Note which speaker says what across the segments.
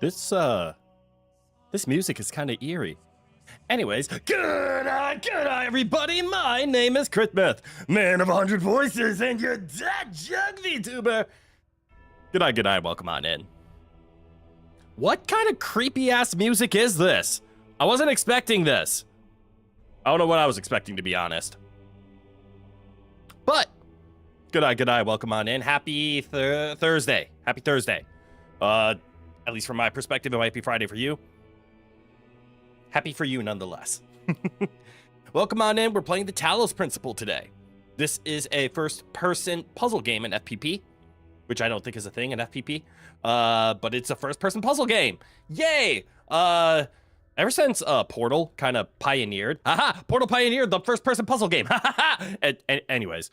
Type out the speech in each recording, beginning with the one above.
Speaker 1: This music is kind of eerie. Anyways, good eye, everybody. My name is Mith, man of 100 voices, and your dead jug VTuber. Good eye, welcome on in. What kind of creepy ass music is this? I wasn't expecting this. I don't know what I was expecting, to be honest. But good eye, welcome on in. Happy Thursday. Happy Thursday. At least from my perspective, it might be Friday for you. Happy for you nonetheless. Welcome on in. We're playing the Talos principle today. This is a first-person puzzle game in FPP, which I don't think is a thing in FPP. But it's a first-person puzzle game. Yay! Ever since Portal kind of pioneered, Portal pioneered the first-person puzzle game. Anyways.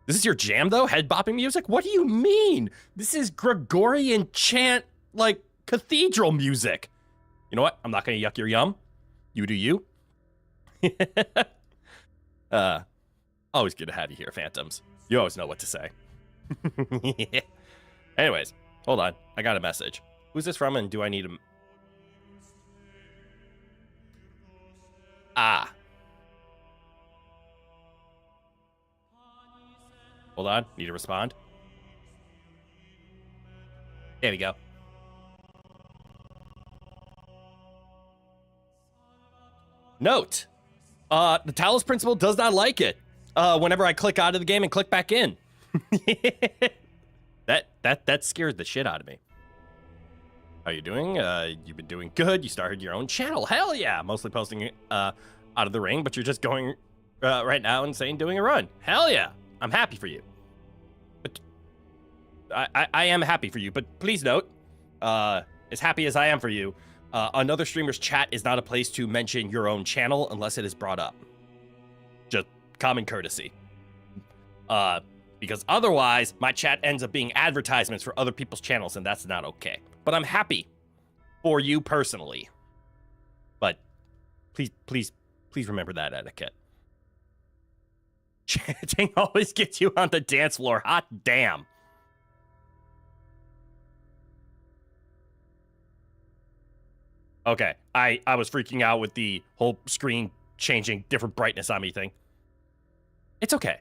Speaker 1: This is your jam, though? Head-bopping music? What do you mean? This is Gregorian chant, like, cathedral music. You know what? I'm not going to yuck your yum. You do you. Always good to have you here, Phantoms. You always know what to say. Anyways, hold on. I got a message. Who's this from, and do I need him? Hold on. Need to respond. There we go. Note, the Talos principle does not like it whenever I click out of the game and click back in. That scared the shit out of me. How you doing? You've been doing good. You started your own channel. Hell yeah. Mostly posting out of the ring, but you're just going right now and saying doing a run. Hell yeah. I'm happy for you. But I am happy for you, but please note, as happy as I am for you, another streamer's chat is not a place to mention your own channel unless it is brought up. Just common courtesy. Because otherwise, my chat ends up being advertisements for other people's channels, and that's not okay. But I'm happy for you personally. But please remember that etiquette. Chanting always gets you on the dance floor. Hot damn. Okay, I was freaking out with the whole screen changing different brightness on me thing. It's okay.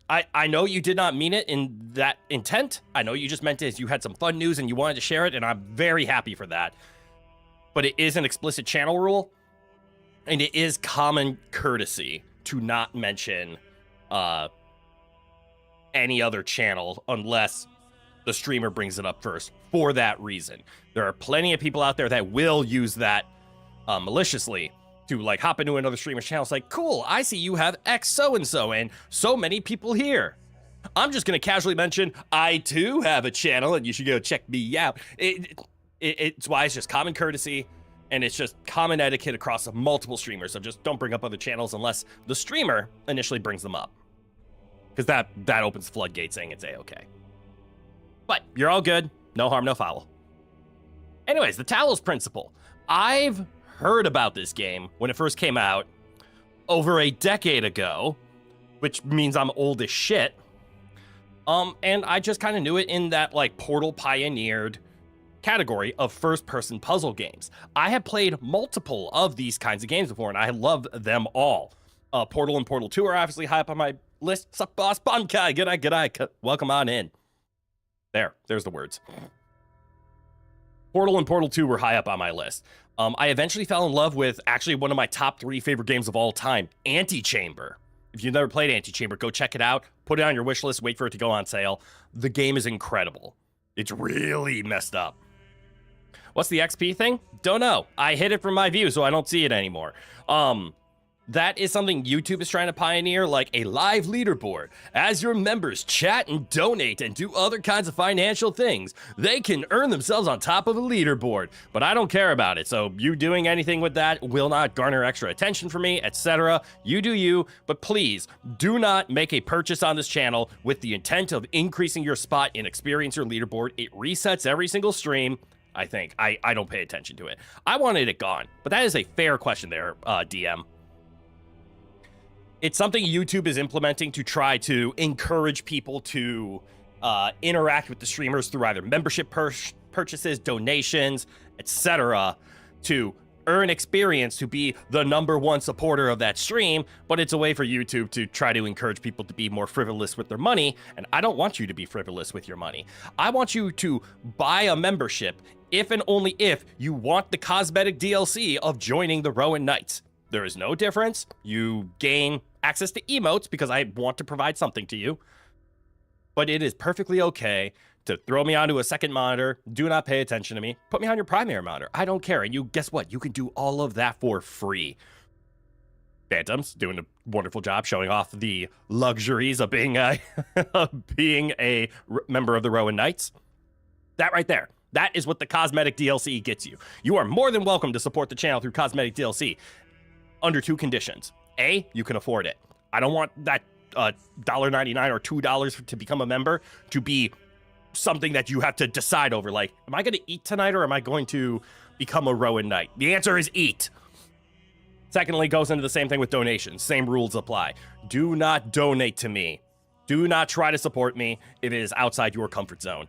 Speaker 1: I know you did not mean it in that intent. I know you just meant it as you had some fun news and you wanted to share it, and I'm very happy for that. But it is an explicit channel rule, and it is common courtesy to not mention any other channel unless the streamer brings it up first for that reason. There are plenty of people out there that will use that maliciously to like hop into another streamer's channel. It's like, cool, I see you have X so-and-so and so many people here. I'm just going to casually mention, I too have a channel and you should go check me out. It's why it's just common courtesy and it's just common etiquette across multiple streamers. So just don't bring up other channels unless the streamer initially brings them up. Because that opens the floodgates saying it's A-okay. But you're all good. No harm, no foul. Anyways, the Talos principle. I've heard about this game when it first came out over a decade ago, which means I'm old as shit. And I just kind of knew it in that like Portal pioneered category of first-person puzzle games. I have played multiple of these kinds of games before, and I love them all. Portal and Portal 2 are obviously high up on my list. Sup, boss? Bonkai, good eye. Welcome on in. There's the words. Portal and Portal 2 were high up on my list. I eventually fell in love with actually one of my top 3 favorite games of all time, Antichamber. If you've never played Antichamber, go check it out. Put it on your wish list. Wait for it to go on sale. The game is incredible. It's really messed up. What's the XP thing? Don't know. I hid it from my view, so I don't see it anymore. That is something YouTube is trying to pioneer, like a live leaderboard. As your members chat and donate and do other kinds of financial things, they can earn themselves on top of a leaderboard. But I don't care about it, so you doing anything with that will not garner extra attention for me, etc. You do you, but please do not make a purchase on this channel with the intent of increasing your spot in Experience Your Leaderboard. It resets every single stream. I think. I don't pay attention to it. I wanted it gone, but that is a fair question there, DM. It's something YouTube is implementing to try to encourage people to interact with the streamers through either membership purchases, donations, etc. to earn experience to be the #1 supporter of that stream, but it's a way for YouTube to try to encourage people to be more frivolous with their money, and I don't want you to be frivolous with your money. I want you to buy a membership if and only if you want the cosmetic DLC of joining the Rowan Knights. There is no difference. You gain access to emotes because I want to provide something to you, but it is perfectly okay to throw me onto a second monitor, do not pay attention to me, put me on your primary monitor. I don't care. And you, guess what? You can do all of that for free. Phantom's doing a wonderful job showing off the luxuries of being a, member of the Rowan Knights. That right there. That is what the cosmetic DLC gets you. You are more than welcome to support the channel through cosmetic DLC under 2 conditions. A, you can afford it. I don't want that $1.99 or $2 to become a member to be something that you have to decide over. Like, am I going to eat tonight or am I going to become a Rowan Knight? The answer is eat. Secondly, goes into the same thing with donations. Same rules apply. Do not donate to me. Do not try to support me if it is outside your comfort zone.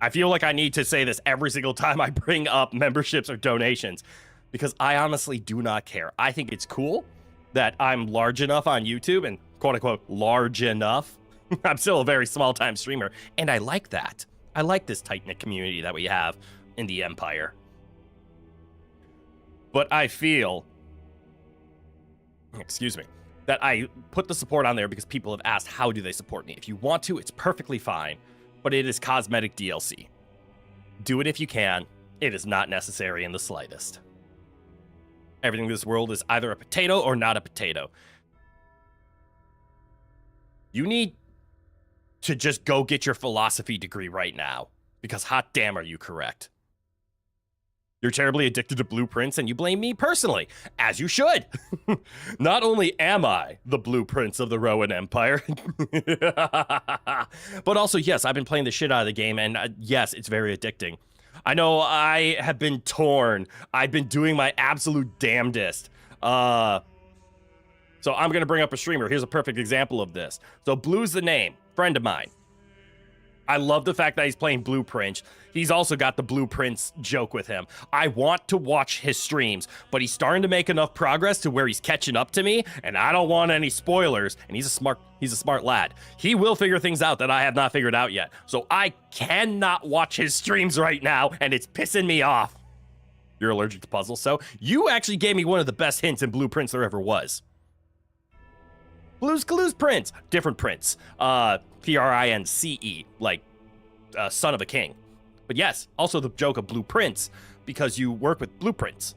Speaker 1: I feel like I need to say this every single time I bring up memberships or donations because I honestly do not care. I think it's cool that I'm large enough on YouTube and quote unquote large enough. I'm still a very small time streamer, and I like that. I like this tight-knit community that we have in the Empire. But I feel, excuse me, that I put the support on there because people have asked, how do they support me? If you want to, it's perfectly fine, but it is cosmetic DLC. Do it if you can. It is not necessary in the slightest. Everything in this world is either a potato or not a potato. You need to just go get your philosophy degree right now, because hot damn are you correct. You're terribly addicted to blueprints and you blame me personally, as you should. Not only am I the blueprints of the Rowan Empire, but also, yes, I've been playing the shit out of the game, and yes, it's very addicting. I know I have been torn. I've been doing my absolute damnedest. So I'm going to bring up a streamer. Here's a perfect example of this. So Blue's the name. Friend of mine. I love the fact that he's playing Blueprint. He's also got the Blueprints joke with him. I want to watch his streams, but he's starting to make enough progress to where he's catching up to me, and I don't want any spoilers, and he's a smart lad. He will figure things out that I have not figured out yet. So I cannot watch his streams right now, and it's pissing me off. You're allergic to puzzles, so you actually gave me one of the best hints in Blueprints there ever was. Blue's Clues Prince. Different Prince. Prince, like son of a king. But yes, also the joke of Blueprints, because you work with blueprints.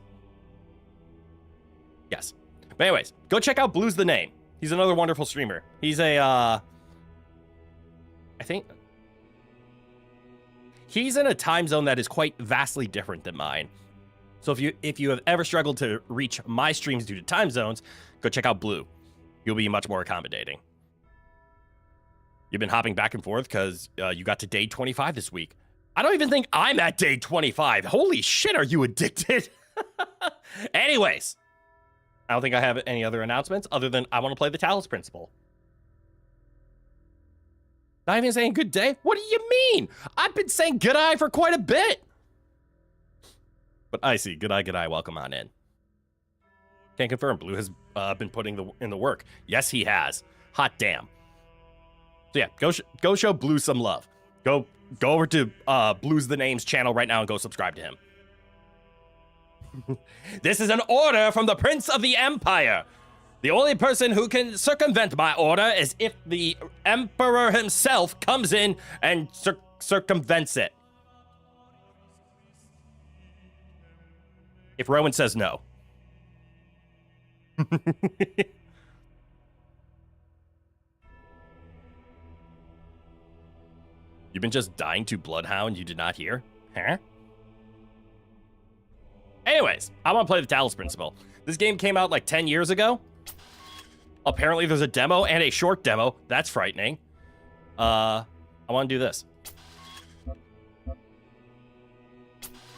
Speaker 1: Yes. But anyways, go check out Blue's the Name. He's another wonderful streamer. He's a, I think, he's in a time zone that is quite vastly different than mine. So if you have ever struggled to reach my streams due to time zones, go check out Blue. You'll be much more accommodating. You've been hopping back and forth because you got to day 25 this week. I don't even think I'm at day 25. Holy shit, are you addicted? Anyways, I don't think I have any other announcements other than I want to play the Talos Principle. Not even saying good day? What do you mean? I've been saying good eye for quite a bit. But I see. Good eye, welcome on in. Can't confirm. Blue has been putting in the work. Yes, he has. Hot damn. So yeah, go show Blue some love. Go over to Blue's the Name's channel right now and go subscribe to him. This is an order from the Prince of the Empire. The only person who can circumvent my order is if the Emperor himself comes in and circumvents it. If Rowan says no. You've been just dying to Bloodhound you did not hear? Huh? Anyways, I want to play the Talos Principle. This game came out like 10 years ago. Apparently there's a demo and a short demo. That's frightening. I want to do this.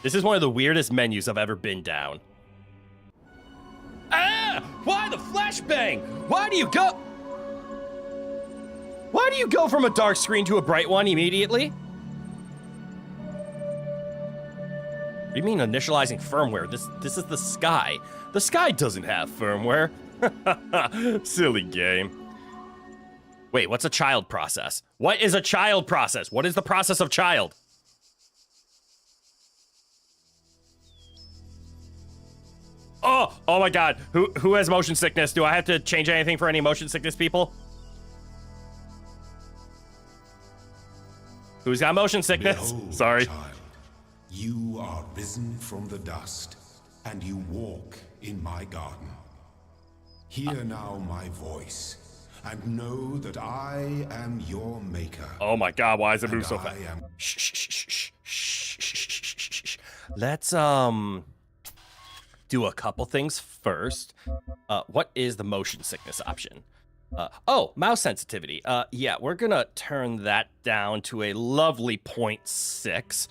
Speaker 1: This is one of the weirdest menus I've ever been down. Ah! Why the flashbang? Why do you go from a dark screen to a bright one immediately? What do you mean initializing firmware? This is the Sky. The Sky doesn't have firmware. Silly game. Wait, what's a child process? What is a child process? What is the process of child? Oh my god. Who has motion sickness? Do I have to change anything for any motion sickness people? Who's got motion sickness?
Speaker 2: Behold,
Speaker 1: Sorry.
Speaker 2: child, you are risen from the dust, and you walk in my garden. Hear now my voice, and know that I am your maker.
Speaker 1: Oh my god, why does it move so fast?
Speaker 2: I am...
Speaker 1: Shh. Let's do a couple things first. What is the motion sickness option? Mouse sensitivity. Yeah, we're gonna turn that down to a lovely 0.6.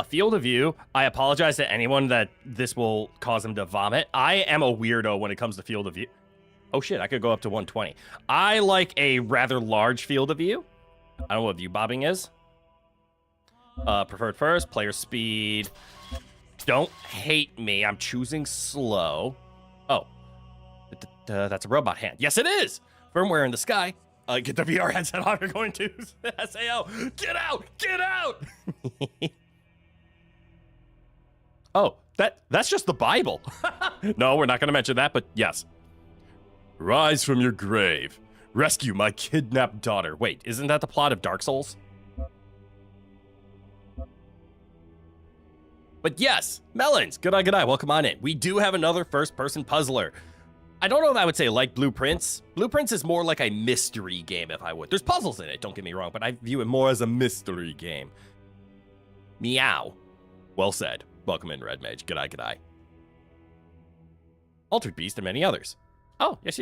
Speaker 1: Field of view. I apologize to anyone that this will cause them to vomit. I am a weirdo when it comes to field of view. Oh shit, I could go up to 120. I like a rather large field of view. I don't know what view bobbing is. Preferred first, player speed. Don't hate me, I'm choosing slow. Oh, that's a robot hand. Yes, it is! Firmware in the Sky. Get the VR headset on, you're going to SAO. Get out! Get out! Oh, that's just the Bible. No, we're not going to mention that, but yes. Rise from your grave. Rescue my kidnapped daughter. Wait, isn't that the plot of Dark Souls? But yes, Melons, good eye, welcome on in. We do have another first-person puzzler. I don't know if I would say like Blueprints. Blueprints is more like a mystery game, if I would. There's puzzles in it, don't get me wrong, but I view it more as a mystery game. Meow. Well said. Welcome in, Red Mage. Good eye. Altered Beast and many others. Oh, yes.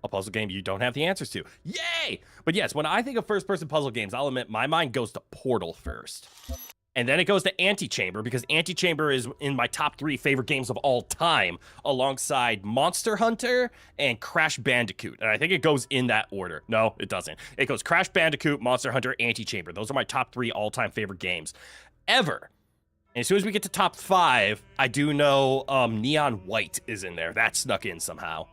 Speaker 1: A puzzle game you don't have the answers to. Yay! But yes, when I think of first-person puzzle games, I'll admit my mind goes to Portal first. And then it goes to Antichamber, because Antichamber is in my top 3 favorite games of all time, alongside Monster Hunter and Crash Bandicoot. And I think it goes in that order. No, it doesn't. It goes Crash Bandicoot, Monster Hunter, Antichamber. Those are my top 3 all-time favorite games ever. And as soon as we get to top 5, I do know Neon White is in there. That snuck in somehow.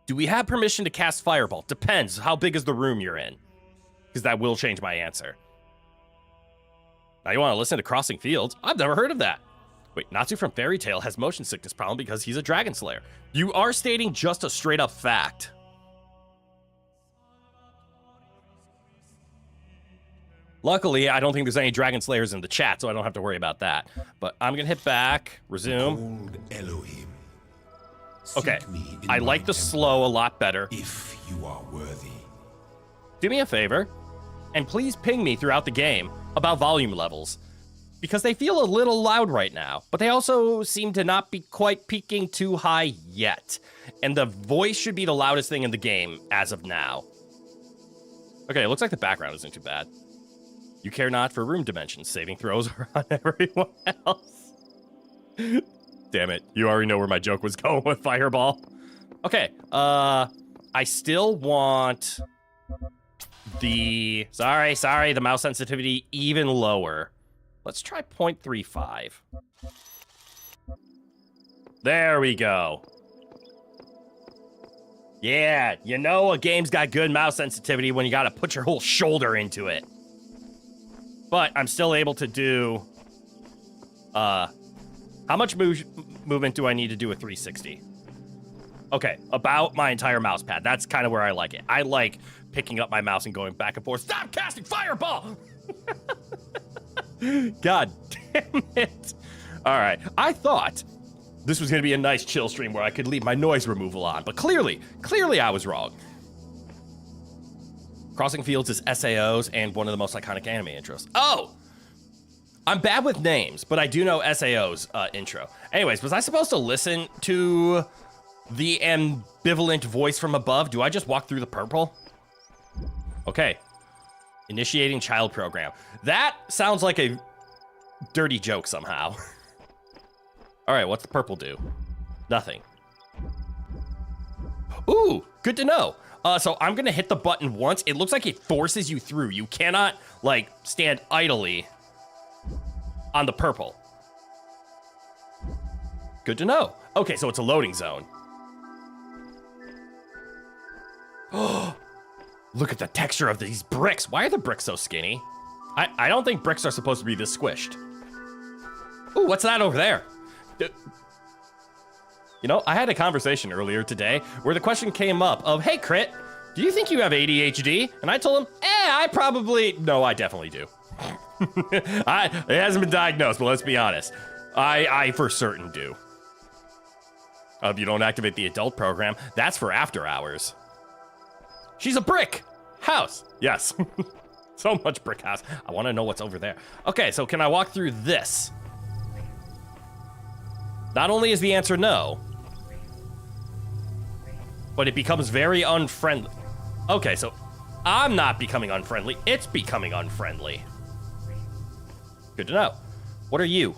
Speaker 1: Do we have permission to cast Fireball? Depends. How big is the room you're in? Because that will change my answer. Now you want to listen to Crossing Fields? I've never heard of that. Wait, Natsu from Fairy Tail has motion sickness problem because he's a dragon slayer. You are stating just a straight up fact. Luckily, I don't think there's any dragon slayers in the chat, so I don't have to worry about that. But I'm gonna hit back, resume.
Speaker 2: Elohim,
Speaker 1: okay, I like the slow a lot better.
Speaker 2: If you are worthy.
Speaker 1: Do me a favor, and please ping me throughout the game about volume levels, because they feel a little loud right now, but they also seem to not be quite peaking too high yet. And the voice should be the loudest thing in the game as of now. Okay, it looks like the background isn't too bad. You care not for room dimensions. Saving throws are on everyone else. Damn it, you already know where my joke was going with Fireball. Okay, I still want the... Sorry, the mouse sensitivity even lower. Let's try 0.35. There we go. Yeah, you know a game's got good mouse sensitivity when you gotta put your whole shoulder into it. But I'm still able to do... how much movement do I need to do with 360? Okay, about my entire mouse pad. That's kind of where I like it. I like picking up my mouse and going back and forth. Stop casting Fireball! God damn it. All right, I thought this was going to be a nice chill stream where I could leave my noise removal on, but clearly I was wrong. Crossing Fields is SAOs and one of the most iconic anime intros. Oh! I'm bad with names, but I do know SAO's intro. Anyways, was I supposed to listen to the ambivalent voice from above? Do I just walk through the purple? Okay. Initiating child program. That sounds like a dirty joke somehow. All right, what's the purple do? Nothing. Ooh, good to know. So I'm gonna hit the button once. It looks like it forces you through. You cannot, like, stand idly on the purple. Good to know. Okay, so it's a loading zone. Oh, look at the texture of these bricks. Why are the bricks so skinny? I don't think bricks are supposed to be this squished. Ooh, what's that over there? You know, I had a conversation earlier today where the question came up of, hey, Crit, do you think you have ADHD? And I told him, no, I definitely do. It hasn't been diagnosed, but let's be honest. I for certain do. If you don't activate the adult program, that's for after hours. She's a brick house. Yes. So much brick house. I want to know what's over there. Okay, so can I walk through this? Not only is the answer no, but it becomes very unfriendly. Okay, so I'm not becoming unfriendly. It's becoming unfriendly. Good to know. What are you?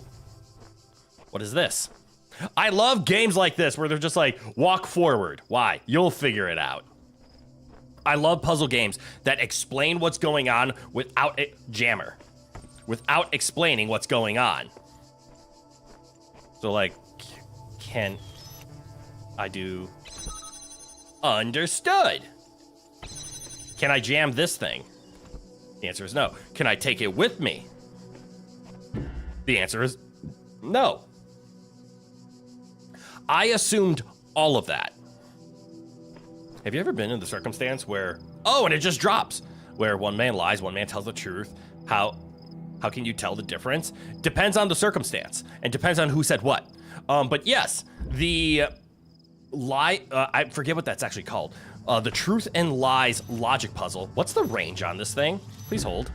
Speaker 1: What is this? I love games like this where they're just like, walk forward. Why? You'll figure it out. I love puzzle games that explain what's going on without it, jammer, without explaining what's going on. So like, can I do understood? Can I jam this thing? The answer is no. Can I take it with me? The answer is no. I assumed all of that. Have you ever been in the circumstance where, oh, and it just drops, where one man lies, one man tells the truth? How can you tell the difference? Depends on the circumstance and depends on who said what. But yes, the lie, I forget what that's actually called. The truth and lies logic puzzle. What's the range on this thing? Please hold.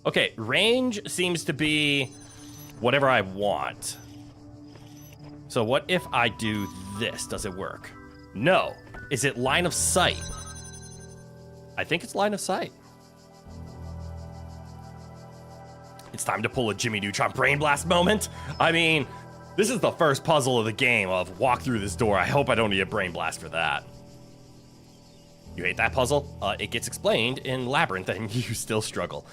Speaker 1: Okay, range seems to be whatever I want. So what if I do this? Does it work? No. Is it line of sight? I think it's line of sight. It's time to pull a Jimmy Neutron Brain Blast moment. I mean, this is the first puzzle of the game of walk through this door. I hope I don't need a Brain Blast for that. You hate that puzzle? It gets explained in Labyrinth and you still struggle.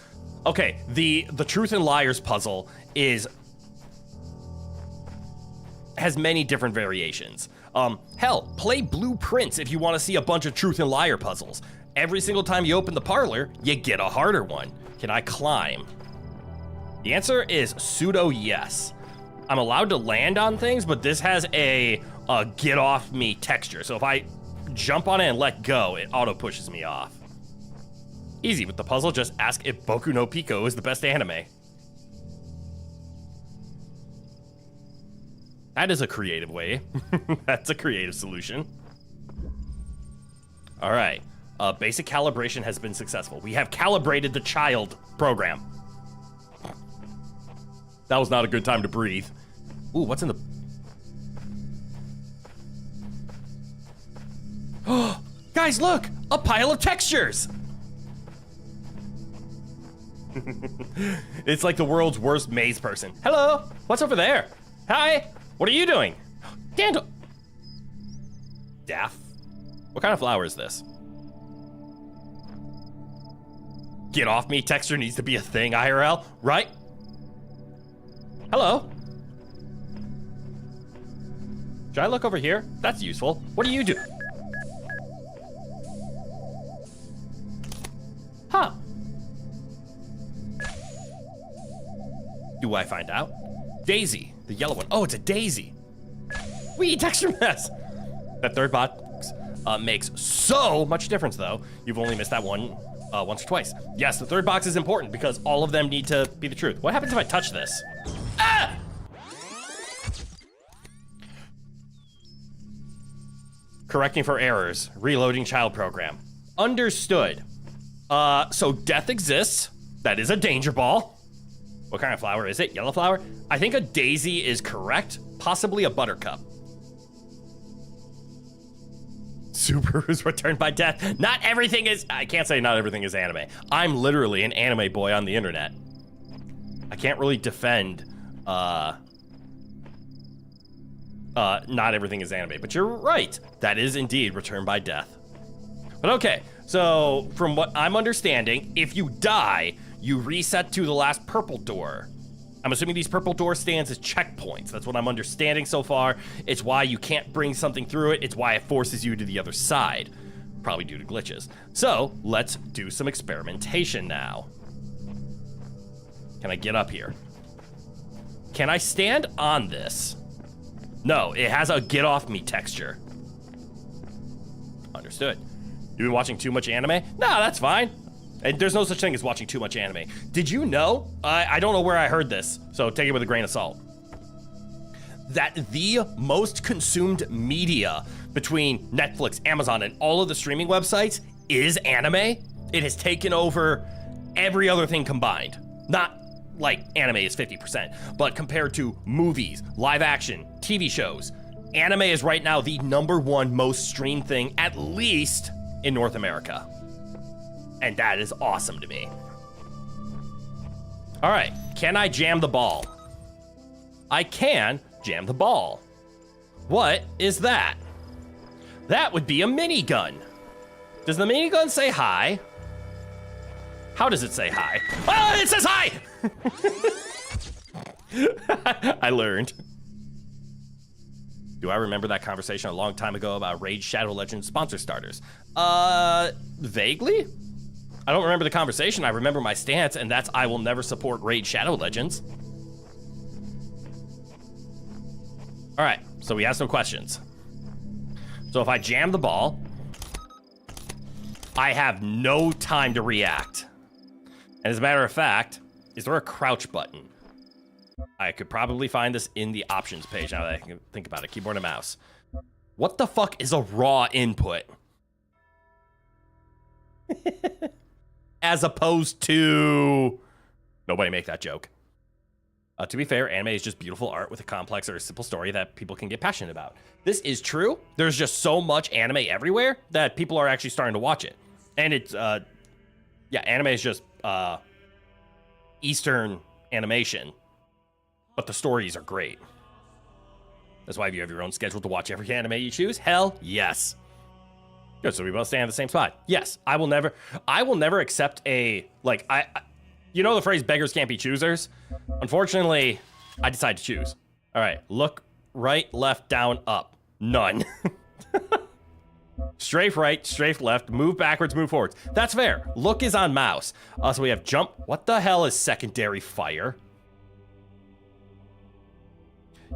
Speaker 1: Okay, the Truth and Liars puzzle has many different variations. Hell, play Blueprints if you want to see a bunch of Truth and Liar puzzles. Every single time you open the parlor, you get a harder one. Can I climb? The answer is pseudo yes. I'm allowed to land on things, but this has a get off me texture. So if I jump on it and let go, it auto pushes me off. Easy with the puzzle, just ask if Boku no Pico is the best anime. That is a creative way. That's a creative solution. All right, basic calibration has been successful. We have calibrated the child program. That was not a good time to breathe. Ooh, what's in the... Oh, guys, look! A pile of textures! It's like the world's worst maze person. Hello, what's over there? Hi, what are you doing? Dandel... Daff? What kind of flower is this? Get off me texture needs to be a thing, IRL, right? Hello? Should I look over here? That's useful. What do you do? Huh. Do I find out? Daisy, the yellow one. Oh, it's a daisy. Wee, texture mess. That third box makes so much difference, though. You've only missed that one once or twice. Yes, the third box is important because all of them need to be the truth. What happens if I touch this? Ah! Correcting for errors. Reloading child program. Understood. So death exists. That is a danger ball. What kind of flower is it? Yellow flower? I think a daisy is correct. Possibly a buttercup. Subaru's returned by death. Not everything is... I can't say not everything is anime. I'm literally an anime boy on the internet. I can't really defend... not everything is anime, but you're right. That is indeed returned by death. But okay, so from what I'm understanding, if you die, you reset to the last purple door. I'm assuming these purple door stands is checkpoints. That's what I'm understanding so far. It's why you can't bring something through it. It's why it forces you to the other side. Probably due to glitches. So, let's do some experimentation now. Can I get up here? Can I stand on this? No, it has a get off me texture. Understood. You been watching too much anime? No, that's fine. And there's no such thing as watching too much anime. Did you know? I don't know where I heard this, so take it with a grain of salt. That the most consumed media between Netflix, Amazon, and all of the streaming websites is anime. It has taken over every other thing combined. Not like anime is 50%, but compared to movies, live action, TV shows, anime is right now the #1 most streamed thing, at least in North America. And that is awesome to me. All right, can I jam the ball? I can jam the ball. What is that? That would be a minigun. Does the minigun say hi? How does it say hi? Oh, it says hi! I learned. Do I remember that conversation a long time ago about Raid Shadow Legends sponsor starters? Vaguely? I don't remember the conversation. I remember my stance, and that's I will never support Raid Shadow Legends. All right, so we have some questions. So if I jam the ball, I have no time to react. And as a matter of fact, is there a crouch button? I could probably find this in the options page now that I can think about it. Keyboard and mouse. What the fuck is a raw input? As opposed to... Nobody make that joke. To be fair, anime is just beautiful art with a complex or a simple story that people can get passionate about. This is true. There's just so much anime everywhere that people are actually starting to watch it. And it's, yeah, anime is just Eastern animation. But the stories are great. That's why if you have your own schedule to watch every anime you choose, hell yes. Good, so we both stand in the same spot. Yes, I will never accept a, like, you know the phrase beggars can't be choosers? Unfortunately, I decided to choose. All right, look right, left, down, up. None. Strafe right, strafe left, move backwards, move forwards. That's fair. Look is on mouse. So we have jump. What the hell is secondary fire?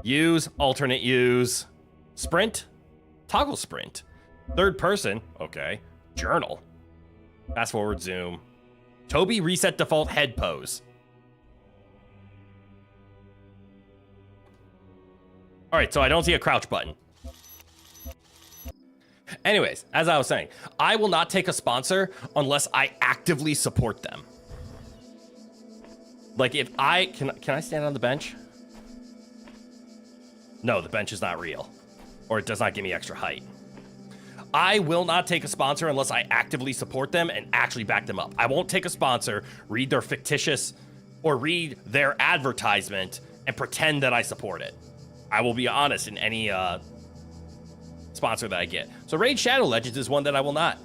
Speaker 1: Use, alternate use. Sprint, toggle sprint. Third person, okay. Journal. Fast forward, zoom. Toby, reset default head pose. All right, so I don't see a crouch button. Anyways, as I was saying, I will not take a sponsor unless I actively support them. Like if I, can I stand on the bench? No, the bench is not real. Or it does not give me extra height. I will not take a sponsor unless I actively support them and actually back them up. I won't take a sponsor, read their fictitious, or read their advertisement and pretend that I support it. I will be honest in any sponsor that I get. So Raid Shadow Legends is one that I will not.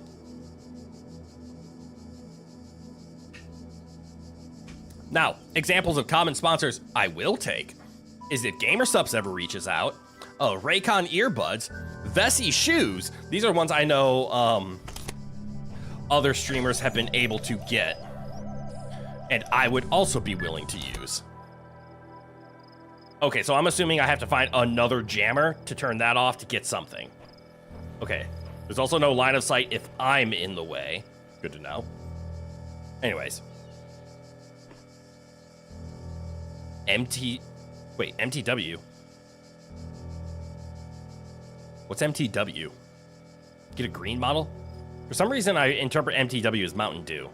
Speaker 1: Now, examples of common sponsors I will take is if GamerSupps ever reaches out, Raycon earbuds, Vessi shoes. These are ones I know other streamers have been able to get, and I would also be willing to use. Okay, so I'm assuming I have to find another jammer to turn that off to get something. Okay, there's also no line of sight if I'm in the way. Good to know. Anyways. MTW? What's MTW? Get a green model? For some reason, I interpret MTW as Mountain Dew.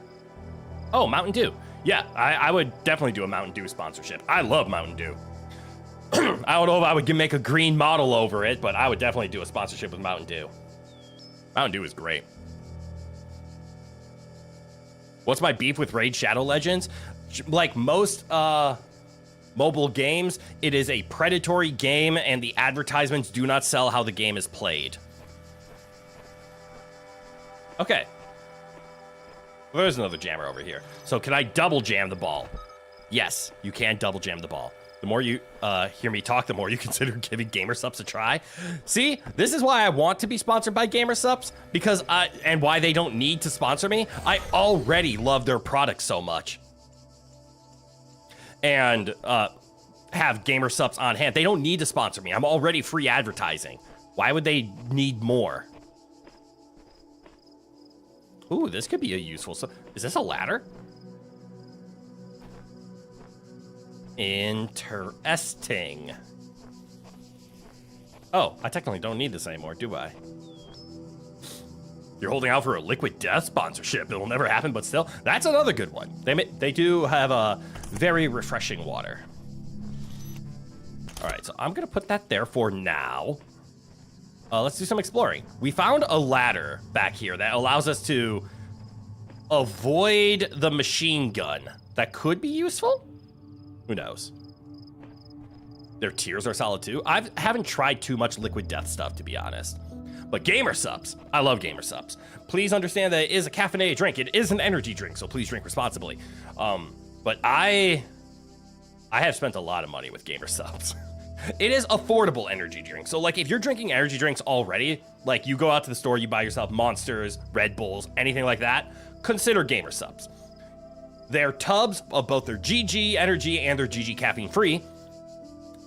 Speaker 1: Oh, Mountain Dew. Yeah, I would definitely do a Mountain Dew sponsorship. I love Mountain Dew. I don't know if I would make a green model over it, but I would definitely do a sponsorship with Mountain Dew. Mountain Dew is great. What's my beef with Raid Shadow Legends? Like most mobile games, it is a predatory game and the advertisements do not sell how the game is played. Okay. Well, there's another jammer over here. So can I double jam the ball? Yes, you can double jam the ball. The more you hear me talk, the more you consider giving GamerSupps a try. See, this is why I want to be sponsored by GamerSupps, because and why they don't need to sponsor me. I already love their product so much. And have GamerSupps on hand. They don't need to sponsor me. I'm already free advertising. Why would they need more? Ooh, this could be a useful... Is this a ladder? Interesting. Oh, I technically don't need this anymore, do I? You're holding out for a Liquid Death sponsorship. It'll never happen, but still. That's another good one. They do have a very refreshing water. All right, so I'm going to put that there for now. Let's do some exploring. We found a ladder back here that allows us to avoid the machine gun. That could be useful? Who knows? Their tiers are solid too. I haven't tried too much Liquid Death stuff, to be honest. But GamerSupps, I love GamerSupps. Please understand that it is a caffeinated drink. It is an energy drink, so please drink responsibly. But I have spent a lot of money with GamerSupps. It is affordable energy drink. So like if you're drinking energy drinks already, like you go out to the store, you buy yourself Monsters, Red Bulls, anything like that, consider GamerSupps. Their tubs of both their GG energy and their GG caffeine free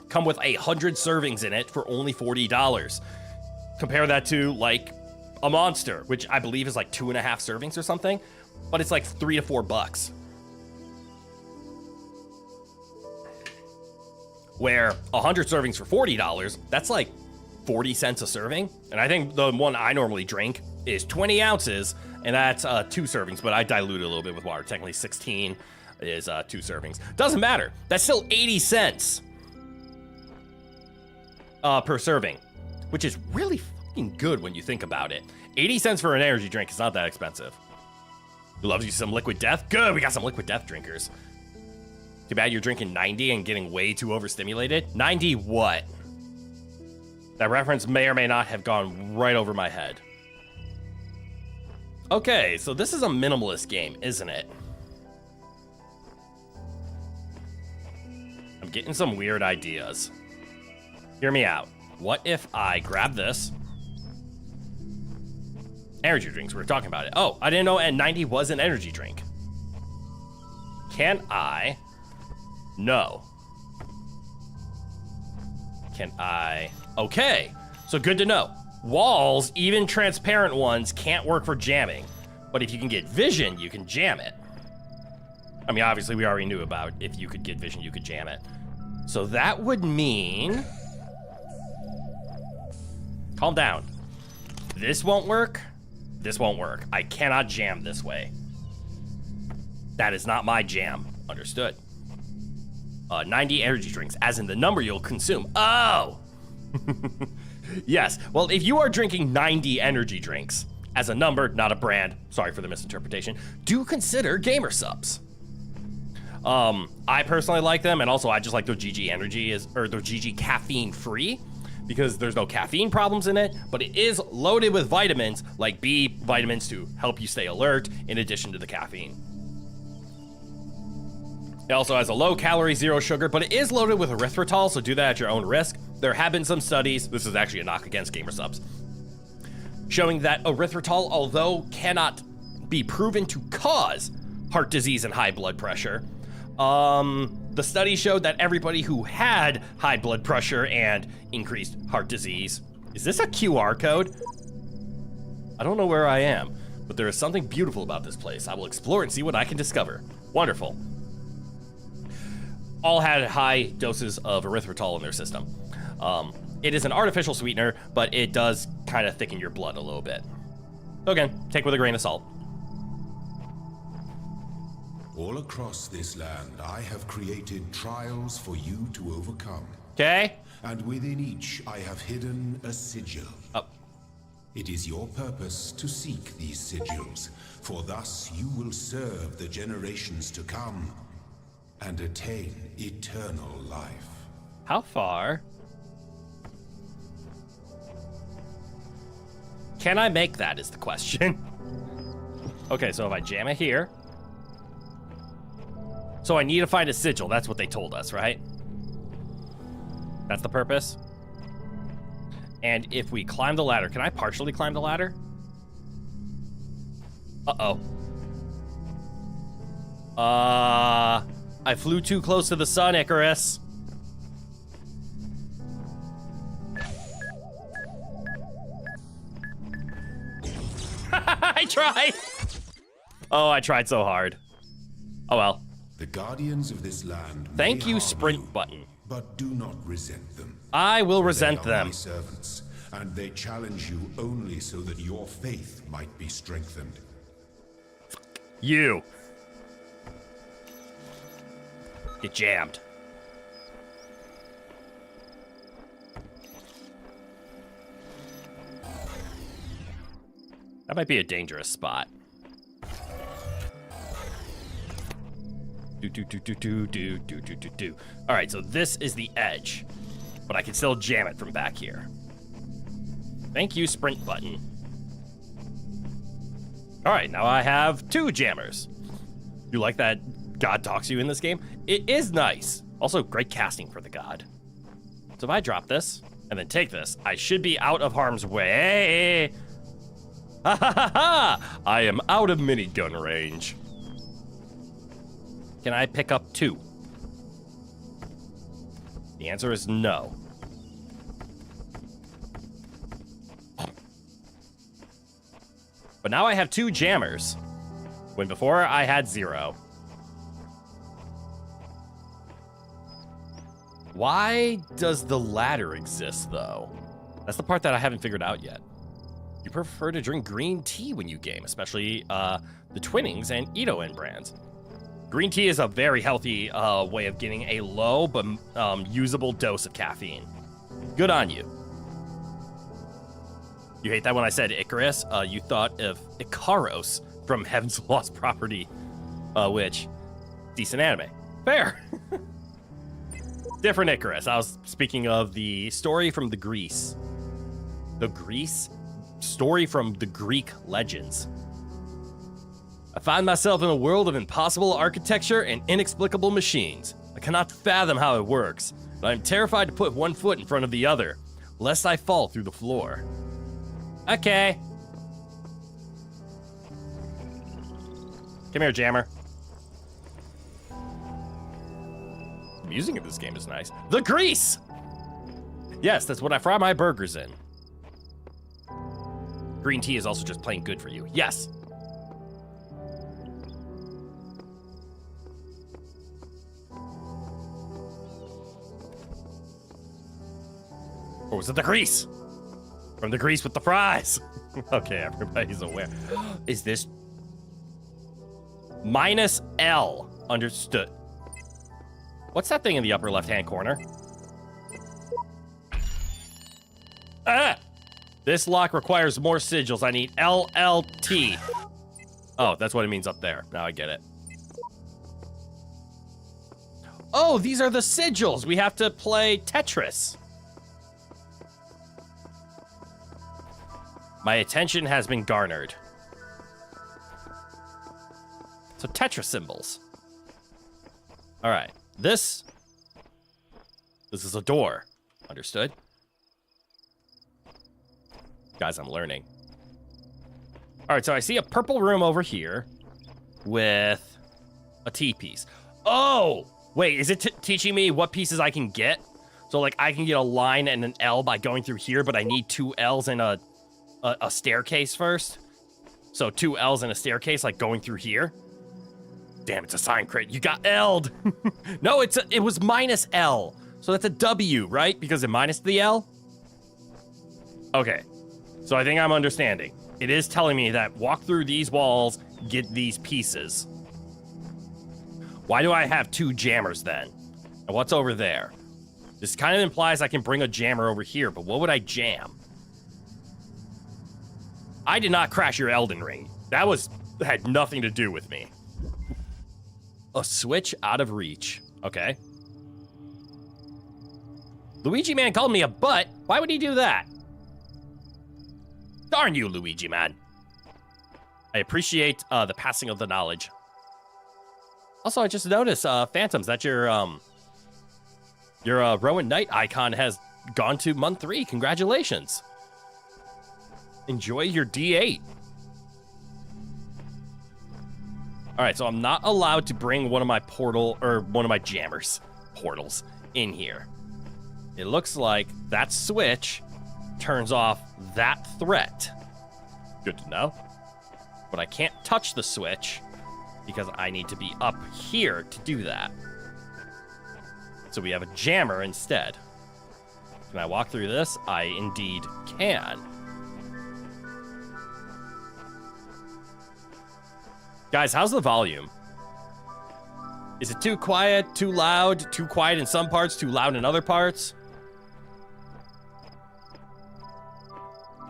Speaker 1: come with 100 servings in it for only $40. Compare that to like a Monster, which I believe is like 2.5 servings or something, but it's like $3 to $4. Where 100 servings for $40, that's like 40 cents a serving. And I think the one I normally drink is 20 ounces, and that's 2 servings, but I dilute it a little bit with water. Technically 16 is 2 servings. Doesn't matter. That's still 80 cents per serving, which is really fucking good when you think about it. 80 cents for an energy drink is not that expensive. Who loves you some Liquid Death? Good, we got some Liquid Death drinkers. Too bad you're drinking 90 and getting way too overstimulated. 90 what? That reference may or may not have gone right over my head. Okay, so this is a minimalist game, isn't it? I'm getting some weird ideas. Hear me out. What if I grab this? Energy drinks, we were talking about it. Oh, I didn't know N90 was an energy drink. Can I... No. Can I... Okay, so good to know. Walls, even transparent ones, can't work for jamming. But if you can get vision, you can jam it. I mean, obviously, we already knew about if you could get vision, you could jam it. So that would mean... Calm down. This won't work. This won't work. I cannot jam this way. That is not my jam. Understood. 90 energy drinks, as in the number you'll consume. Oh! Yes. Well, if you are drinking 90 energy drinks, as a number, not a brand, sorry for the misinterpretation, do consider GamerSupps. I personally like them, and also I just like their GG energy, or their GG caffeine free, because there's no caffeine problems in it, but it is loaded with vitamins, like B vitamins to help you stay alert, in addition to the caffeine. It also has a low calorie, zero sugar, but it is loaded with erythritol, so do that at your own risk. There have been some studies, this is actually a knock against GamerSupps, showing that erythritol, although cannot be proven to cause heart disease and high blood pressure, the study showed that everybody who had high blood pressure and increased heart disease... Is this a QR code? I don't know where I am, but there is something beautiful about this place. I will explore and see what I can discover. Wonderful. All had high doses of erythritol in their system. It is an artificial sweetener, but it does kind of thicken your blood a little bit. So again, take with a grain of salt.
Speaker 2: All across this land, I have created trials for you to overcome.
Speaker 1: Okay.
Speaker 2: And within each, I have hidden a sigil.
Speaker 1: Oh.
Speaker 2: It is your purpose to seek these sigils, for thus you will serve the generations to come and attain eternal life.
Speaker 1: How far? Can I make that is the question. Okay, so if I jam it here. So I need to find a sigil. That's what they told us, right? That's the purpose. And if we climb the ladder, can I partially climb the ladder? Uh-oh. I flew too close to the sun, Icarus. I tried. Oh, I tried so hard. Oh well.
Speaker 2: The guardians of this land.
Speaker 1: Thank
Speaker 2: may
Speaker 1: you,
Speaker 2: harm
Speaker 1: sprint
Speaker 2: you,
Speaker 1: button.
Speaker 2: But do not resent them.
Speaker 1: I will
Speaker 2: They
Speaker 1: resent
Speaker 2: are
Speaker 1: them.
Speaker 2: my servants, and they challenge you only so that your faith might be strengthened.
Speaker 1: You. Get jammed. That might be a dangerous spot. Do. All right, so this is the edge, but I can still jam it from back here. Thank you, sprint button. All right, now I have 2 jammers. You like that God talks to you in this game? It is nice. Also, great casting for the God. So if I drop this and then take this, I should be out of harm's way. Ha ha ha ha! I am out of minigun range. Can I pick up 2? The answer is no. But now I have 2 jammers, when before I had 0. Why does the ladder exist, though? That's the part that I haven't figured out yet. You prefer to drink green tea when you game, especially the Twinnings and VtuberEN brands. Green tea is a very healthy way of getting a low but usable dose of caffeine. Good on you. You hate that when I said Icarus? You thought of Ikaros from Heaven's Lost Property, which, decent anime. Fair. Different Icarus. I was speaking of the story from the Greece. The Greece? Story from the Greek legends. I find myself in a world of impossible architecture and inexplicable machines. I cannot fathom how it works, but I'm terrified to put one foot in front of the other, lest I fall through the floor. Okay. Come here, Jammer. The music in this game is nice. The grease! Yes, that's what I fry my burgers in. Green tea is also just plain good for you. Yes. Or was it the grease? From the grease with the fries. Okay, everybody's aware. Is this minus L? Understood. What's that thing in the upper left-hand corner? Ah! This lock requires more sigils. I need LLT. Oh, that's what it means up there. Now I get it. Oh, these are the sigils. We have to play Tetris. My attention has been garnered. So Tetris symbols. All right. This is a door. Understood? Guys, I'm learning. All right, so I see a purple room over here with a T piece. Oh, wait, is it teaching me what pieces I can get? So, like, I can get a line and an L by going through here, but I need 2 L's and a staircase first. So 2 L's and a staircase, like going through here. Damn, it's a sign crit. You got L'd. No, it was minus L. So that's a W, right? Because it minus the L? Okay. So I think I'm understanding. It is telling me that walk through these walls, get these pieces. Why do I have 2 jammers then? And what's over there? This kind of implies I can bring a jammer over here, but what would I jam? I did not crash your Elden Ring. That had nothing to do with me. A switch out of reach. Okay. Luigi Man called me a butt. Why would he do that? Darn you, Luigi Man. I appreciate the passing of the knowledge. Also, I just noticed, Phantoms, that your Rowan Knight icon has gone to month 3. Congratulations. Enjoy your D8. All right, so I'm not allowed to bring one of my jammers portals in here. It looks like that switch turns off that threat. Good to know. But I can't touch the switch because I need to be up here to do that. So we have a jammer instead. Can I walk through this? I indeed can. Guys, how's the volume? Is it too quiet, too loud, too quiet in some parts, too loud in other parts?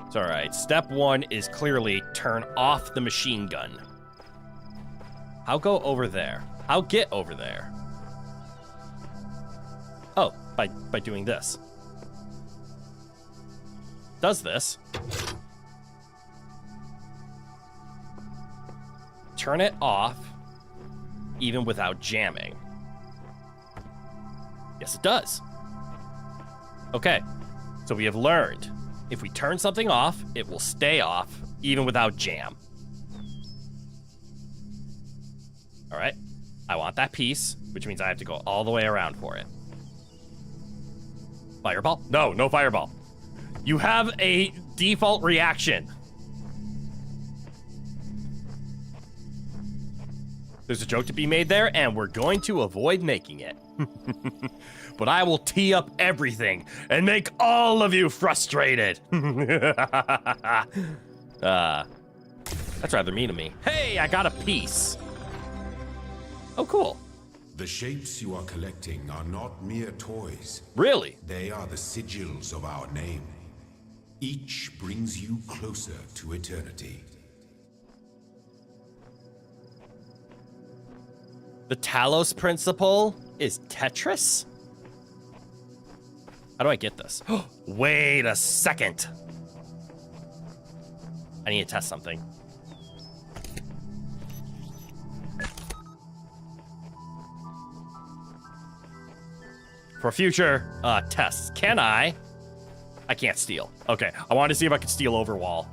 Speaker 1: It's all right. Step 1 is clearly turn off the machine gun. How go over there? How get over there? Oh, by doing this. Does this. Turn it off, even without jamming. Yes, it does. Okay, so we have learned. If we turn something off, it will stay off, even without jam. All right, I want that piece, which means I have to go all the way around for it. Fireball? No, no fireball. You have a default reaction. There's a joke to be made there, and we're going to avoid making it. But I will tee up everything and make all of you frustrated. That's rather mean of me. Hey, I got a piece. Oh, cool.
Speaker 2: The shapes you are collecting are not mere toys.
Speaker 1: Really?
Speaker 2: They are the sigils of our name. Each brings you closer to eternity.
Speaker 1: The Talos principle is Tetris? How do I get this? Wait a second. I need to test something. For future tests, can I can't steal. Okay, I wanted to see if I could steal over wall.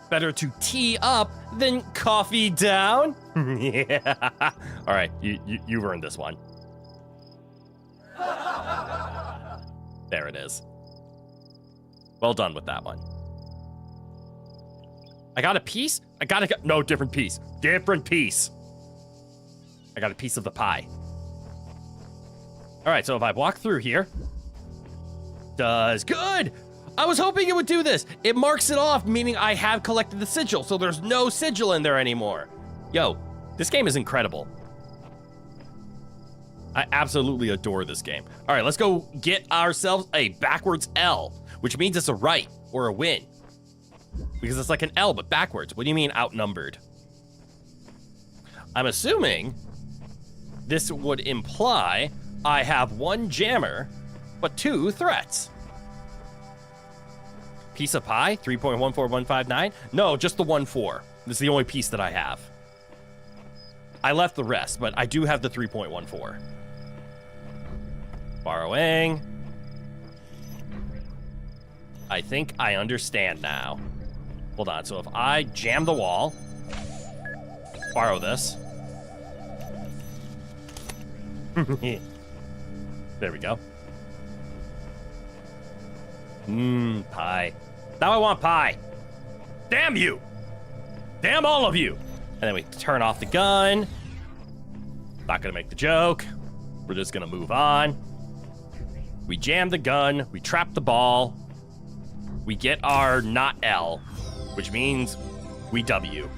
Speaker 1: Better to tee up than coffee down. Yeah. All right, you've earned this one. There it is. Well done with that one. I got a piece? No, different piece. Different piece. I got a piece of the pie. All right, so if I walk through here, does good. I was hoping it would do this. It marks it off, meaning I have collected the sigil, so there's no sigil in there anymore. Yo, this game is incredible. I absolutely adore this game. All right, let's go get ourselves a backwards L, which means it's a right or a win. Because it's like an L, but backwards. What do you mean outnumbered? I'm assuming this would imply I have one jammer, but 2 threats. Piece of pie, 3.14159? No, just the 1.4. This is the only piece that I have. I left the rest, but I do have the 3.14. Borrowing. I think I understand now. Hold on, so if I jam the wall, borrow this. There we go. Pie. Now I want pie. Damn you! Damn all of you! And then we turn off the gun. Not gonna make the joke. We're just gonna move on. We jam the gun. We trap the ball. We get our not L, which means we W.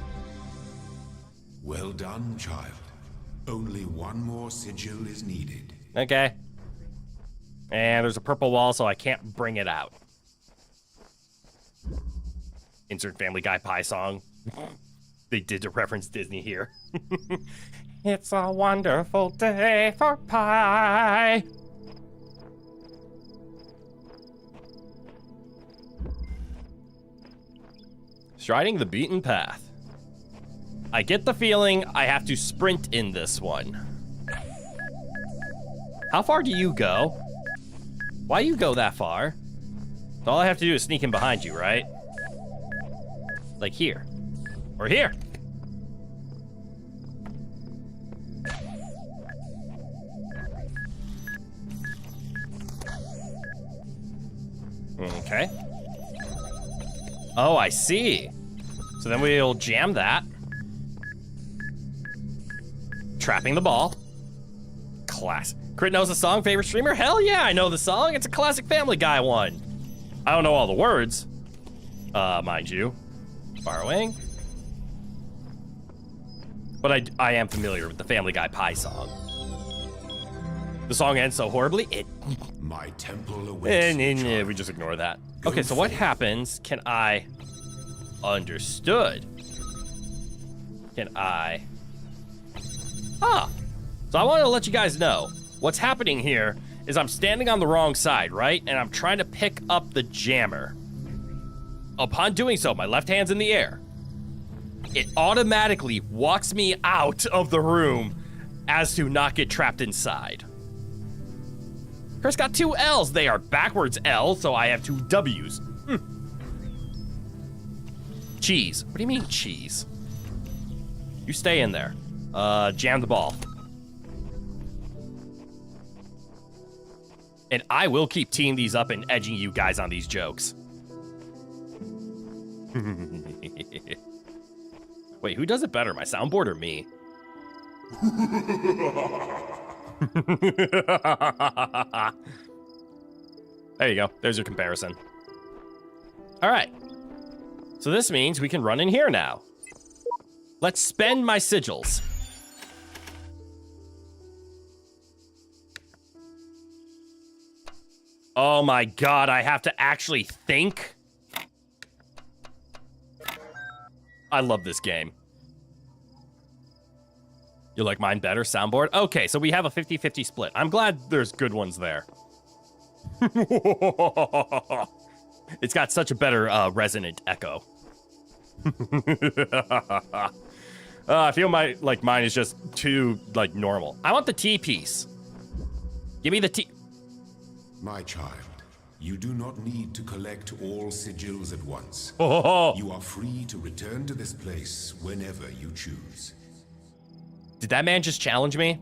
Speaker 2: Well done, child. Only one more sigil is needed.
Speaker 1: Okay. And there's a purple wall, so I can't bring it out. Insert Family Guy pie song. They did reference Disney here. It's a wonderful day for pie. Striding the beaten path. I get the feeling I have to sprint in this one. How far do you go? Why you go that far? So all I have to do is sneak in behind you, right? Like here. Or here. Okay. Oh, I see. So then we'll jam that. Trapping the ball. Class. Crit knows the song, favorite streamer? Hell yeah, I know the song. It's a classic Family Guy one. I don't know all the words. Mind you. Borrowing. But I am familiar with the Family Guy Pie song. The song ends so horribly,
Speaker 2: My temple awaits.
Speaker 1: we just ignore that. Okay, so what happens? Can I... Understood. Can I... Ah! So I want to let you guys know. What's happening here is I'm standing on the wrong side, right? And I'm trying to pick up the jammer. Upon doing so, my left hand's in the air. It automatically walks me out of the room as to not get trapped inside. Chris got 2 L's. They are backwards L, so I have 2 W's. Cheese. What do you mean cheese? You stay in there. Jam the ball. And I will keep teeing these up and edging you guys on these jokes. Wait, who does it better, my soundboard or me? There you go. There's your comparison. All right. So this means we can run in here now. Let's spend my sigils. Oh my god, I have to actually think? I love this game. You like mine better, soundboard? Okay, so we have a 50-50 split. I'm glad there's good ones there. It's got such a better resonant echo. I feel mine is just too normal. I want the T piece. Give me the T.
Speaker 2: My child, you do not need to collect all sigils at once.
Speaker 1: Oh.
Speaker 2: You are free to return to this place whenever you choose.
Speaker 1: Did that man just challenge me?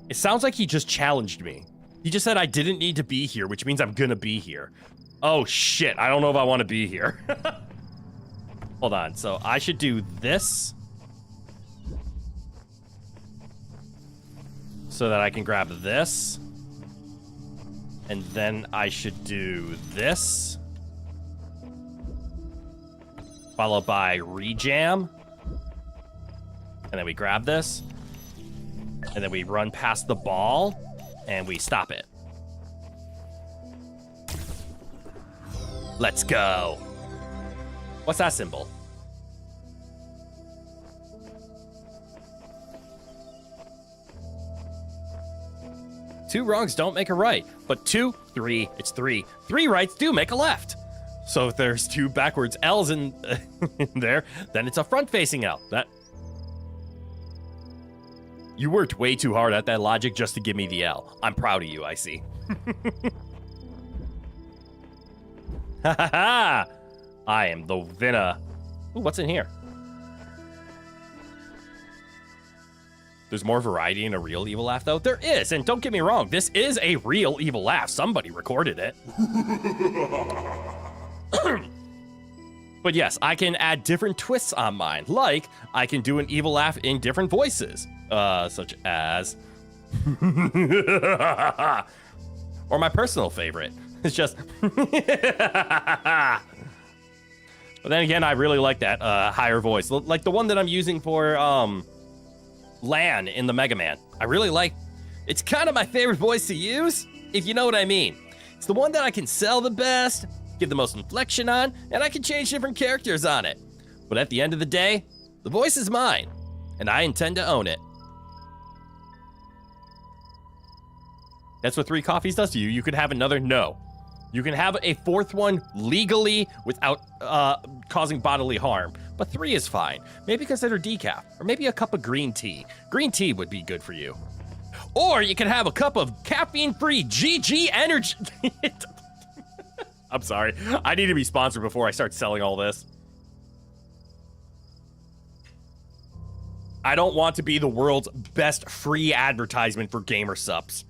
Speaker 1: It sounds like he just challenged me. He just said I didn't need to be here, which means I'm gonna be here. Oh shit, I don't know if I want to be here. Hold on, so I should do this. So that I can grab this. And then I should do this. Followed by rejam. And then we grab this. And then we run past the ball. And we stop it. Let's go. What's that symbol? Two wrongs don't make a right, but 2, 3, it's 3. 3 rights do make a left. So if there's 2 backwards L's in there, then it's a front-facing L. You worked way too hard at that logic just to give me the L. I'm proud of you, I see. Ha ha ha! I am the winner. Ooh, what's in here? There's more variety in a real evil laugh, though. There is, and don't get me wrong, this is a real evil laugh. Somebody recorded it. But yes, I can add different twists on mine. Like, I can do an evil laugh in different voices. Such as... or my personal favorite. It's just... But then again, I really like that higher voice. Like the one that I'm using for Lan in the Mega Man. I really like... It's kind of my favorite voice to use, if you know what I mean. It's the one that I can sell the best, give the most inflection on, and I can change different characters on it. But at the end of the day, the voice is mine, and I intend to own it. That's what 3 coffees does to you. You could have another no. You can have a 4th one legally without causing bodily harm. but 3 is fine. Maybe consider decaf, or maybe a cup of green tea. Green tea would be good for you. Or you can have a cup of caffeine-free GG energy. I'm sorry. I need to be sponsored before I start selling all this. I don't want to be the world's best free advertisement for gamer subs.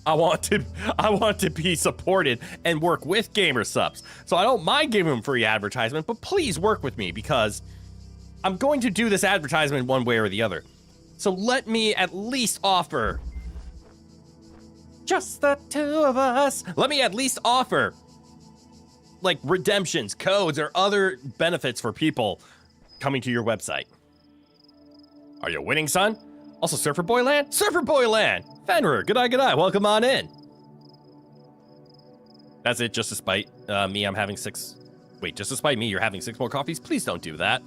Speaker 1: I want to be supported and work with gamer subs. So I don't mind giving them free advertisement, but please work with me because I'm going to do this advertisement one way or the other. So let me at least offer, just the 2 of us. Let me at least offer like redemptions, codes, or other benefits for people coming to your website. Are you winning, son? Also, Surfer Boy Land? Surfer Boy Land! Fenrir, g'day, welcome on in. That's it, just despite me, I'm having 6... Wait, just despite me, you're having 6 more coffees? Please don't do that.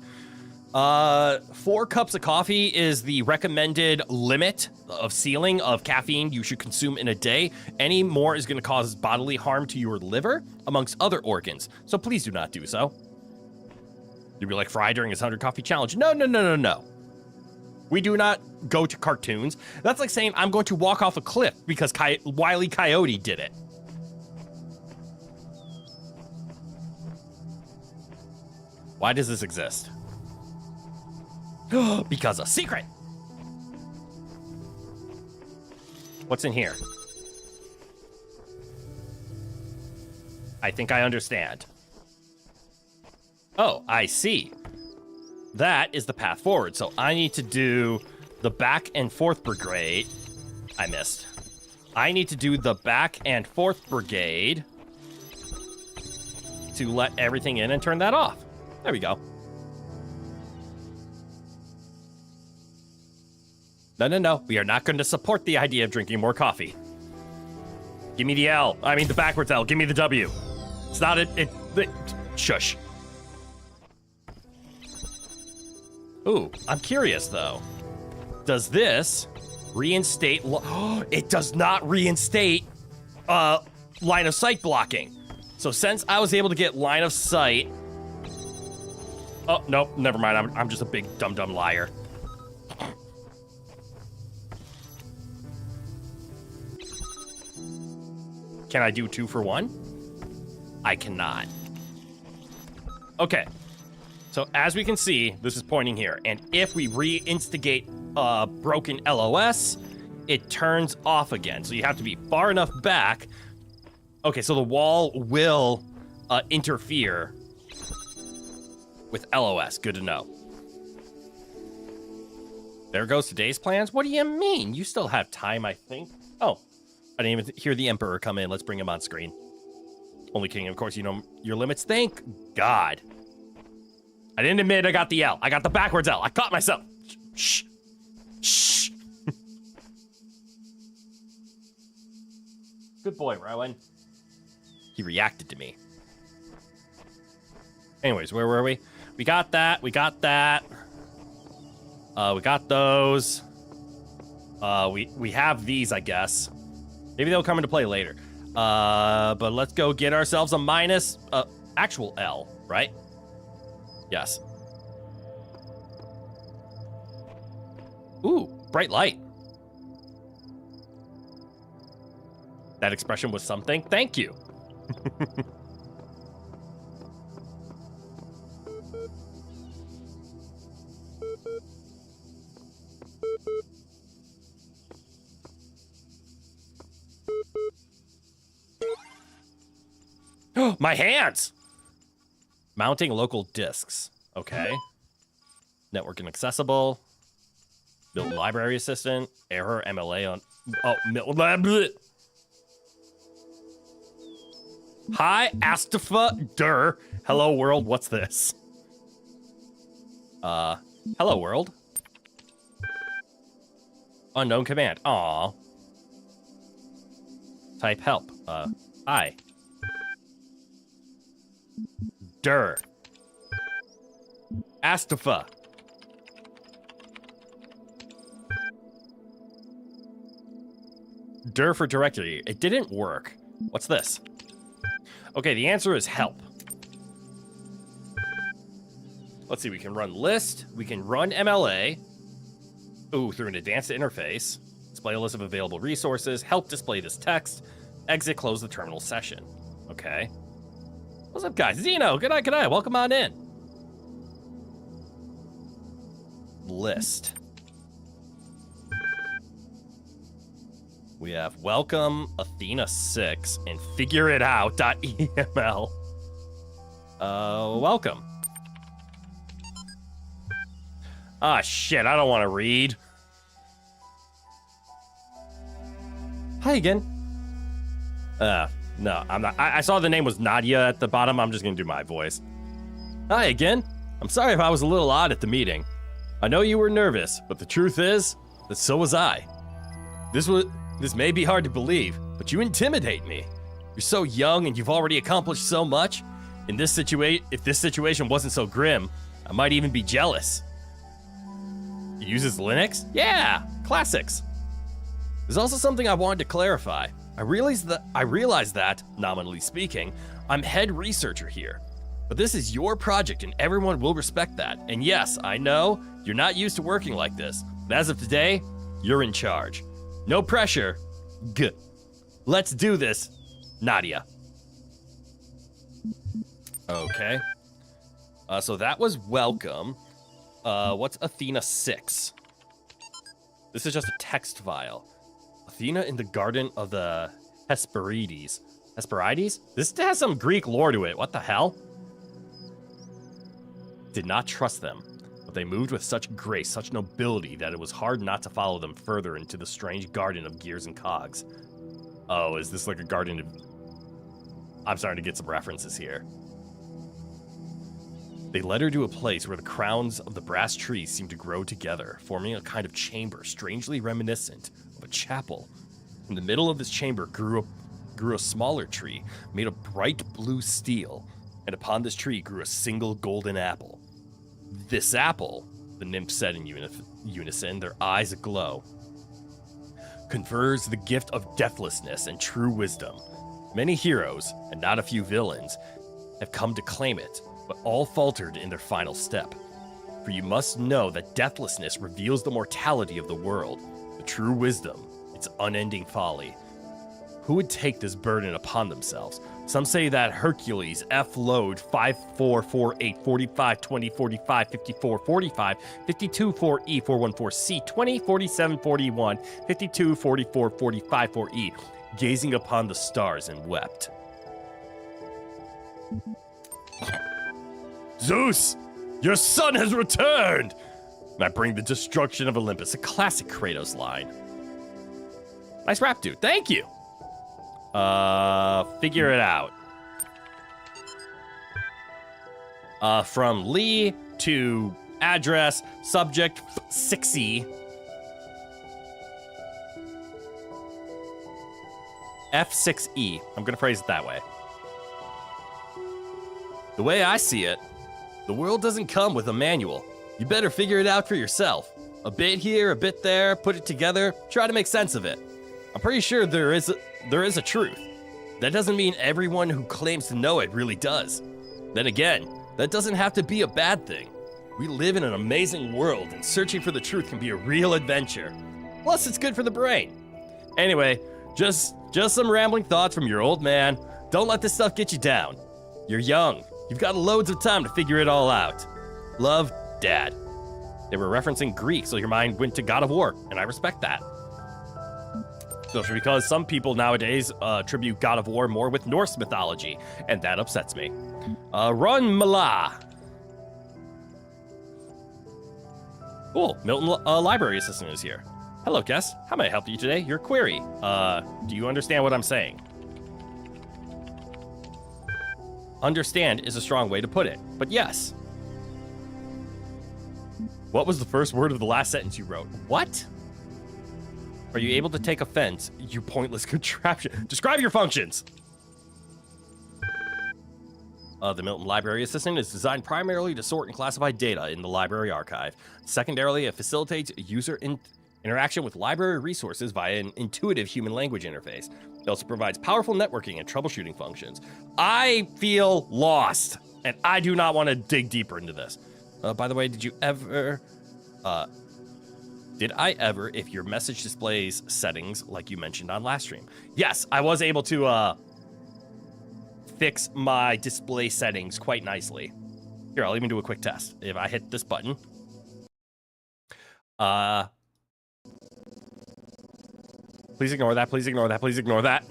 Speaker 1: 4 cups of coffee is the recommended limit of ceiling of caffeine you should consume in a day. Any more is going to cause bodily harm to your liver, amongst other organs. So please do not do so. You'd be like Fry during his 100 coffee challenge. No. We do not go to cartoons. That's like saying I'm going to walk off a cliff because Wile E. Coyote did it. Why does this exist? Because a secret. What's in here? I think I understand. Oh, I see. That is the path forward. So I need to do the back and forth brigade. I missed. I need to do the back and forth brigade to let everything in and turn that off. There we go. No. We are not going to support the idea of drinking more coffee. Give me the L. I mean the backwards L. Give me the W. It's not shush. Ooh, I'm curious though. Does this reinstate? It does not reinstate line of sight blocking. So since I was able to get line of sight. Oh, no, never mind. I'm just a big dumb liar. Can I do 2 for 1? I cannot. Okay. So as we can see, this is pointing here. And if we reinstigate broken LOS, it turns off again. So you have to be far enough back. Okay, so the wall will interfere with LOS. Good to know. There goes today's plans. What do you mean? You still have time, I think. Oh, I didn't even hear the Emperor come in. Let's bring him on screen. Only kidding, of course, you know your limits. Thank God. I didn't admit I got the L. I got the backwards L. I caught myself. Shh. Shh. Good boy, Rowan. He reacted to me. Anyways, where were we? We got that. We got that. We got those. We have these, I guess. Maybe they'll come into play later. But let's go get ourselves a minus actual L, right? Yes. Ooh, bright light. That expression was something. Thank you. My hands! Mounting local disks. Okay. Network inaccessible. Build library assistant. Error MLA on... Oh, bleh. Hi, Astafa Dur. Hello, world. What's this? Hello, world. Unknown command. Aw. Type help. Hi. Dur. Astafa. Dur for directory. It didn't work. What's this? Okay, the answer is help. Let's see, we can run list, we can run MLA. Ooh, through an advanced interface. Display a list of available resources, help display this text, exit, close the terminal session. Okay. What's up, guys? Zeno, good night, welcome on in. List. We have welcome Athena 6 and figure it out.eml. Welcome. Ah, shit, I don't want to read. Hi again. No, I'm not. I saw the name was Nadia at the bottom. I'm just gonna do my voice. Hi again. I'm sorry if I was a little odd at the meeting. I know you were nervous, but the truth is that so was I. This may be hard to believe, but you intimidate me. You're so young and you've already accomplished so much. If this situation wasn't so grim, I might even be jealous. He uses Linux? Yeah, classics. There's also something I wanted to clarify. I realize that, nominally speaking, I'm head researcher here. But this is your project and everyone will respect that. And yes, I know you're not used to working like this. But as of today, you're in charge. No pressure. Good. Let's do this, Nadia. Okay. So that was welcome. What's Athena 6? This is just a text file. Athena in the Garden of the Hesperides. Hesperides? This has some Greek lore to it. What the hell? Did not trust them, but they moved with such grace, such nobility, that it was hard not to follow them further into the strange garden of gears and cogs. Oh, is this like a garden of... I'm starting to get some references here. They led her to a place where the crowns of the brass trees seemed to grow together, forming a kind of chamber strangely reminiscent of a chapel. In the middle of this chamber grew a smaller tree made of bright blue steel, and upon this tree grew a single golden apple. This apple, the nymph said in unison, their eyes aglow, confers the gift of deathlessness and true wisdom. Many heroes, and not a few villains, have come to claim it, but all faltered in their final step. For you must know that deathlessness reveals the mortality of the world, the true wisdom, its unending folly. Who would take this burden upon themselves? Some say that Hercules, F load 5448 45 20 45 54 45 52 4E 414 C 20 47 41 52 44 45 4E, gazing upon the stars and wept. Zeus, your son has returned! I bring the destruction of Olympus, a classic Kratos line. Nice rap, dude. Thank you. Figure it out. From Lee to address, subject 6E. F6E. I'm gonna phrase it that way. The way I see it, the world doesn't come with a manual. You better figure it out for yourself. A bit here, a bit there, put it together, try to make sense of it. I'm pretty sure there is a truth. That doesn't mean everyone who claims to know it really does. Then again, that doesn't have to be a bad thing. We live in an amazing world, and searching for the truth can be a real adventure. Plus, it's good for the brain. Anyway, just some rambling thoughts from your old man. Don't let this stuff get you down. You're young. You've got loads of time to figure it all out. Love, Dad. They were referencing Greek, so your mind went to God of War, and I respect that. Especially because some people nowadays attribute God of War more with Norse mythology, and that upsets me. Run Mala. Cool, Milton Library Assistant is here. Hello, guest. How may I help you today? Your query. Do you understand what I'm saying? Understand is a strong way to put it, but yes. What was the first word of the last sentence you wrote? What? Are you able to take offense, you pointless contraption? Describe your functions! The Milton Library Assistant is designed primarily to sort and classify data in the library archive. Secondarily, it facilitates user interaction with library resources via an intuitive human language interface. It also provides powerful networking and troubleshooting functions. I feel lost, and I do not want to dig deeper into this. By the way, did I ever, if your message displays settings like you mentioned on last stream? Yes, I was able to fix my display settings quite nicely. Here, I'll even do a quick test. If I hit this button, please ignore that, please ignore that, please ignore that.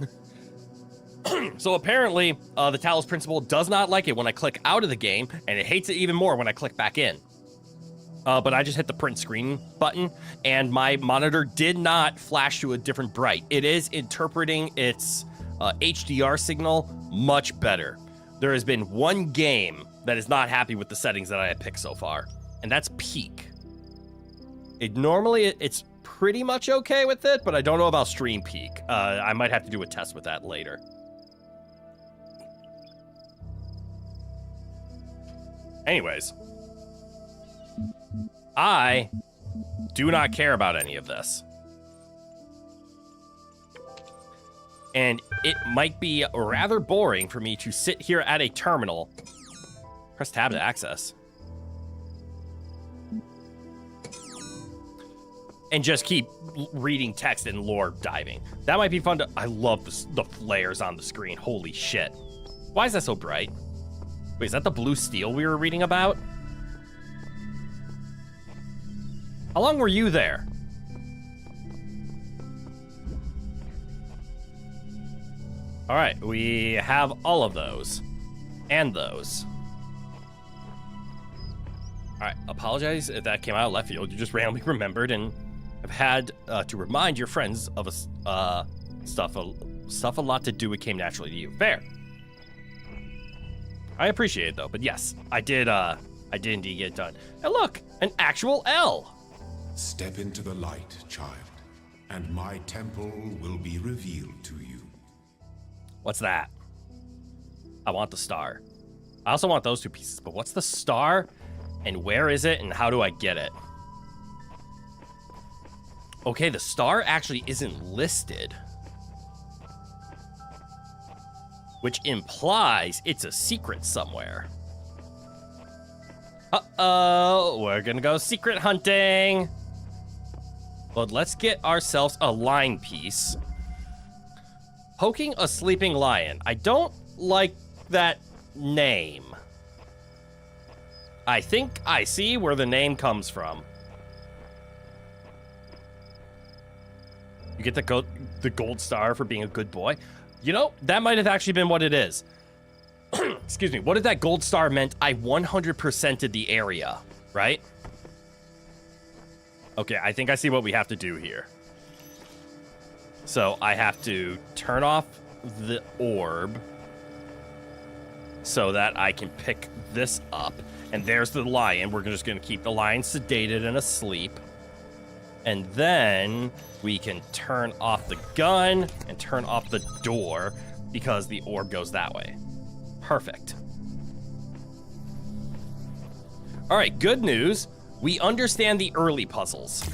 Speaker 1: So apparently, the Talos principal does not like it when I click out of the game, and it hates it even more when I click back in. But I just hit the print screen button, and my monitor did not flash to a different bright. It is interpreting its HDR signal much better. There has been one game that is not happy with the settings that I have picked so far, and that's Peak. It's pretty much okay with it, but I don't know about Stream Peak. I might have to do a test with that later. Anyways, I do not care about any of this. And it might be rather boring for me to sit here at a terminal, press tab to access, and just keep reading text and lore diving. That might be fun to... I love the flares on the screen. Holy shit. Why is that so bright? Wait, is that the blue steel we were reading about? How long were you there? All right, we have all of those. And those. All right, apologize if that came out of left field. You just randomly remembered and have had to remind your friends of stuff a lot to do it came naturally to you. Fair. I appreciate it though, but yes, I did indeed get it done. And look, an actual L.
Speaker 2: Step into the light, child, and my temple will be revealed to you.
Speaker 1: What's that? I want the star. I also want those two pieces, but what's the star? And where is it? And how do I get it? Okay, the star actually isn't listed. Which implies it's a secret somewhere. Uh-oh, we're gonna go secret hunting. But let's get ourselves a line piece. Poking a sleeping lion. I don't like that name. I think I see where the name comes from. You get the gold star for being a good boy. You know, that might have actually been what it is. Excuse me. What if that gold star meant I 100%ed the area, right? Okay, I think I see what we have to do here. So I have to turn off the orb so that I can pick this up. And there's the lion. We're just going to keep the lion sedated and asleep. And then we can turn off the gun and turn off the door because the orb goes that way. Perfect. All right, good news. We understand the early puzzles.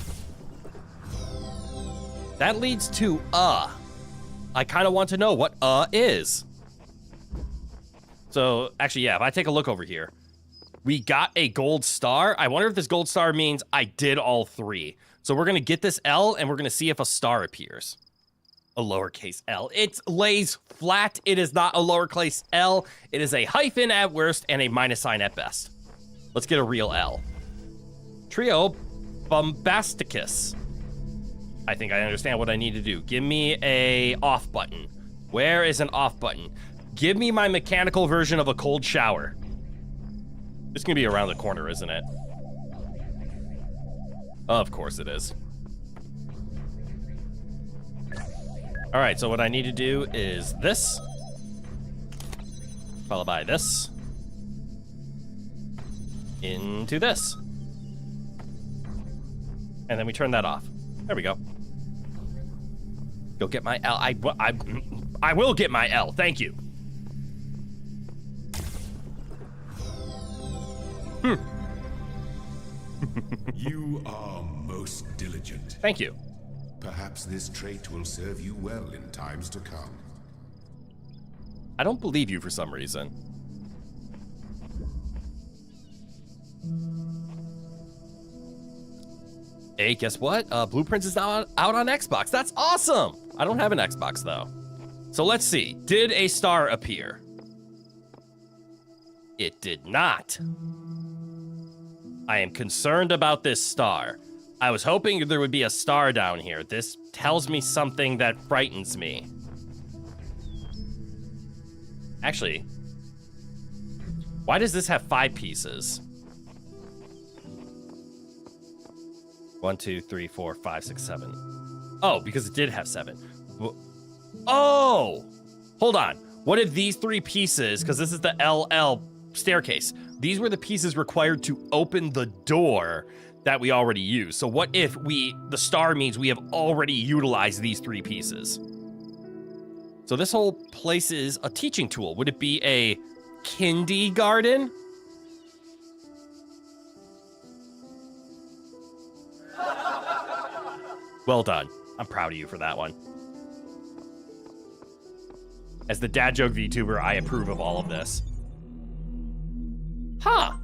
Speaker 1: That leads to I kind of want to know what is. So, actually, yeah, if I take a look over here, we got a gold star. I wonder if this gold star means I did all three. So we're going to get this L, and we're going to see if a star appears. A lowercase L. It lays flat. It is not a lowercase L. It is a hyphen at worst and a minus sign at best. Let's get a real L. Trio Bombasticus. I think I understand what I need to do. Give me a off button. Where is an off button? Give me my mechanical version of a cold shower. It's gonna be around the corner, isn't it? Of course it is. All right, so what I need to do is this, followed by this, into this. And then we turn that off. There we go. Go get my L. I will get my L. Thank you.
Speaker 2: You are most diligent.
Speaker 1: Thank you.
Speaker 2: Perhaps this trait will serve you well in times to come.
Speaker 1: I don't believe you for some reason. Hey, guess what? Blueprints is now out on Xbox. That's awesome. I don't have an Xbox though. So let's see. Did a star appear? It did not. I am concerned about this star. I was hoping there would be a star down here. This tells me something that frightens me. Actually, why does this have 5 pieces? 1, 2, 3, 4, 5, 6, 7. Oh, because it did have 7. Oh! Hold on. What if these 3 pieces, because this is the LL staircase, these were the pieces required to open the door that we already used. So what if the star means we have already utilized these 3 pieces? So this whole place is a teaching tool. Would it be a kindergarten? Well done. I'm proud of you for that one. As the dad joke VTuber, I approve of all of this. Huh.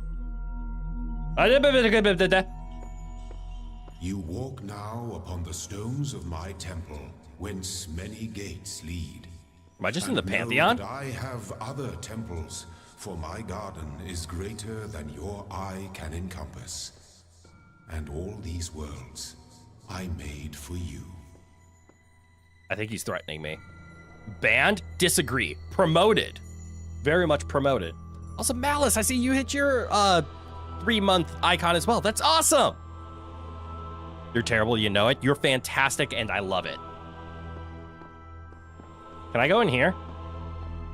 Speaker 2: You walk now upon the stones of my temple, whence many gates lead.
Speaker 1: Am I just in
Speaker 2: And
Speaker 1: the
Speaker 2: know
Speaker 1: Pantheon?
Speaker 2: that I have other temples, for my garden is greater than your eye can encompass. And all these worlds I made for you.
Speaker 1: I think he's threatening me. Banned? Disagree. Promoted. Very much promoted. Also, Malice, I see you hit your 3-month icon as well. That's awesome. You're terrible, you know it. You're fantastic, and I love it. Can I go in here?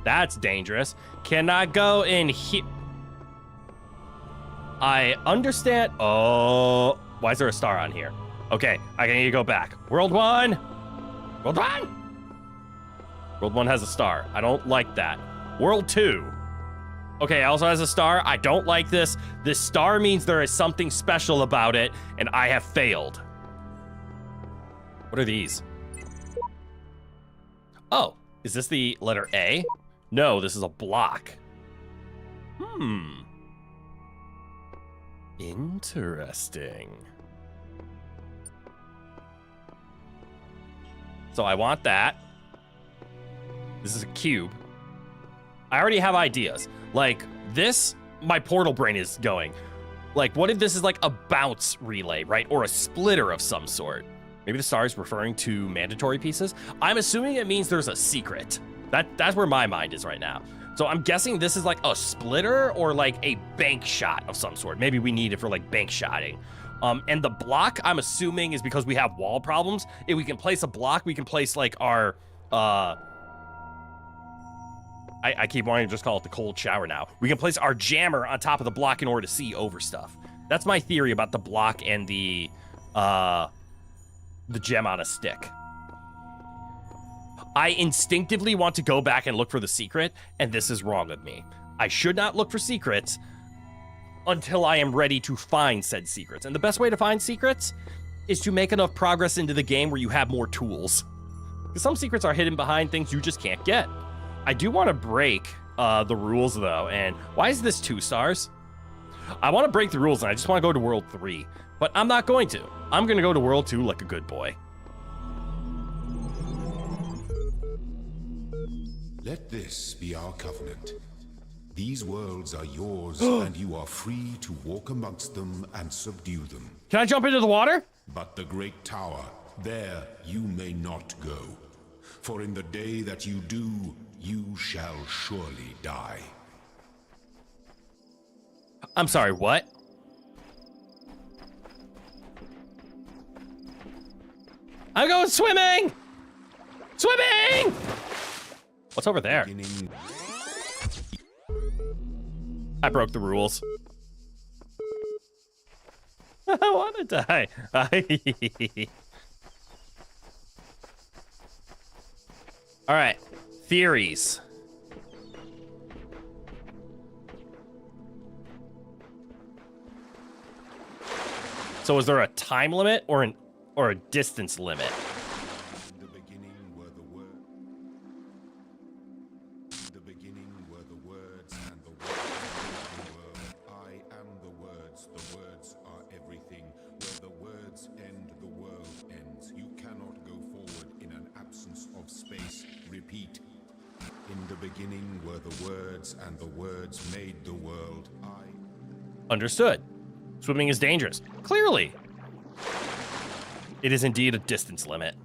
Speaker 1: That's dangerous. Can I go in here? I understand. Oh, why is there a star on here? Okay, I need to go back. World 1. World 1. World 1 has a star. I don't like that. World 2. Okay, also has a star. I don't like this. This star means there is something special about it, and I have failed. What are these? Oh, is this the letter A? No, this is a block. Interesting. So I want that. This is a cube. I already have ideas. Like this, my portal brain is going. Like, what if this is like a bounce relay, right? Or a splitter of some sort. Maybe the star is referring to mandatory pieces. I'm assuming it means there's a secret. That's where my mind is right now. So I'm guessing this is like a splitter or like a bank shot of some sort. Maybe we need it for like bank shotting. And the block, I'm assuming, is because we have wall problems. If we can place a block, we can place like our, I keep wanting to just call it the cold shower now. We can place our jammer on top of the block in order to see over stuff. That's my theory about the block and the gem on a stick. I instinctively want to go back and look for the secret, and this is wrong of me. I should not look for secrets until I am ready to find said secrets. And the best way to find secrets is to make enough progress into the game where you have more tools. Because some secrets are hidden behind things you just can't get. I do want to break the rules, though. And why is this 2 stars? I want to break the rules, and I just want to go to World 3. But I'm not going to. I'm going to go to World 2 like a good boy.
Speaker 2: Let this be our covenant. These worlds are yours, and you are free to walk amongst them and subdue them.
Speaker 1: Can I jump into the water?
Speaker 2: But the great tower, there you may not go. For in the day that you do, you shall surely die.
Speaker 1: I'm sorry, what? I'm going swimming! Swimming! What's over there? I broke the rules. I want to die. All right, theories. So is there a time limit or a distance limit?
Speaker 2: In the beginning were the words. In the beginning were the words, and the words made the world. I am the words repeat. In the beginning were the words, and the words made the world.
Speaker 1: Understood. Swimming is dangerous. Clearly. It is indeed a distance limit.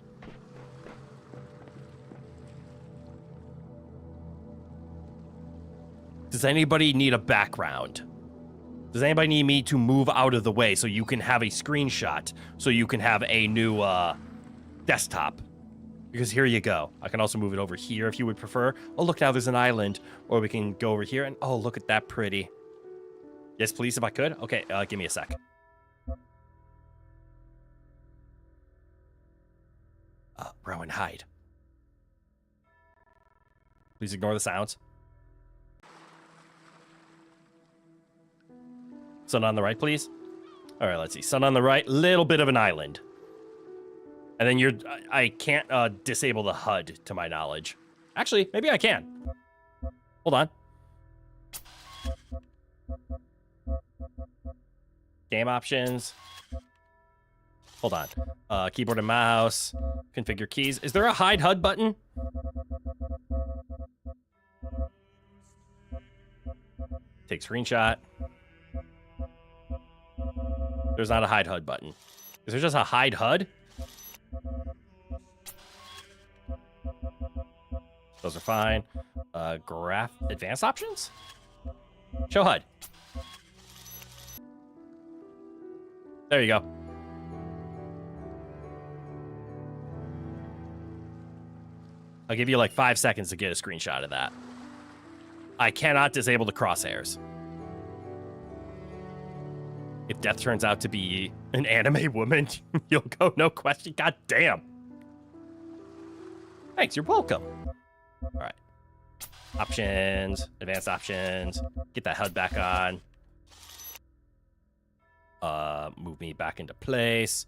Speaker 1: Does anybody need a background? Does anybody need me to move out of the way so you can have a screenshot, so you can have a new desktop? Because here you go. I can also move it over here if you would prefer. Oh, look, now there's an island. Or we can go over here and, oh, look at that pretty. Yes, please, if I could. Okay, give me a sec. Rowan, hide. Please ignore the sounds. Sun on the right, please. All right, let's see. Sun on the right. Little bit of an island. And then I can't disable the HUD, to my knowledge. Actually, maybe I can. Hold on. Game options. Hold on. Keyboard and mouse. Configure keys. Is there a hide HUD button? Take screenshot. There's not a hide HUD button. Is there just a hide HUD? Those are fine. Graph advanced options? Show HUD. There you go. I'll give you like 5 seconds to get a screenshot of that. I cannot disable the crosshairs. If death turns out to be an anime woman, you'll go no question. God damn. Thanks, you're welcome. All right. Options, advanced options. Get that HUD back on. Move me back into place.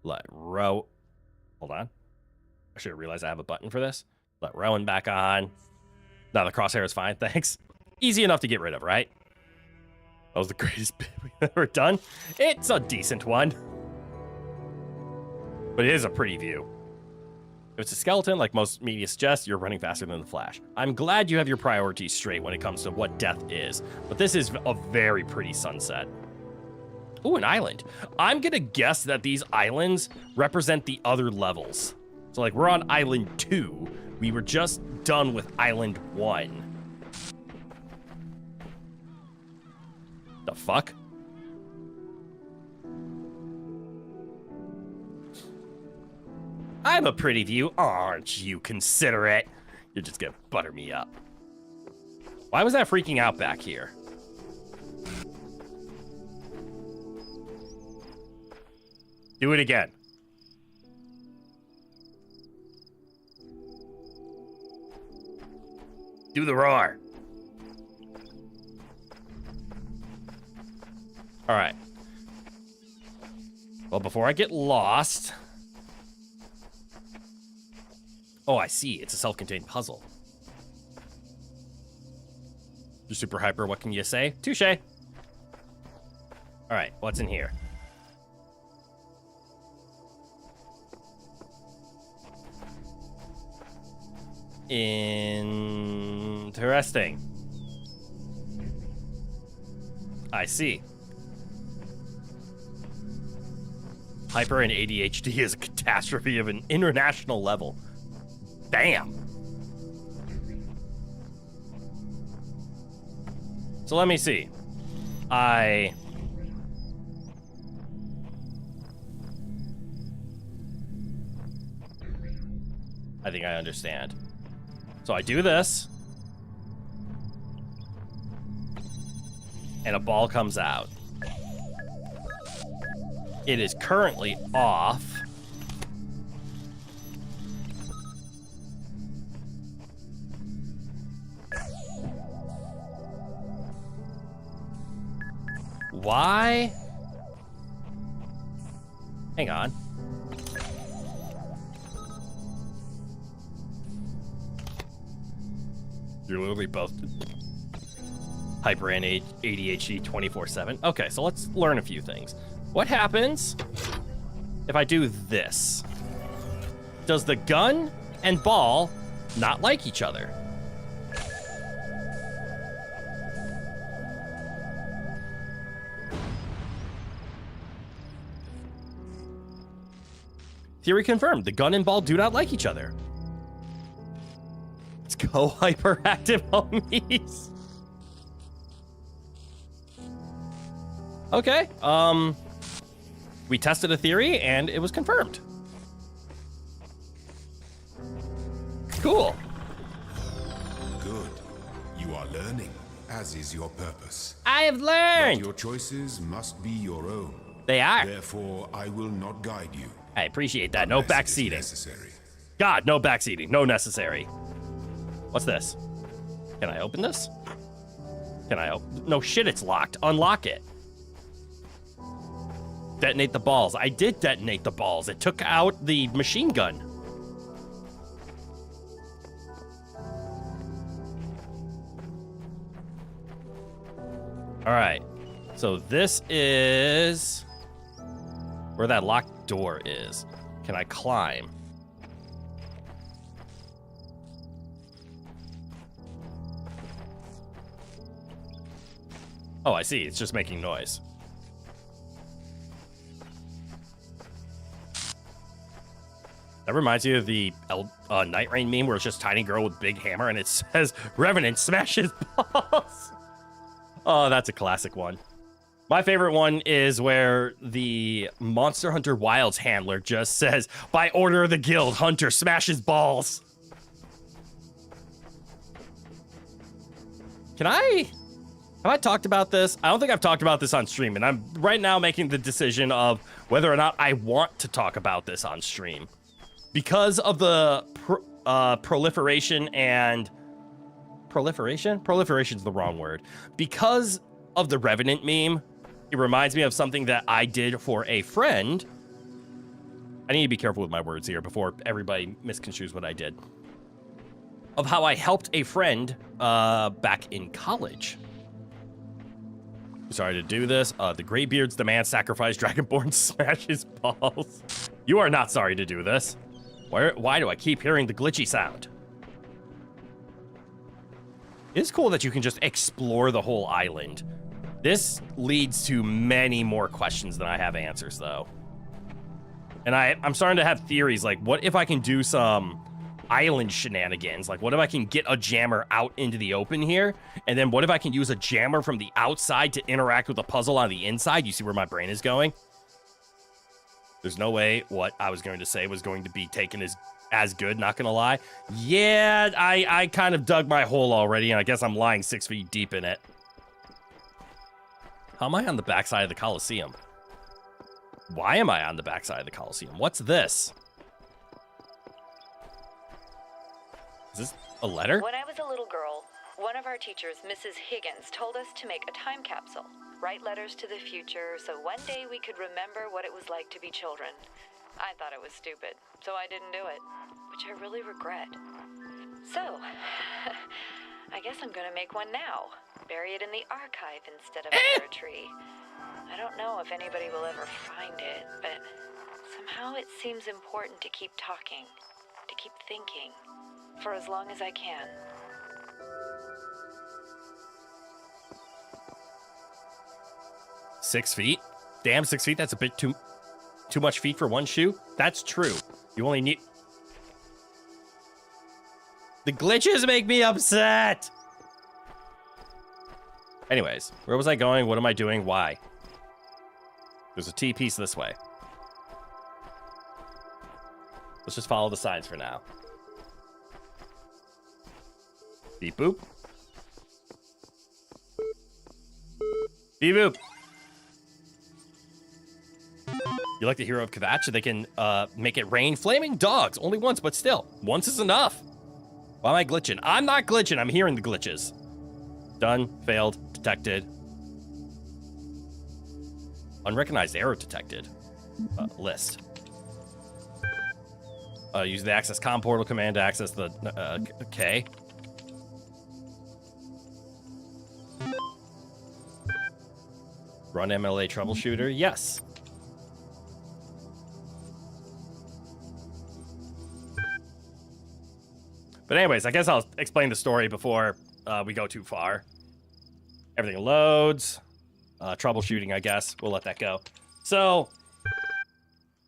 Speaker 1: Let Row. Hold on. I should have realized I have a button for this. Let Rowan back on. Now the crosshair is fine, thanks. Easy enough to get rid of, right? That was the greatest bit we've ever done. It's a decent one. But it is a pretty view. If it's a skeleton, like most media suggest, you're running faster than the Flash. I'm glad you have your priorities straight when it comes to what death is. But this is a very pretty sunset. Ooh, an island. I'm gonna guess that these islands represent the other levels. So like we're on island 2. We were just done with island 1. The fuck? I'm a pretty view, aren't you, considerate? You're just gonna butter me up. Why was that freaking out back here? Do it again. Do the roar. All right. Well, before I get lost... Oh, I see. It's a self-contained puzzle. You're super hyper. What can you say? Touche. All right. What's in here? Interesting. I see. Hyper and ADHD is a catastrophe of an international level. Damn. So let me see. I think I understand. So I do this. And a ball comes out. It is currently off. Why? Hang on. You're literally both hyper and ADHD 24/7. Okay, so let's learn a few things. What happens if I do this? Does the gun and ball not like each other. Theory confirmed. The gun and ball do not like each other. Let's go, hyperactive homies. Okay. We tested a theory and it was confirmed. Cool.
Speaker 2: Good. You are learning, as is your purpose.
Speaker 1: I have
Speaker 2: But
Speaker 1: learned.
Speaker 2: your choices must be your own.
Speaker 1: They are.
Speaker 2: Therefore, I will not guide you.
Speaker 1: I appreciate that. No
Speaker 2: unless it is
Speaker 1: backseating.
Speaker 2: necessary.
Speaker 1: God, no backseating. No necessary. What's this? Can I open this? Can I open? No shit, it's locked. Unlock it. Detonate the balls. I did detonate the balls. It took out the machine gun. All right. So this is where that locked door is. Can I climb? Oh, I see. It's just making noise. That reminds me of the Night Rain meme where it's just tiny girl with big hammer and it says, Revenant smashes balls. Oh, that's a classic one. My favorite one is where the Monster Hunter Wilds handler just says, by order of the guild, Hunter smashes balls. Have I talked about this? I don't think I've talked about this on stream, and I'm right now making the decision of whether or not I want to talk about this on stream. Because of the proliferation and... Proliferation? Proliferation's the wrong word. Because of the Revenant meme, it reminds me of something that I did for a friend. I need to be careful with my words here before everybody misconstrues what I did. Of how I helped a friend back in college. Sorry to do this. The Greybeard's demand sacrifice Dragonborn smashes balls. You are not sorry to do this. Why do I keep hearing the glitchy sound? It's cool that you can just explore the whole island. This leads to many more questions than I have answers, though. And I'm starting to have theories, like, what if I can do some island shenanigans? Like, what if I can get a jammer out into the open here? And then what if I can use a jammer from the outside to interact with a puzzle on the inside? You see where my brain is going? There's no way what I was going to say was going to be taken as good, not gonna lie. Yeah, I kind of dug my hole already, and I guess I'm lying 6 feet deep in it. How am I on the backside of the Coliseum? Why am I on the backside of the Coliseum? What's this? Is this a letter?
Speaker 3: When I was a little girl, one of our teachers, Mrs. Higgins, told us to make a time capsule, write letters to the future, so one day we could remember what it was like to be children. I thought it was stupid, so I didn't do it, which I really regret. So, I guess I'm gonna make one now. Bury it in the archive instead of under a tree. I don't know if anybody will ever find it, but somehow it seems important to keep talking, to keep thinking, for as long as I can.
Speaker 1: Six feet? Damn, 6 feet? That's a bit too much feet for one shoe? That's true. You only need... The glitches make me upset! Anyways, where was I going? What am I doing? Why? There's a T piece this way. Let's just follow the signs for now. Beep boop. Beep boop. You like the hero of Kvatch? They can make it rain flaming dogs. Only once, but still. Once is enough. Why am I glitching? I'm not glitching. I'm hearing the glitches. Done. Failed. Detected. Unrecognized error detected. List. Use the access comm portal command to access the... okay. Run MLA troubleshooter. Yes. But But anyways, I guess I'll explain the story before we go too far. Everything loads. Troubleshooting, I guess. We'll let that go. So,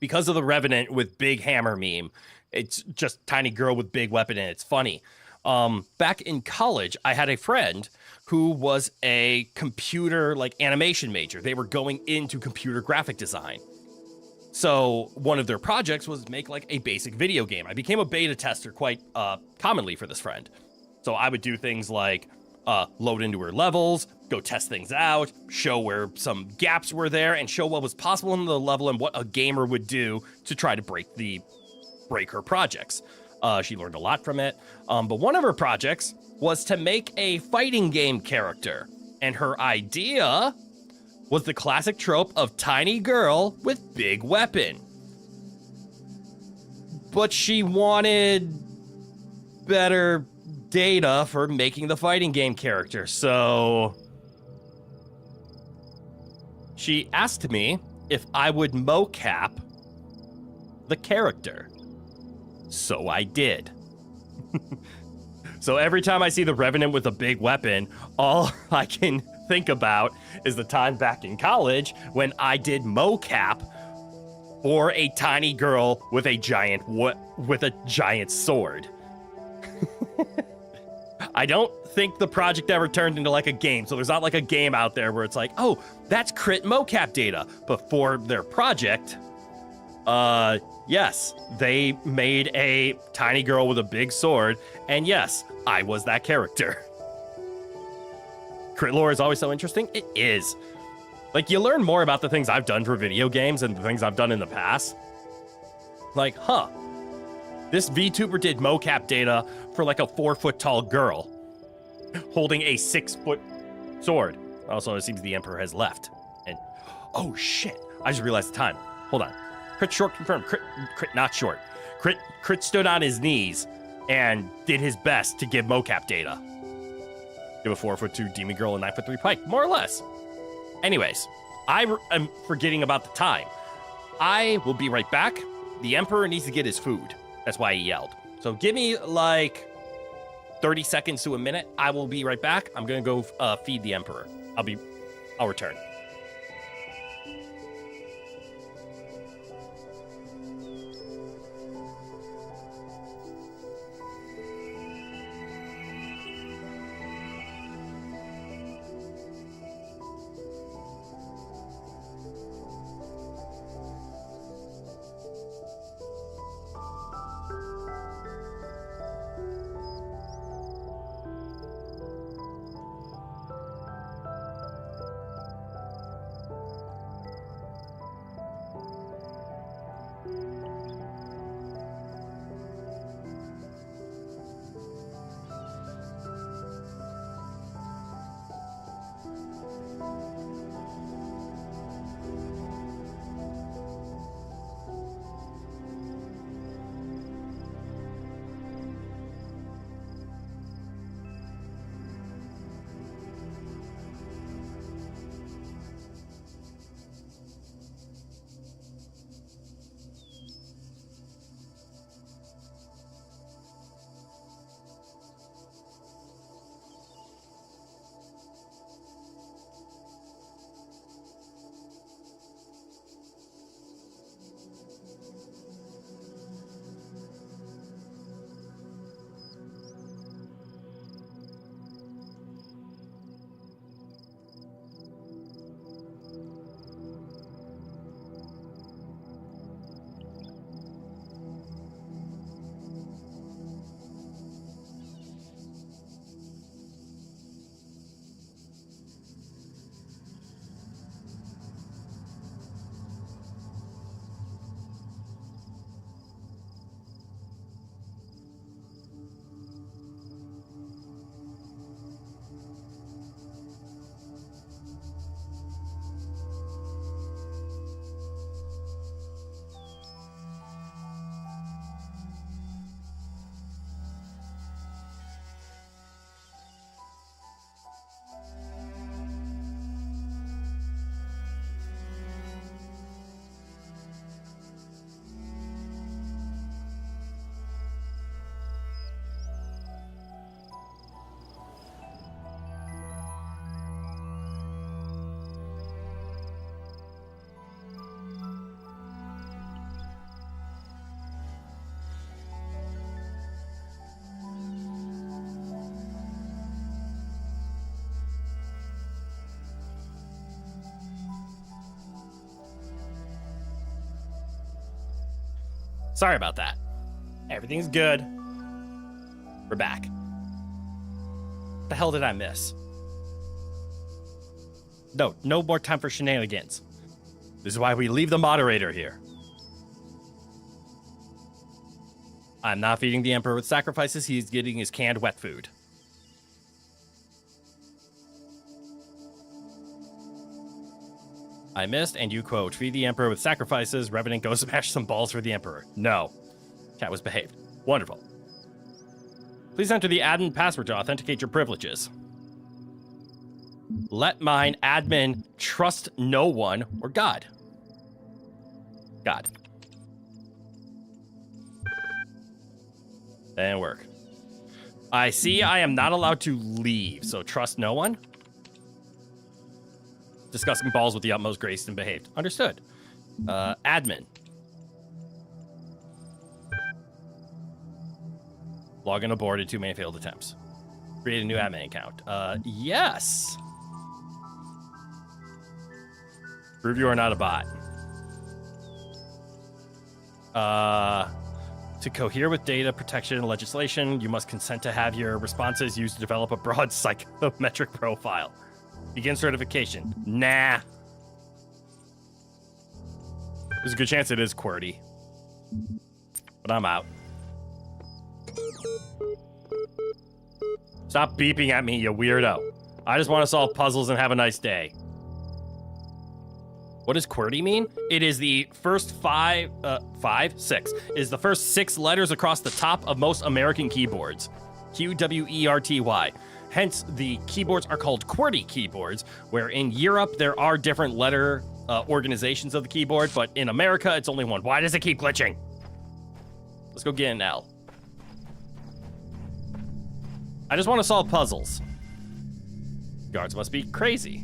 Speaker 1: because of the Revenant with big hammer meme, it's just tiny girl with big weapon and it's funny. Back in college, I had a friend who was a computer animation major. They were going into computer graphic design. So one of their projects was make a basic video game. I became a beta tester quite commonly for this friend. So I would do things like load into her levels, go test things out, show where some gaps were there, and show what was possible in the level and what a gamer would do to try to break her projects. She learned a lot from it. But one of her projects was to make a fighting game character. And her idea was the classic trope of tiny girl with big weapon. But she wanted better data for making the fighting game character. So she asked me if I would mocap the character. So I did. So every time I see the Revenant with a big weapon, all I can think about is the time back in college when I did mocap for a tiny girl with a giant sword. I don't think the project ever turned into a game, so there's not a game out there where it's oh, that's crit mocap data. But for their project, yes, they made a tiny girl with a big sword, and yes, I was that character. Crit lore is always so interesting. It is. You learn more about the things I've done for video games and the things I've done in the past. This VTuber did mocap data for a 4-foot tall girl holding a 6-foot sword. Also, it seems the Emperor has left. And, oh shit, I just realized the time. Hold on. Crit short confirmed. Crit not short. Crit stood on his knees and did his best to give mocap data. Give a 4'2" demon girl a 9'3" pike, more or less. Anyways, I am forgetting about the time. I will be right back. The Emperor needs to get his food. That's why he yelled. So give me 30 seconds to a minute. I will be right back. I'm gonna go feed the Emperor. I'll return. Sorry about that. Everything's good. We're back. What the hell did I miss? No more time for shenanigans. This is why we leave the moderator here. I'm not feeding the Emperor with sacrifices. He's getting his canned wet food. I missed, and you quote, feed the Emperor with sacrifices. Revenant, go smash some balls for the Emperor. No. Cat was behaved. Wonderful. Please enter the admin password to authenticate your privileges. Let mine admin trust no one or God. God. And work. I see I am not allowed to leave, so trust no one. Discussing balls with the utmost grace and behaved. Understood. Admin. Login aborted, 2 main failed attempts. Create a new admin account. Yes. Prove you are not a bot. To cohere with data protection and legislation, you must consent to have your responses used to develop a broad psychometric profile. Begin certification. Nah. There's a good chance it is QWERTY. But I'm out. Stop beeping at me, you weirdo. I just want to solve puzzles and have a nice day. What does QWERTY mean? It is the first six. It is the first 6 letters across the top of most American keyboards. QWERTY. Hence, the keyboards are called QWERTY keyboards, where in Europe there are different letter organizations of the keyboard, but in America it's only one. Why does it keep glitching? Let's go get an L. I just want to solve puzzles. Guards must be crazy.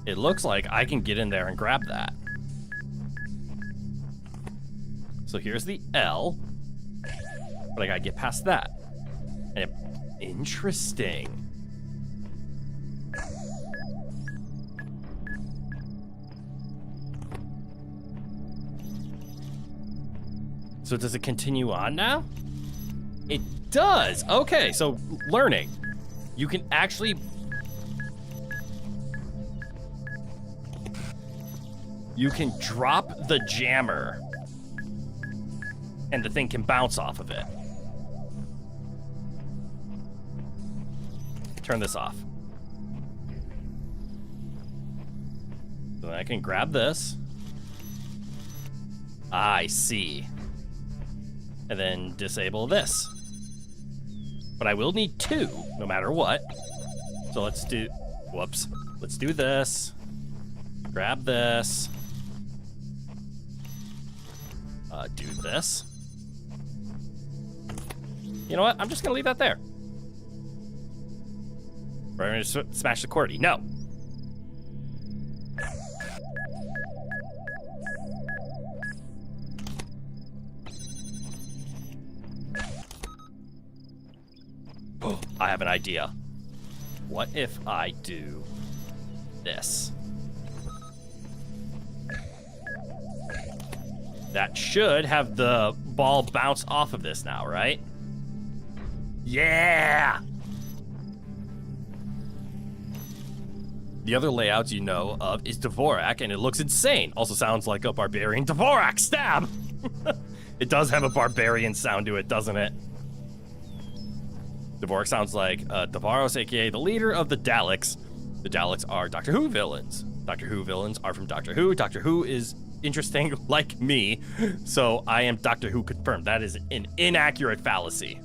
Speaker 1: It looks like I can get in there and grab that. So here's the L. But I gotta get past that. And interesting. So does it continue on now? It does. Okay, so learning. You can actually... You can drop the jammer. And the thing can bounce off of it. Turn this off. So I can grab this. I see. And then disable this. But I will need 2, no matter what. So let's do... Whoops. Let's do this. Grab this. Do this. You know what? I'm just gonna leave that there. We're gonna smash the QWERTY. No. Oh, I have an idea. What if I do this? That should have the ball bounce off of this now, right? Yeah! The other layouts you know of is Dvorak, and it looks insane. Also sounds like a barbarian. Dvorak, stab! It does have a barbarian sound to it, doesn't it? Dvorak sounds like Davaros, aka the leader of the Daleks. The Daleks are Doctor Who villains. Doctor Who villains are from Doctor Who. Doctor Who is interesting like me, so I am Doctor Who confirmed. That is an inaccurate fallacy.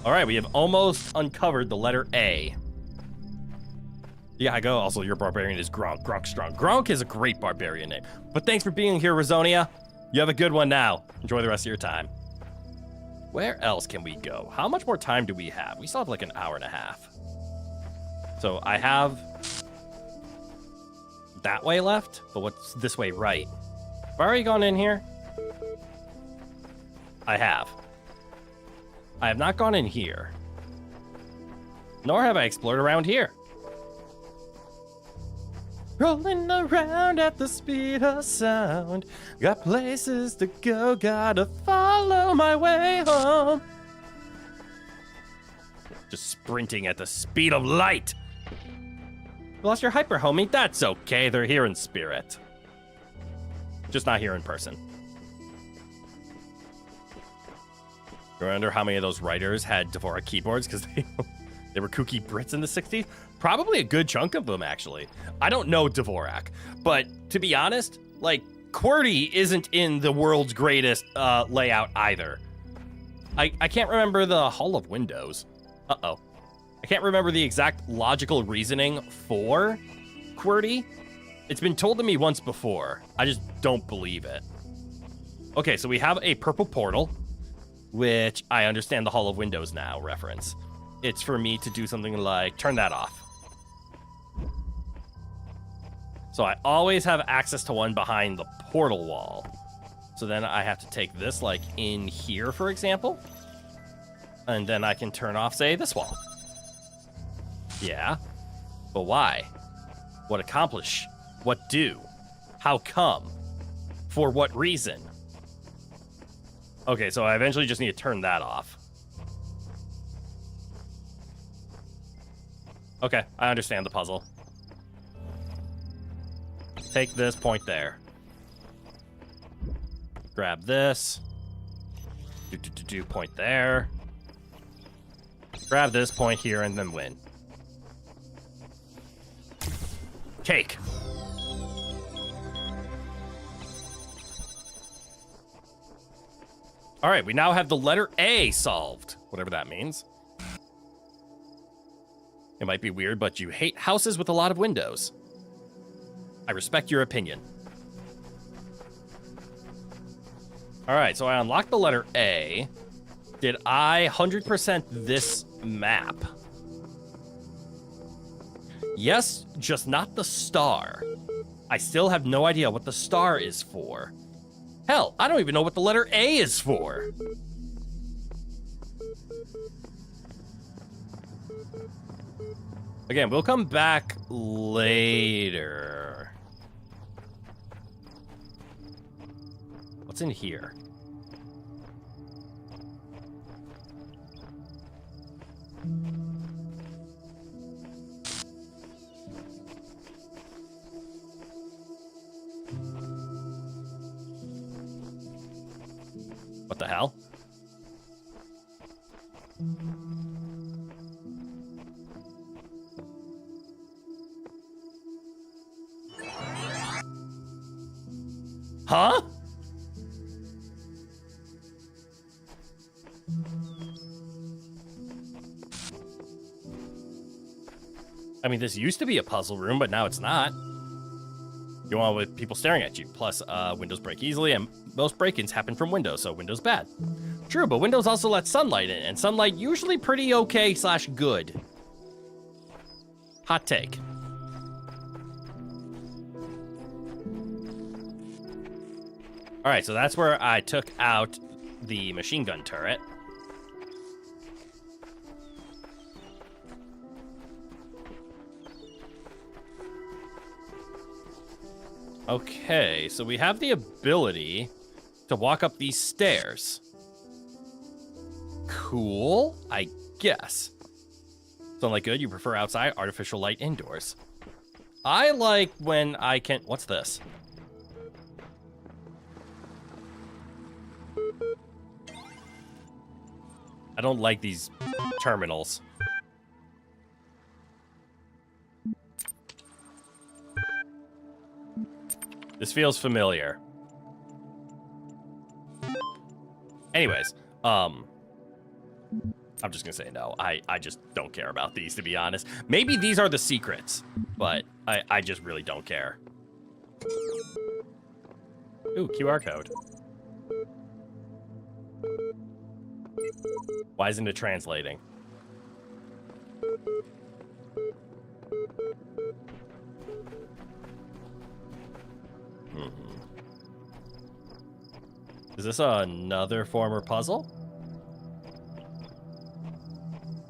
Speaker 1: All right, we have almost uncovered the letter A. Yeah, I go. Also, your barbarian is Gronk. Gronk strong. Gronk is a great barbarian name. But thanks for being here, Razonia. You have a good one now. Enjoy the rest of your time. Where else can we go? How much more time do we have? We still have like an hour and a half. So I have that way left, but what's this way right? Have I already gone in here? I have. I have not gone in here. Nor have I explored around here. Rolling around at the speed of sound. Got places to go, gotta follow my way home. Just sprinting at the speed of light. You lost your hyper, homie. That's okay, they're here in spirit. Just not here in person. I wonder how many of those writers had Dvorak keyboards because they were kooky Brits in the 60s. Probably a good chunk of them, actually. I don't know Dvorak, but to be honest, like, QWERTY isn't in the world's greatest layout either. I can't remember the Hall of Windows. Uh-oh. I can't remember the exact logical reasoning for QWERTY. It's been told to me once before. I just don't believe it. Okay, so we have a purple portal, which I understand the Hall of Windows now reference. It's for me to do something like turn that off. So I always have access to one behind the portal wall. So then I have to take this like in here, for example. And then I can turn off, say, this wall. Yeah. But why? What accomplish? What do? How come? For what reason? Okay, so I eventually just need to turn that off. Okay, I understand the puzzle. Take this point there. Grab this. Point there. Grab this point here and then win. Cake. All right, we now have the letter A solved, whatever that means. It might be weird, but you hate houses with a lot of windows. I respect your opinion. All right, so I unlocked the letter A. Did I 100% this map? Yes, just not the star. I still have no idea what the star is for. Hell, I don't even know what the letter A is for. Again, we'll come back later. What's in here? What the hell? Huh? I mean, this used to be a puzzle room, but now it's not. You want with people staring at you. Plus, windows break easily, and most break-ins happen from windows, so windows bad. True, but windows also let sunlight in, and sunlight usually pretty okay / good. Hot take. All right, so that's where I took out the machine gun turret. Okay, so we have the ability to walk up these stairs. Cool, I guess. Sound like good? You prefer outside, artificial light indoors. I like when I can... What's this? I don't like these terminals. This feels familiar. Anyways, I'm just gonna say no. I just don't care about these, to be honest. Maybe these are the secrets, but I just really don't care. Ooh, QR code. Why isn't it translating? Is this another former puzzle?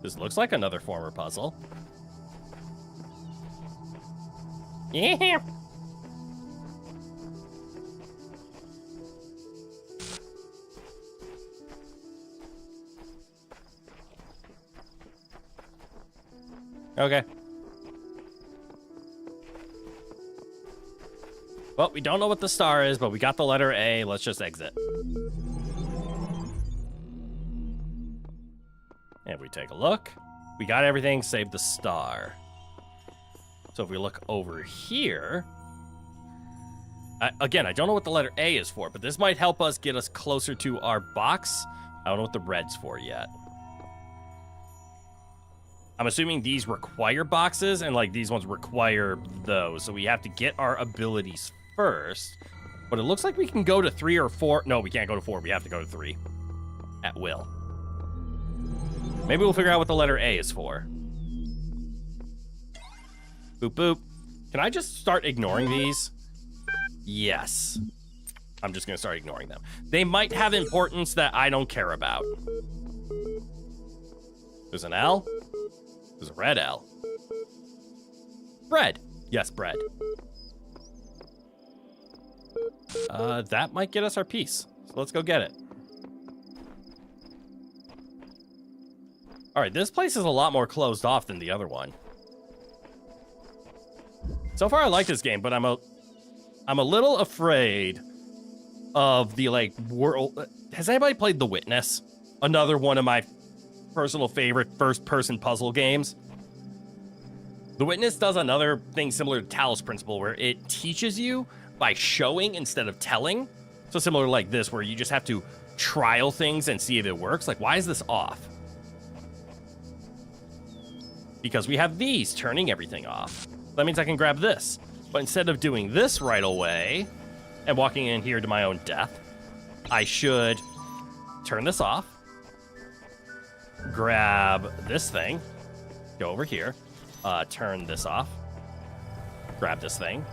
Speaker 1: This looks like another former puzzle. Yeah. Okay. Well, we don't know what the star is, but we got the letter A. Let's just exit. And we take a look. We got everything save the star. So if we look over here... again, I don't know what the letter A is for, but this might help us get us closer to our box. I don't know what the red's for yet. I'm assuming these require boxes, and like these ones require those. So we have to get our abilities first. But it looks like we can go to 3 or 4. No, we can't go to 4. We have to go to 3. At will. Maybe we'll figure out what the letter A is for. Boop, boop. Can I just start ignoring these? Yes. I'm just going to start ignoring them. They might have importance that I don't care about. There's an L. There's a red L. Bread. Yes, bread. That might get us our piece. So let's go get it. All right, this place is a lot more closed off than the other one. So far, I like this game, but I'm a little afraid of the like world. Has anybody played The Witness? Another one of my personal favorite first-person puzzle games. The Witness does another thing similar to Talos principle, where it teaches you by showing instead of telling. So similar like this, where you just have to trial things and see if it works. Like, why is this off? Because we have these turning everything off. That means I can grab this. But instead of doing this right away and walking in here to my own death, I should turn this off. Grab this thing, go over here, turn this off, grab this thing,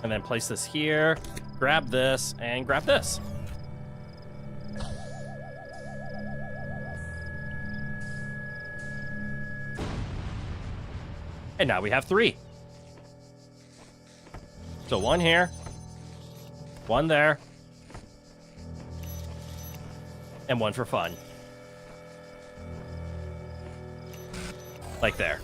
Speaker 1: and then place this here, grab this, and grab this. And now we have 3. So 1 here, 1 there, and 1 for fun. Like there.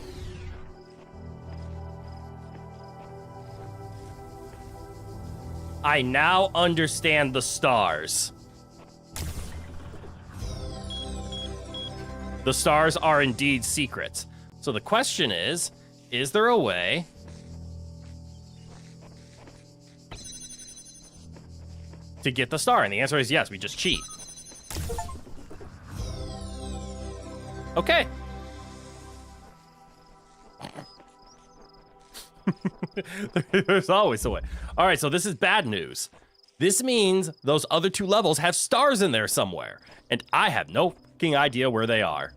Speaker 1: I now understand the stars. The stars are indeed secrets. So the question is there a way to get the star? And the answer is yes, we just cheat. Okay. There's always a way. All right, so this is bad news. This means those other 2 levels have stars in there somewhere, and I have no fucking idea where they are.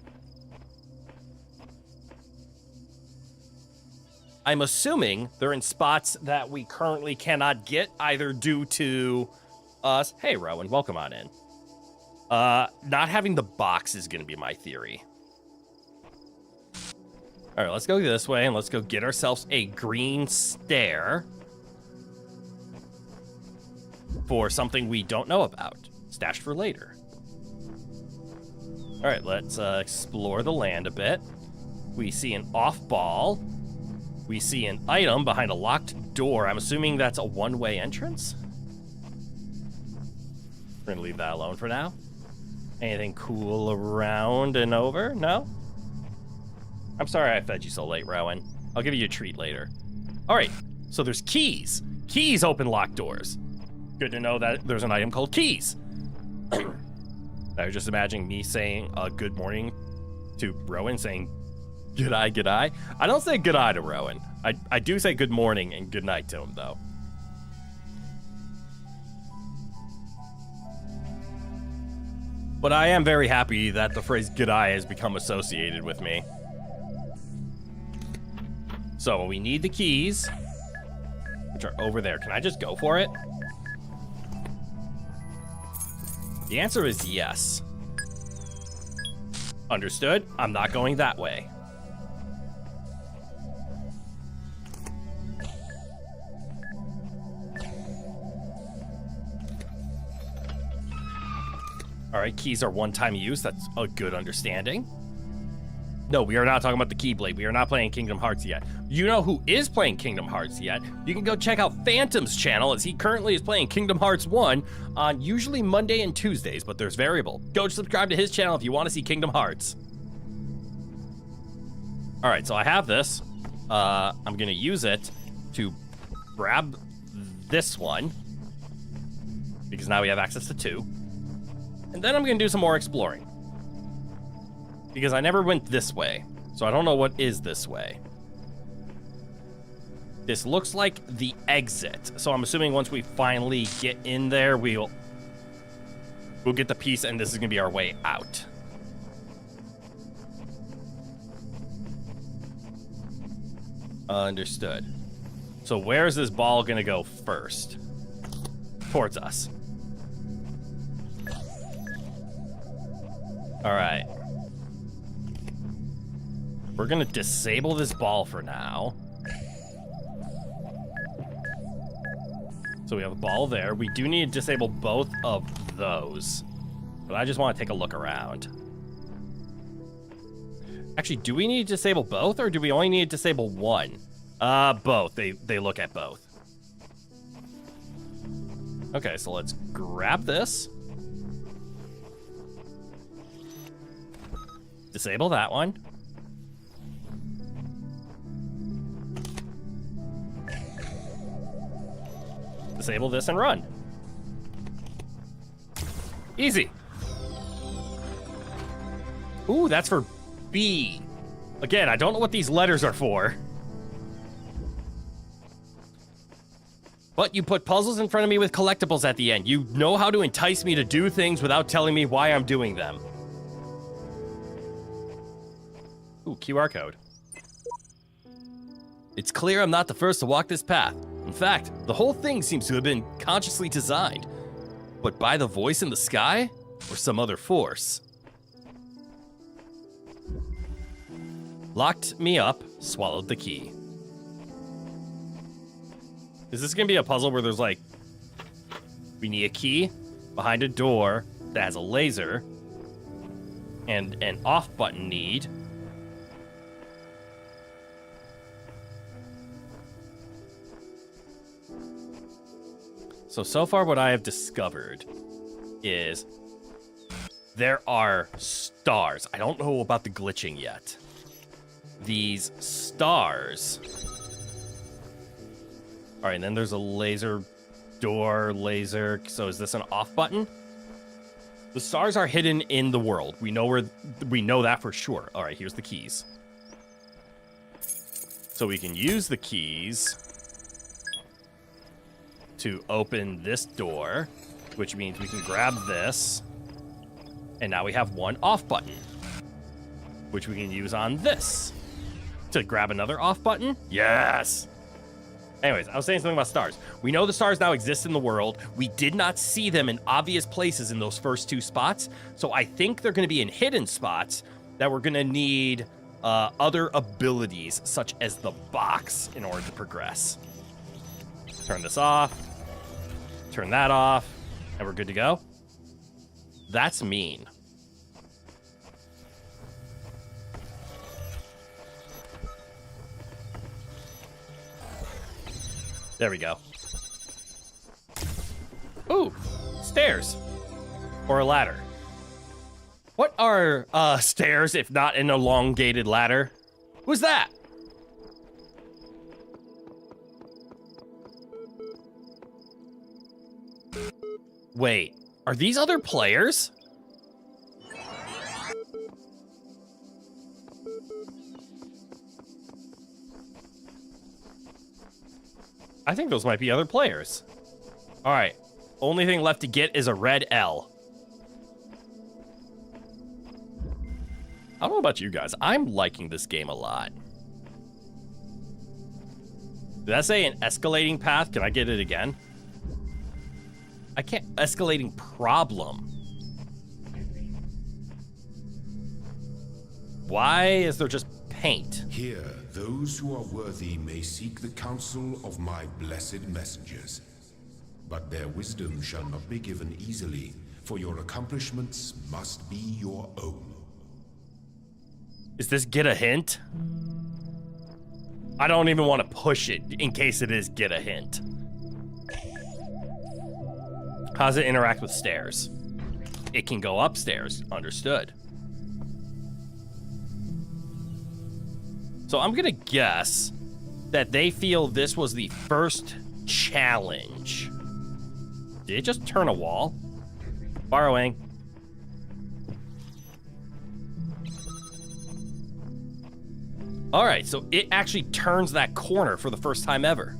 Speaker 1: I'm assuming they're in spots that we currently cannot get, either due to us. Hey, Rowan, welcome on in. Not having the box is going to be my theory. All right, let's go this way, and let's go get ourselves a green stair for something we don't know about. Stashed for later. All right, let's explore the land a bit. We see an off ball. We see an item behind a locked door. I'm assuming that's a one-way entrance. We're gonna leave that alone for now. Anything cool around and over? No? I'm sorry I fed you so late, Rowan. I'll give you a treat later. All right, so there's keys. Keys open locked doors. Good to know that there's an item called keys. I was just imagining me saying good morning to Rowan, saying g'day, g'day. I don't say g'day to Rowan. I do say good morning and good night to him, though. But I am very happy that the phrase g'day has become associated with me. So we need the keys, which are over there. Can I just go for it? The answer is yes. Understood. I'm not going that way. All right, keys are one-time use. That's a good understanding. No, we are not talking about the Keyblade. We are not playing Kingdom Hearts yet. You know who is playing Kingdom Hearts yet? You can go check out Phantom's channel, as he currently is playing Kingdom Hearts 1 on usually Monday and Tuesdays, but there's variable. Go subscribe to his channel if you want to see Kingdom Hearts. All right, so I have this. I'm going to use it to grab this one, because now we have access to 2. And then I'm going to do some more exploring, because I never went this way, so I don't know what is this way. This looks like the exit, so I'm assuming once we finally get in there, we'll get the piece, and this is gonna be our way out. Understood. So where is this ball gonna go first? Towards us. All right. We're gonna disable this ball for now. So we have a ball there. We do need to disable both of those, but I just want to take a look around. Actually, do we need to disable both, or do we only need to disable one? Both. They look at both. Okay, so let's grab this. Disable that one. Disable this and run. Easy. Ooh, that's for B. Again, I don't know what these letters are for. But you put puzzles in front of me with collectibles at the end. You know how to entice me to do things without telling me why I'm doing them. Ooh, QR code. It's clear I'm not the first to walk this path. In fact, the whole thing seems to have been consciously designed. But by the voice in the sky, or some other force? Locked me up, swallowed the key. Is this gonna be a puzzle where there's like, we need a key behind a door that has a laser and an off button need? So far what I have discovered is there are stars. I don't know about the glitching yet. These stars. All right, and then there's a laser door, laser. So is this an off button? The stars are hidden in the world. We know that for sure. All right, here's the keys. So we can use the keys to open this door, which means we can grab this, and now we have one off button, which we can use on this to grab another off button. Yes. Anyways, I was saying something about stars. We know the stars now exist in the world. We did not see them in obvious places in those first 2 spots, so I think they're going to be in hidden spots that we're going to need other abilities, such as the box, in order to progress. Turn this off. Turn that off, and we're good to go. That's mean. There we go. Ooh, stairs. Or a ladder. What are stairs if not an elongated ladder? Who's that? Wait, are these other players? I think those might be other players. All right, only thing left to get is a red L. I don't know about you guys. I'm liking this game a lot. Did that say an escalating path? Can I get it again? I can't. Escalating problem. Why is there just paint?
Speaker 2: Here, those who are worthy may seek the counsel of my blessed messengers. But their wisdom shall not be given easily, for your accomplishments must be your own.
Speaker 1: Is this get a hint? I don't even want to push it in case it is get a hint. How does it interact with stairs? It can go upstairs. Understood. So I'm going to guess that they feel this was the first challenge. Did it just turn a wall? Borrowing. All right, so it actually turns that corner for the first time ever.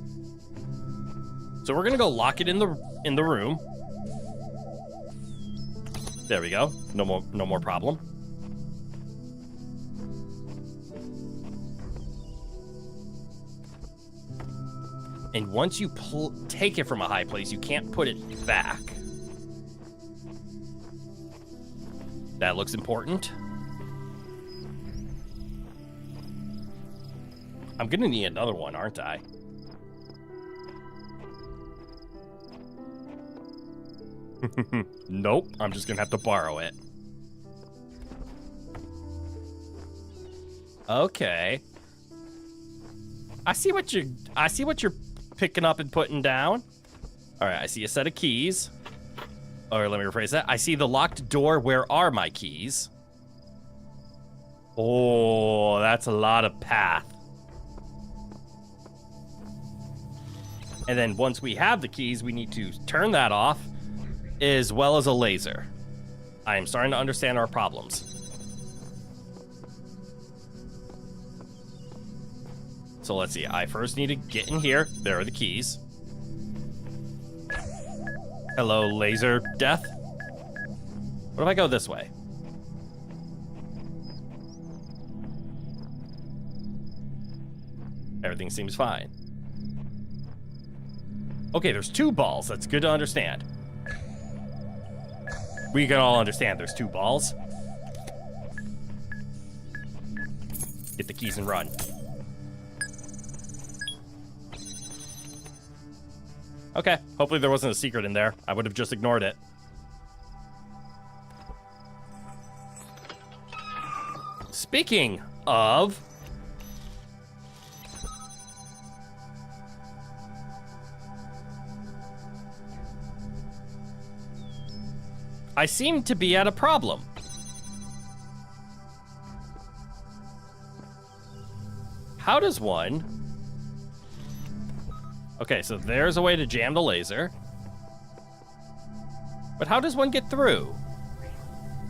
Speaker 1: So we're gonna go lock it in the room. There we go. No more problem. And once you take it from a high place, you can't put it back. That looks important. I'm gonna need another one, aren't I? Nope, I'm just gonna have to borrow it. Okay. I see what you're picking up and putting down. All right, I see a set of keys. Or let me rephrase that. I see the locked door. Where are my keys? Oh, that's a lot of path. And then once we have the keys, we need to turn that off, as well as a laser. I am starting to understand our problems. So let's see. I first need to get in here. There are the keys. Hello, laser death. What if I go this way? Everything seems fine. Okay, there's two balls. That's good to understand. We can all understand there's two balls. Get the keys and run. Okay, hopefully there wasn't a secret in there. I would have just ignored it. Speaking of... I seem to be at a problem. How does one... Okay, so there's a way to jam the laser. But how does one get through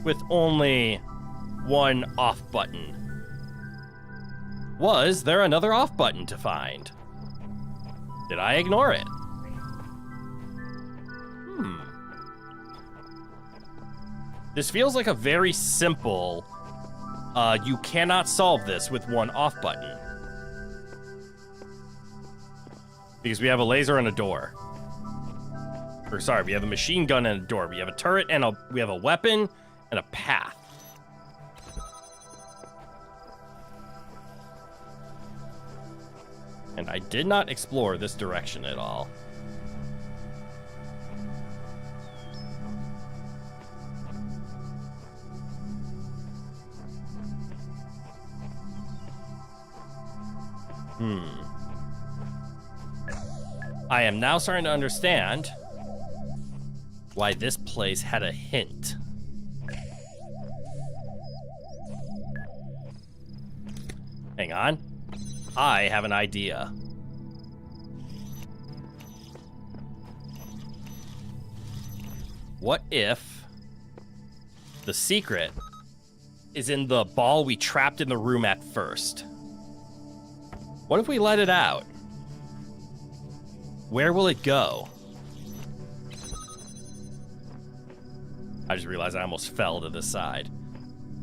Speaker 1: with only one off button? Was there another off button to find? Did I ignore it? This feels like a very simple, you cannot solve this with one off button. Because we have a laser and a door. Or sorry, we have a machine gun and a door. We have a turret and we have a weapon and a path. And I did not explore this direction at all. I am now starting to understand why this place had a hint. Hang on. I have an idea. What if the secret is in the ball we trapped in the room at first? What if we let it out? Where will it go? I just realized I almost fell to the side.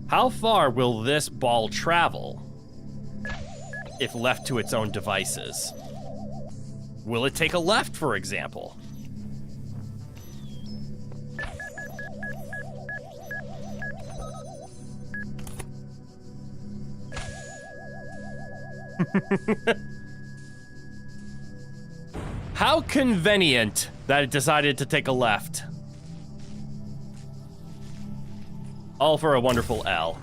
Speaker 1: How far will this ball travel if left to its own devices? Will it take a left, for example? How convenient that it decided to take a left. All for a wonderful L.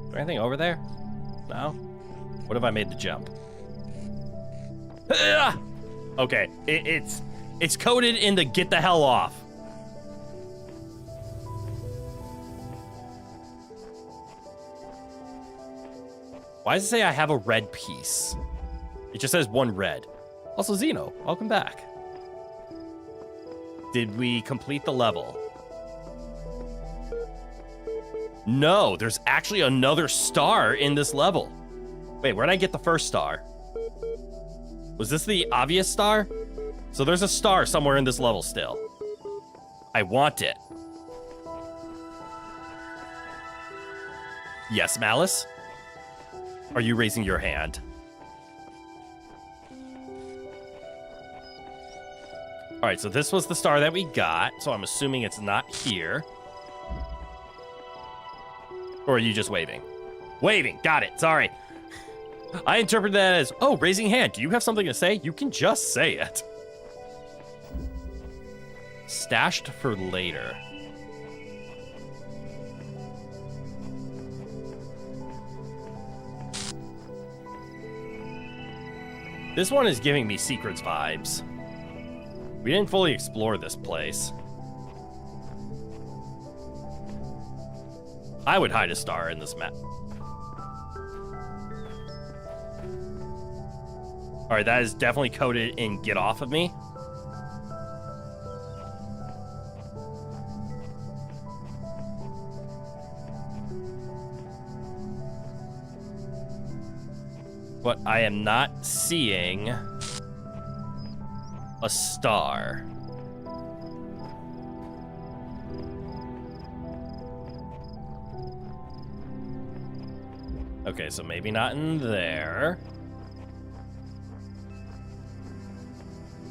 Speaker 1: Is there anything over there? No? What if I made the jump? Ah! Okay, it's coded in the get the hell off. Why does it say I have a red piece? It just says 1 red. Also, Xeno, welcome back. Did we complete the level? No, there's actually another star in this level. Wait, where'd I get the first star? Was this the obvious star? So there's a star somewhere in this level still. I want it. Yes, Malice? Are you raising your hand? All right, so this was the star that we got, so I'm assuming it's not here. Or are you just waving? Waving, got it, sorry. I interpreted that as, oh, raising hand. Do you have something to say? You can just say it. Stashed for later. This one is giving me Secrets vibes. We didn't fully explore this place. I would hide a star in this map. All right, that is definitely coded in get off of me. But I am not seeing a star. Okay, so maybe not in there.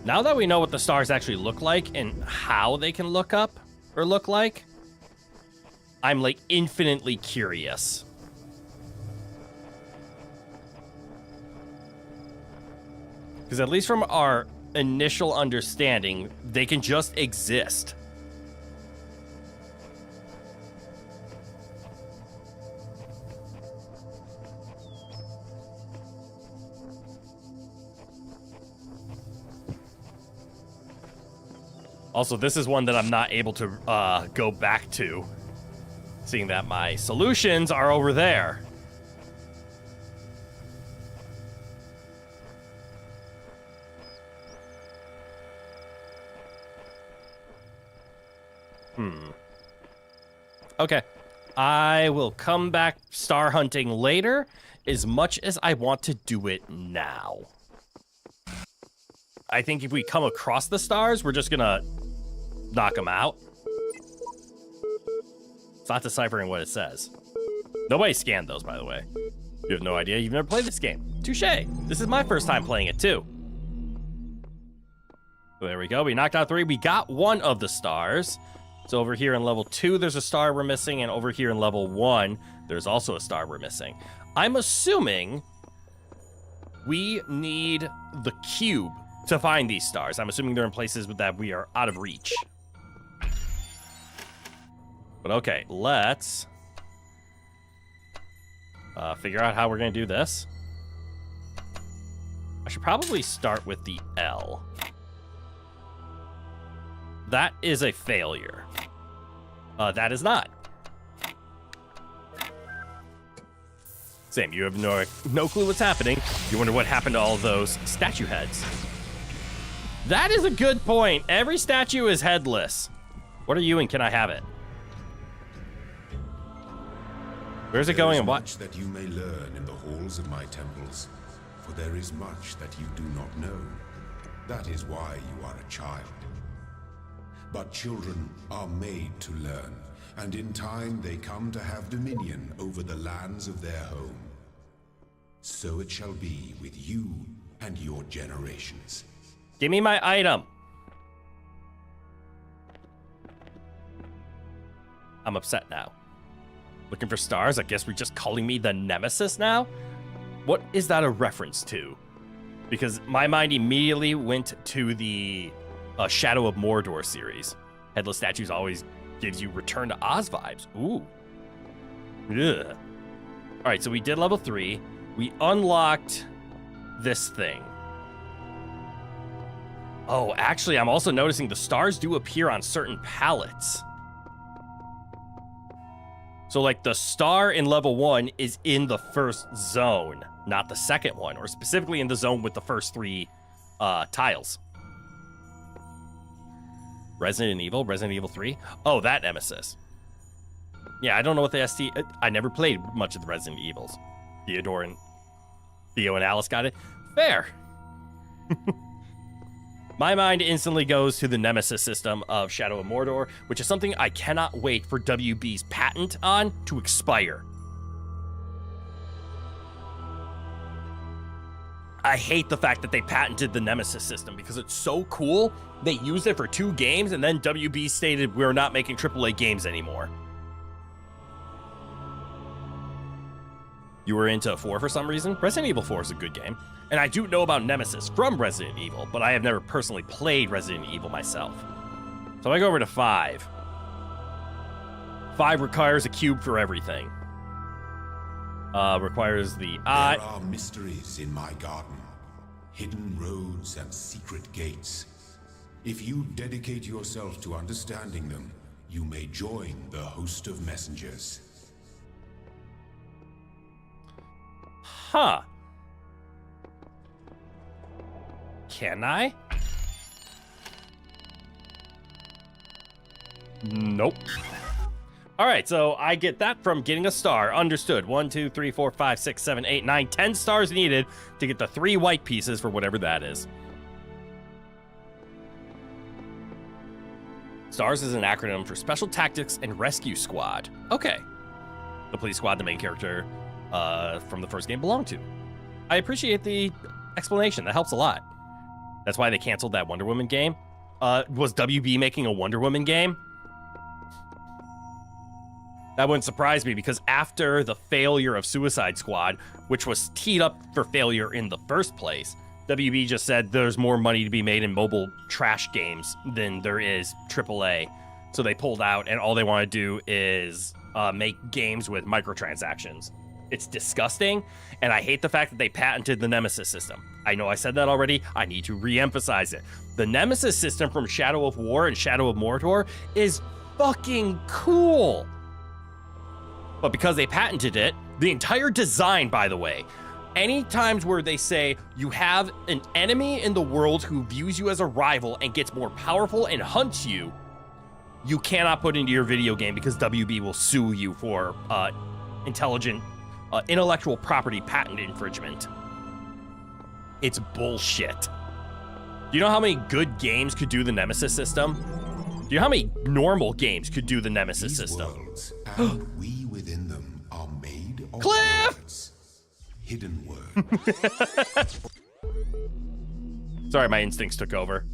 Speaker 1: Now that we know what the stars actually look like and how they can look up or look like, I'm like infinitely curious. Because at least from our initial understanding, they can just exist. Also, this is one that I'm not able to go back to, seeing that my solutions are over there. Okay. I will come back star hunting later, as much as I want to do it now. I think if we come across the stars, we're just gonna knock them out. It's not deciphering what it says. Nobody scanned those, by the way. You have no idea. You've never played this game. Touché. This is my first time playing it, too. So there we go. We knocked out 3. We got 1 of the stars. So over here in level 2, there's a star we're missing. And over here in level 1, there's also a star we're missing. I'm assuming we need the cube to find these stars. I'm assuming they're in places that we are out of reach. But okay, let's figure out how we're going to do this. I should probably start with the L. That is a failure. That is not. Sam, you have no clue what's happening. You wonder what happened to all those statue heads. That is a good point. Every statue is headless. What are you and can I have it? Where's it going and what?
Speaker 2: There is much that you may learn in the halls of my temples, for there is much that you do not know. That is why you are a child. But children are made to learn, and in time they come to have dominion over the lands of their home. So it shall be with you and your generations.
Speaker 1: Give me my item. I'm upset now. Looking for stars? I guess we're just calling me the Nemesis now? What is that a reference to? Because my mind immediately went to the Shadow of Mordor series. Headless Statues always gives you Return to Oz vibes. Ooh. Ugh. All right, so we did level 3. We unlocked this thing. Oh, actually, I'm also noticing the stars do appear on certain palettes. So, like, the star in level 1 is in the first zone, not the second one, or specifically in the zone with the first 3 tiles. Resident Evil 3? Oh, that Nemesis. Yeah, I don't know what the ST... I never played much of the Resident Evils. Theo and Alice got it. Fair. My mind instantly goes to the Nemesis system of Shadow of Mordor, which is something I cannot wait for WB's patent on to expire. I hate the fact that they patented the Nemesis system because it's so cool. They used it for 2 games, and then WB stated we're not making AAA games anymore. You were into 4 for some reason? Resident Evil 4 is a good game. And I do know about Nemesis from Resident Evil, but I have never personally played Resident Evil myself. So I go over to 5. 5 requires a cube for everything. Requires the eye.
Speaker 2: There are mysteries in my garden, hidden roads and secret gates. If you dedicate yourself to understanding them, you may join the host of messengers.
Speaker 1: Huh. Can I? Nope. All right, so I get that from getting a star. Understood. 1, 2, 3, 4, 5, 6, 7, 8, 9, 10 stars needed to get the 3 white pieces for whatever that is. STARS is an acronym for Special Tactics and Rescue Squad. Okay. The police squad the main character from the first game belonged to. I appreciate the explanation. That helps a lot. That's why they canceled that Wonder Woman game. Was WB making a Wonder Woman game? That wouldn't surprise me because after the failure of Suicide Squad, which was teed up for failure in the first place, WB just said there's more money to be made in mobile trash games than there is AAA. So they pulled out, and all they want to do is make games with microtransactions. It's disgusting, and I hate the fact that they patented the Nemesis system. I know I said that already. I need to re-emphasize it. The Nemesis system from Shadow of War and Shadow of Mordor is fucking cool. But because they patented it, the entire design, by the way, any times where they say you have an enemy in the world who views you as a rival and gets more powerful and hunts you, you cannot put into your video game because WB will sue you for intellectual property patent infringement. It's bullshit. Do you know how many good games could do the Nemesis system? Do you know how many normal games could do the Nemesis system?
Speaker 2: Worlds, and we within them are made of
Speaker 1: Cliff!
Speaker 2: words. Hidden words.
Speaker 1: Sorry, my instincts took over.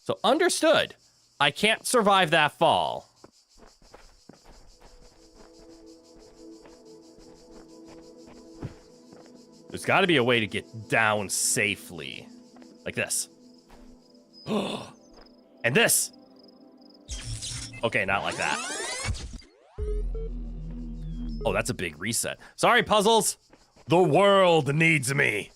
Speaker 1: So understood. I can't survive that fall. There's got to be a way to get down safely. Like this. And this. Okay, not like that. Oh, that's a big reset. Sorry, puzzles. The world needs me.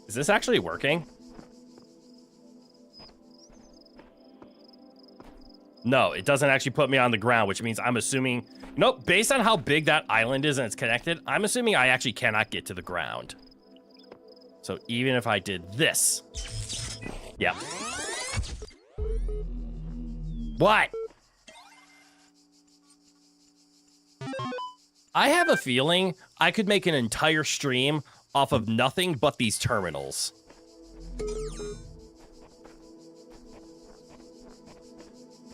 Speaker 1: Is this actually working? No, it doesn't actually put me on the ground, which means I'm assuming... Nope, based on how big that island is and it's connected, I'm assuming I actually cannot get to the ground. So even if I did this... Yeah. What? I have a feeling I could make an entire stream off of nothing but these terminals.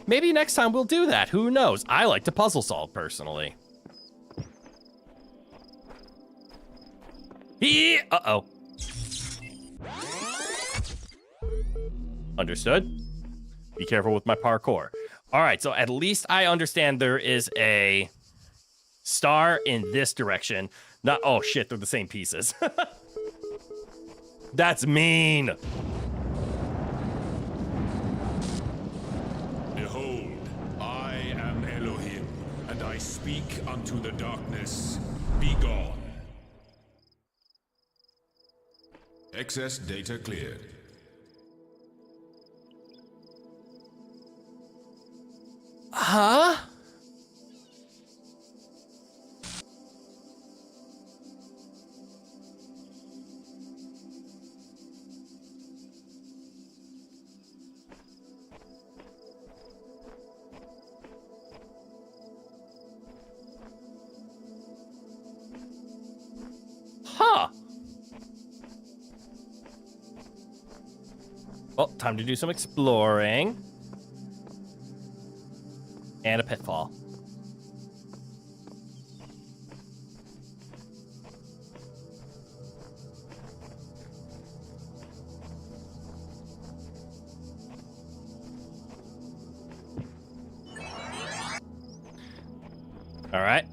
Speaker 1: Maybe next time we'll do that. Who knows? I like to puzzle solve, personally. Uh-oh. Understood. Be careful with my parkour. All right, so at least I understand there is a star in this direction. Not, oh shit, they're the same pieces. That's mean.
Speaker 2: Behold, I am Elohim, and I speak unto the darkness. Be gone. Excess data cleared.
Speaker 1: Huh? Huh. Well, time to do some exploring. And a pitfall. All right.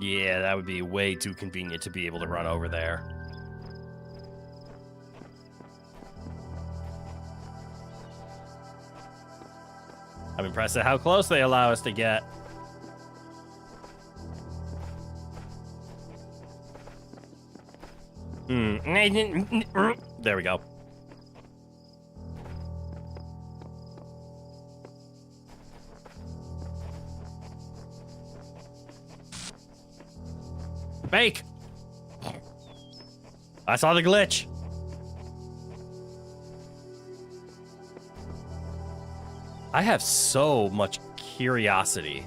Speaker 1: Yeah, that would be way too convenient to be able to run over there. I'm impressed at how close they allow us to get. There we go. Fake! I saw the glitch. I have so much curiosity.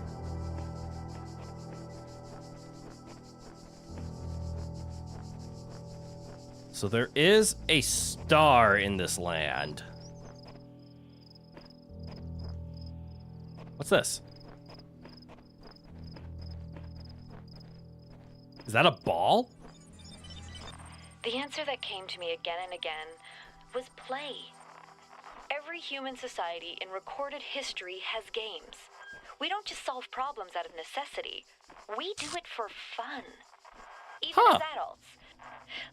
Speaker 1: So there is a star in this land. What's this? Is that a ball?
Speaker 3: The answer that came to me again and again was play. Every human society in recorded history has games. We don't just solve problems out of necessity. We do it for fun. Even as adults.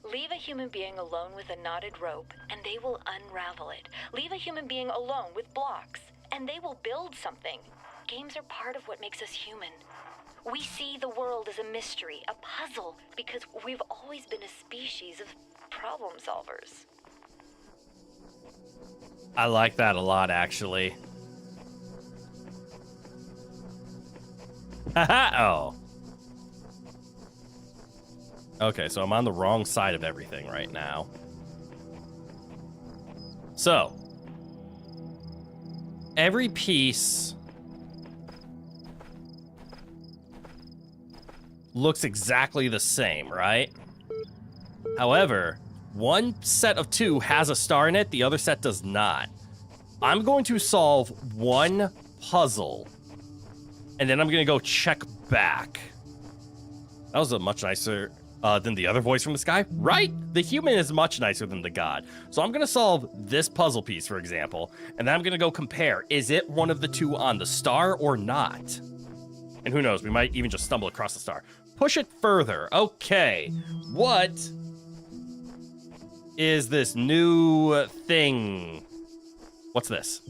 Speaker 3: Leave a human being alone with a knotted rope, and they will unravel it. Leave a human being alone with blocks, and they will build something. Games are part of what makes us human. We see the world as a mystery, a puzzle, because we've always been a species of problem solvers.
Speaker 1: I like that a lot, actually. Oh. Okay, so I'm on the wrong side of everything right now. So, every piece looks exactly the same, right? However, one set of two has a star in it, the other set does not. I'm going to solve one puzzle, and then I'm going to go check back. That was a much nicer than the other voice from the sky, right? The human is much nicer than the god. So I'm going to solve this puzzle piece, for example, and then I'm going to go compare. Is it one of the two on the star or not? And who knows, we might even just stumble across the star. Push it further. Okay. What is this new thing? What's this?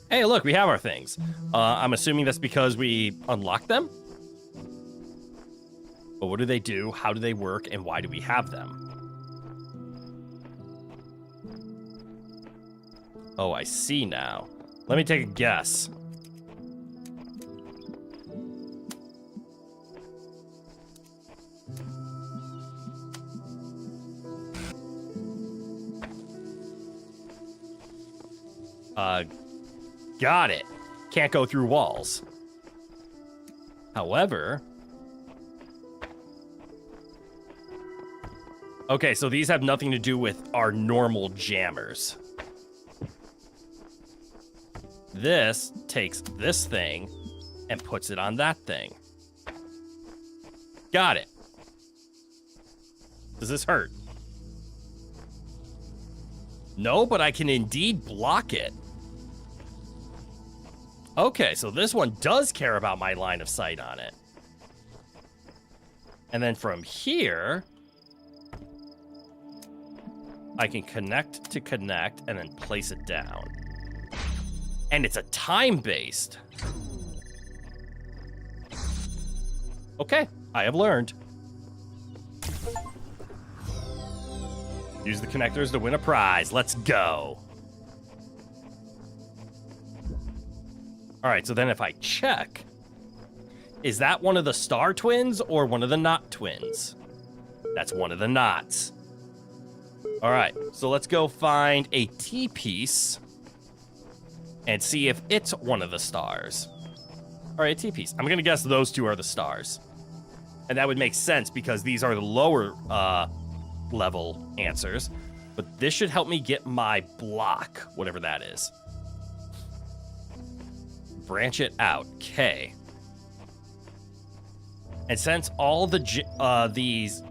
Speaker 1: Hey, look, we have our things. I'm assuming that's because we unlocked them? But what do they do? How do they work? And why do we have them? Oh, I see now. Let me take a guess. Got it. Can't go through walls. However... Okay, so these have nothing to do with our normal jammers. This takes this thing and puts it on that thing. Got it. Does this hurt? No, but I can indeed block it. Okay, so this one does care about my line of sight on it. And then from here, I can connect to connect and then place it down. And it's a time-based. Okay, I have learned. Use the connectors to win a prize. Let's go. All right, so then if I check, is that one of the star twins or one of the knot twins? That's one of the knots. All right, so let's go find a T-piece and see if it's one of the stars. All right, T-piece. I'm going to guess those two are the stars. And that would make sense because these are the lower level answers. But this should help me get my block, whatever that is. Branch it out. Okay. And since all the these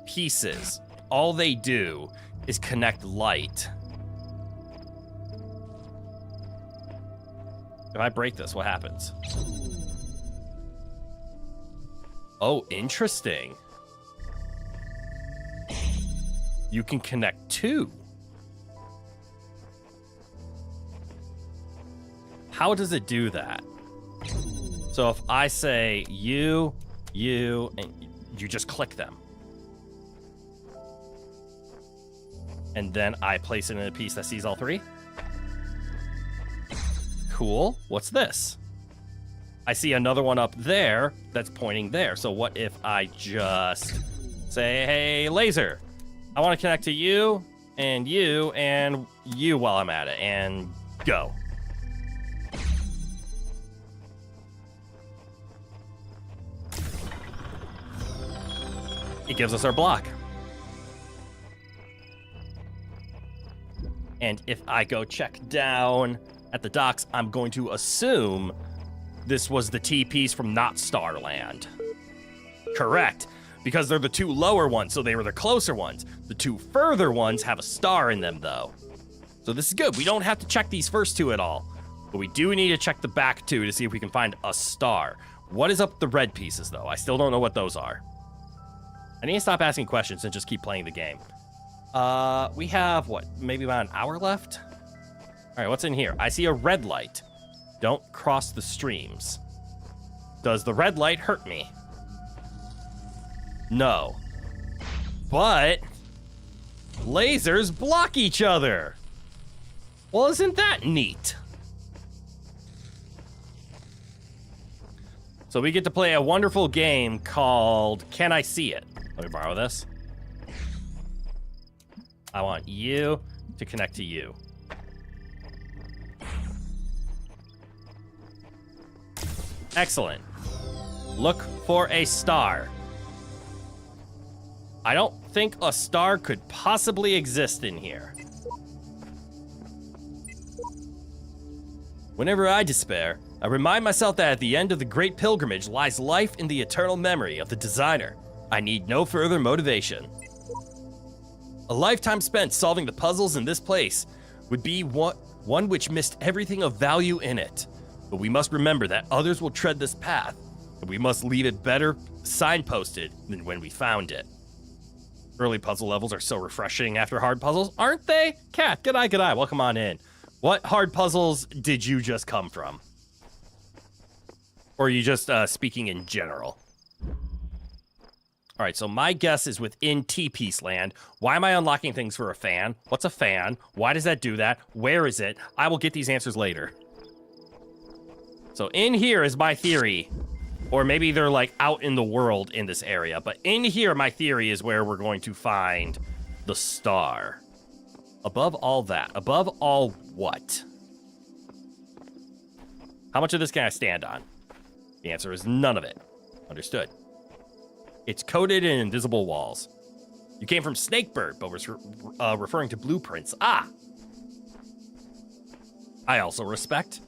Speaker 1: pieces, all they do is connect light. If I break this, what happens? Oh, interesting. You can connect two. How does it do that? So if I say you, and you just click them. And then I place it in a piece that sees all three. Cool. What's this? I see another one up there that's pointing there. So what if I just say, hey, laser, I want to connect to you and you while I'm at it, and go. It gives us our block. And if I go check down at the docks, I'm going to assume this was the T-piece from Not Starland. Correct, because they're the two lower ones, so they were the closer ones. The two further ones have a star in them, though. So this is good. We don't have to check these first two at all, but we do need to check the back two to see if we can find a star. What is up with the red pieces, though? I still don't know what those are. I need to stop asking questions and just keep playing the game. We have, what, maybe about an hour left? All right, what's in here? I see a red light. Don't cross the streams. Does the red light hurt me? No. But lasers block each other. Well, isn't that neat? So we get to play a wonderful game called Can I See It? Let me borrow this. I want you to connect to you. Excellent. Look for a star. I don't think a star could possibly exist in here. Whenever I despair, I remind myself that at the end of the great pilgrimage lies life in the eternal memory of the designer. I need no further motivation. A lifetime spent solving the puzzles in this place would be one which missed everything of value in it. But we must remember that others will tread this path, and we must leave it better signposted than when we found it. Early puzzle levels are so refreshing after hard puzzles, aren't they? Kat, g'day, welcome on in. What hard puzzles did you just come from? Or are you just speaking in general? All right, so my guess is within T-piece land. Why am I unlocking things for a fan? What's a fan? Why does that do that? Where is it? I will get these answers later. So in here is my theory. Or maybe they're like out in the world in this area. But in here, my theory is where we're going to find the star. Above all that. Above all what? How much of this can I stand on? The answer is none of it. Understood. It's coated in invisible walls. You came from Snakebird, but was referring to blueprints. Ah! I also respect.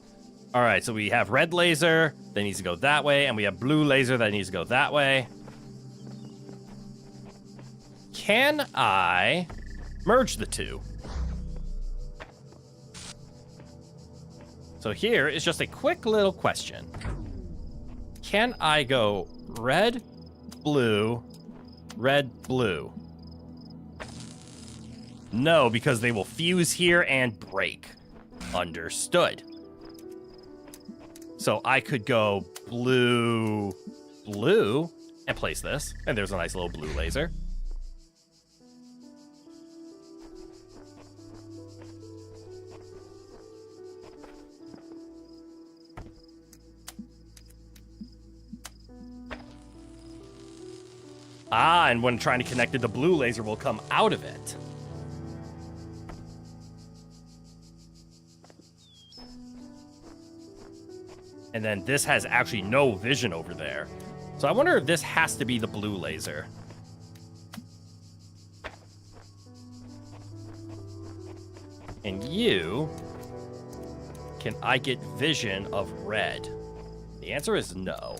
Speaker 1: All right, so we have red laser that needs to go that way, and we have blue laser that needs to go that way. Can I merge the two? So here is just a quick little question. Can I go red, blue, red, blue? No, because they will fuse here and break. Understood. So I could go blue, blue, and place this. And there's a nice little blue laser. Ah, and when trying to connect it, the blue laser will come out of it. And then this has actually no vision over there. So I wonder if this has to be the blue laser. And you, can I get vision of red? The answer is no.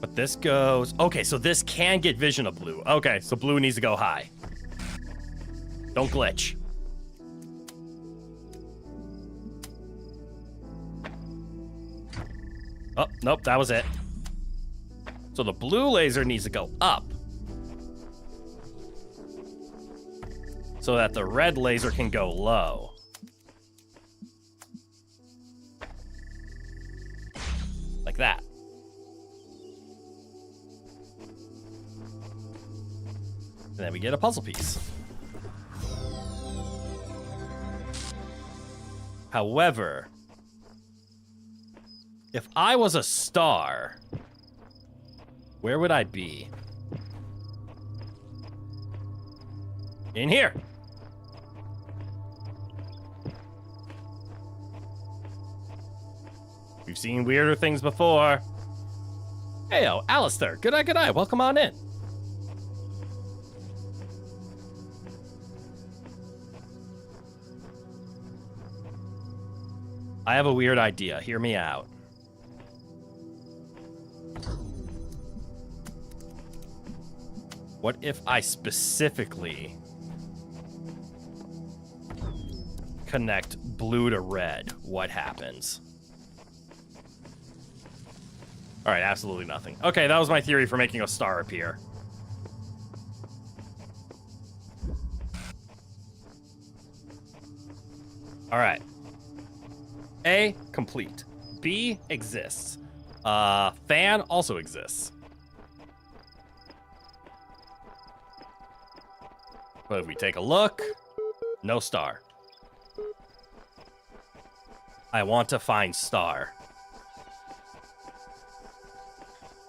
Speaker 1: But this goes... Okay, so this can get vision of blue. Okay, so blue needs to go high. Don't glitch. Oh, nope, that was it. So the blue laser needs to go up. So that the red laser can go low. Like that. And then we get a puzzle piece. However, if I was a star, where would I be? In here. We've seen weirder things before. Heyo, Alistair. Good eye. Welcome on in. I have a weird idea. Hear me out. What if I specifically connect blue to red? What happens? All right, absolutely nothing. Okay, that was my theory for making a star appear. All right. A, complete. B, exists. Fan also exists. But if we take a look, no star. I want to find star.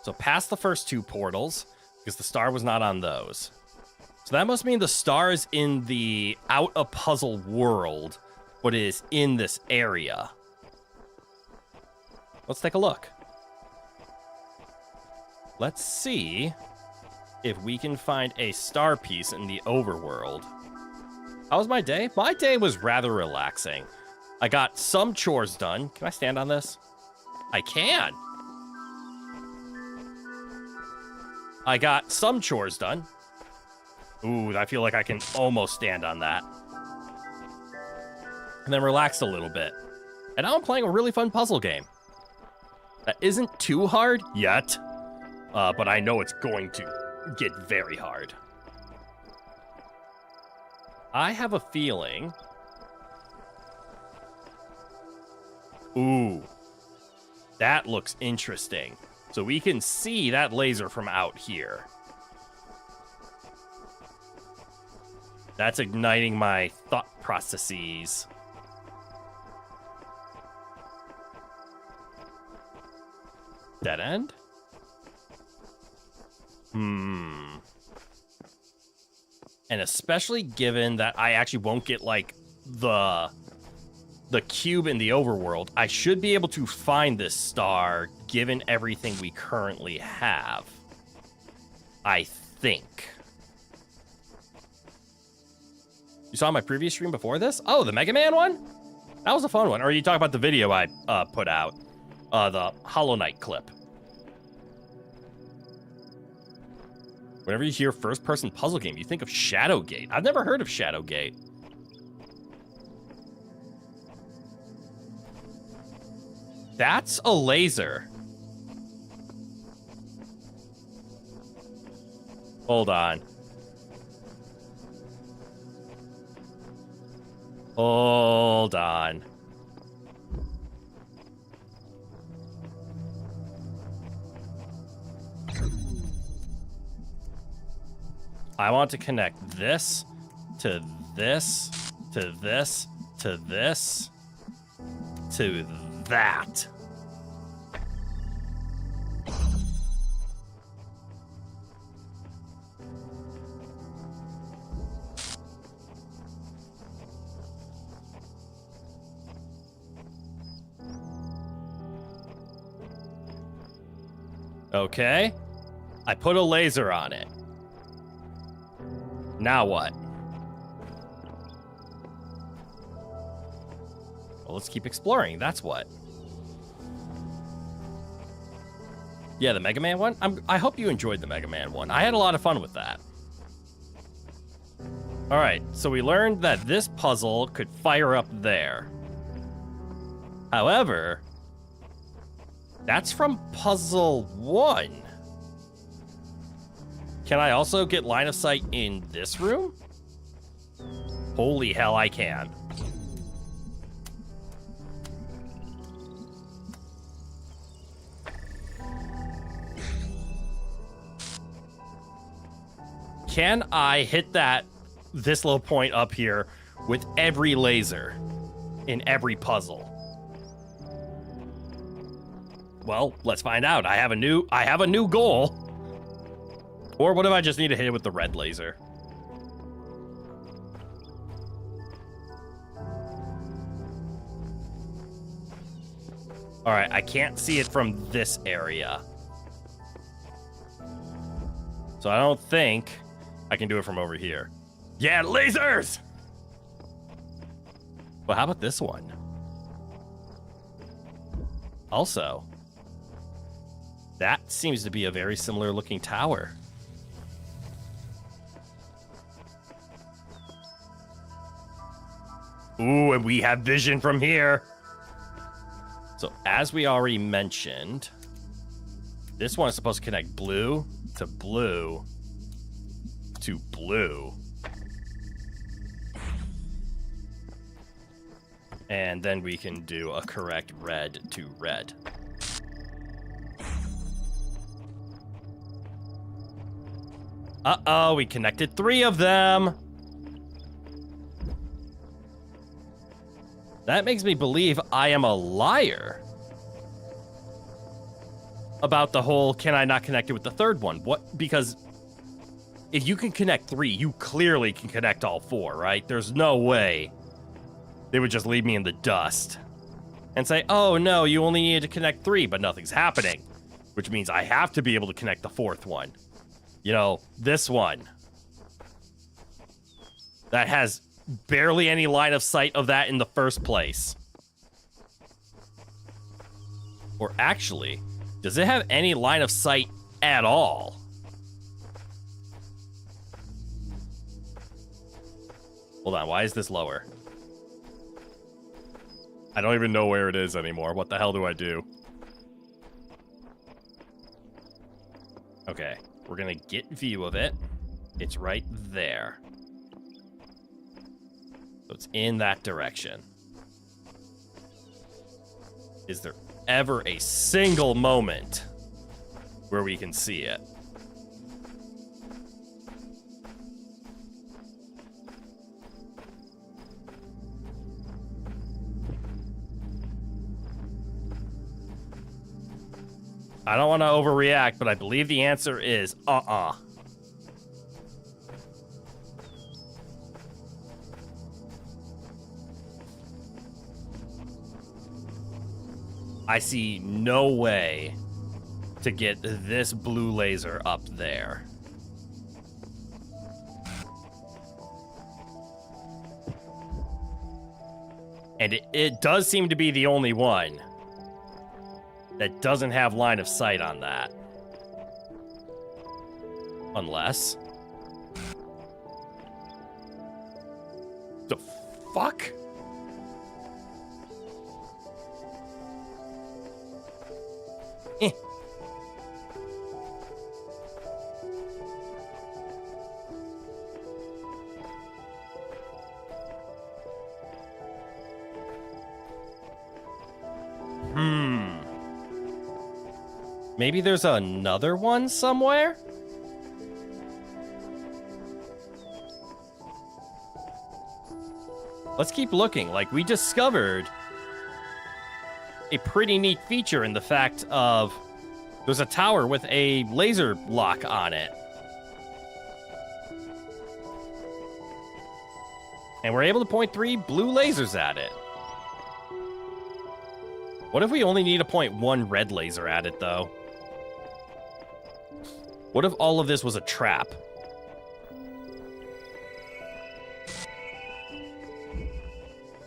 Speaker 1: So past the first two portals, because the star was not on those. So that must mean the star is in the out-of-puzzle world, but it is in this area. Let's take a look. Let's see if we can find a star piece in the overworld. How was my day? My day was rather relaxing. I got some chores done. Can I stand on this? I can. I got some chores done. Ooh, I feel like I can almost stand on that. And then relaxed a little bit. And now I'm playing a really fun puzzle game. That isn't too hard yet, but I know it's going to get very hard. I have a feeling... Ooh, that looks interesting. So we can see that laser from out here. That's igniting my thought processes. Dead end? And especially given that I actually won't get, like, the the cube in the overworld, I should be able to find this star given everything we currently have. I think. You saw my previous stream before this? Oh, the Mega Man one? That was a fun one. Or are you talking about the video I put out? The Hollow Knight clip. Whenever you hear first-person puzzle game, you think of Shadowgate. I've never heard of Shadowgate. That's a laser. Hold on. Hold on. I want to connect this to this to this to this to that. Okay. I put a laser on it. Now what? Well, let's keep exploring. That's what. Yeah, the Mega Man one? I hope you enjoyed the Mega Man one. I had a lot of fun with that. All right, so we learned that this puzzle could fire up there. However, that's from puzzle 1. Can I also get line of sight in this room? Holy hell, I can. Can I hit this little point up here with every laser in every puzzle? Well, let's find out. I have a new goal. Or what if I just need to hit it with the red laser? All right, I can't see it from this area. So I don't think I can do it from over here. Yeah, lasers! Well, how about this one? Also, that seems to be a very similar looking tower. Ooh, and we have vision from here. So as we already mentioned, this one is supposed to connect blue to blue to blue. And then we can do a correct red to red. Uh-oh, we connected 3 of them. That makes me believe I am a liar about the whole can I not connect it with the third one. What? Because if you can connect 3, you clearly can connect all 4, right? There's no way they would just leave me in the dust and say, oh no, you only needed to connect 3, but nothing's happening, which means I have to be able to connect the 4th one. You know, this one that has barely any line of sight of that in the first place. Or actually, does it have any line of sight at all? Hold on, why is this lower? I don't even know where it is anymore. What the hell do I do? Okay, we're gonna get view of it. It's right there. So it's in that direction. Is there ever a single moment where we can see it? I don't want to overreact, but I believe the answer is I see no way to get this blue laser up there. And it does seem to be the only one that doesn't have line of sight on that. Unless... the fuck? Eh. Maybe there's another one somewhere? Let's keep looking. Like, we discovered a pretty neat feature in the fact of there's a tower with a laser lock on it. And we're able to point 3 blue lasers at it. What if we only need to point 1 red laser at it, though? What if all of this was a trap?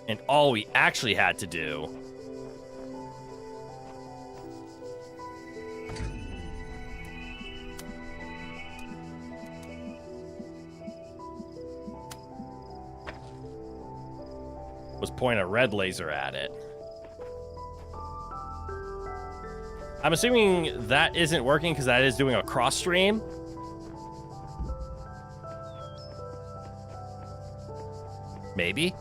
Speaker 1: And all we actually had to do was point a red laser at it. I'm assuming that isn't working because that is doing a cross stream. Maybe.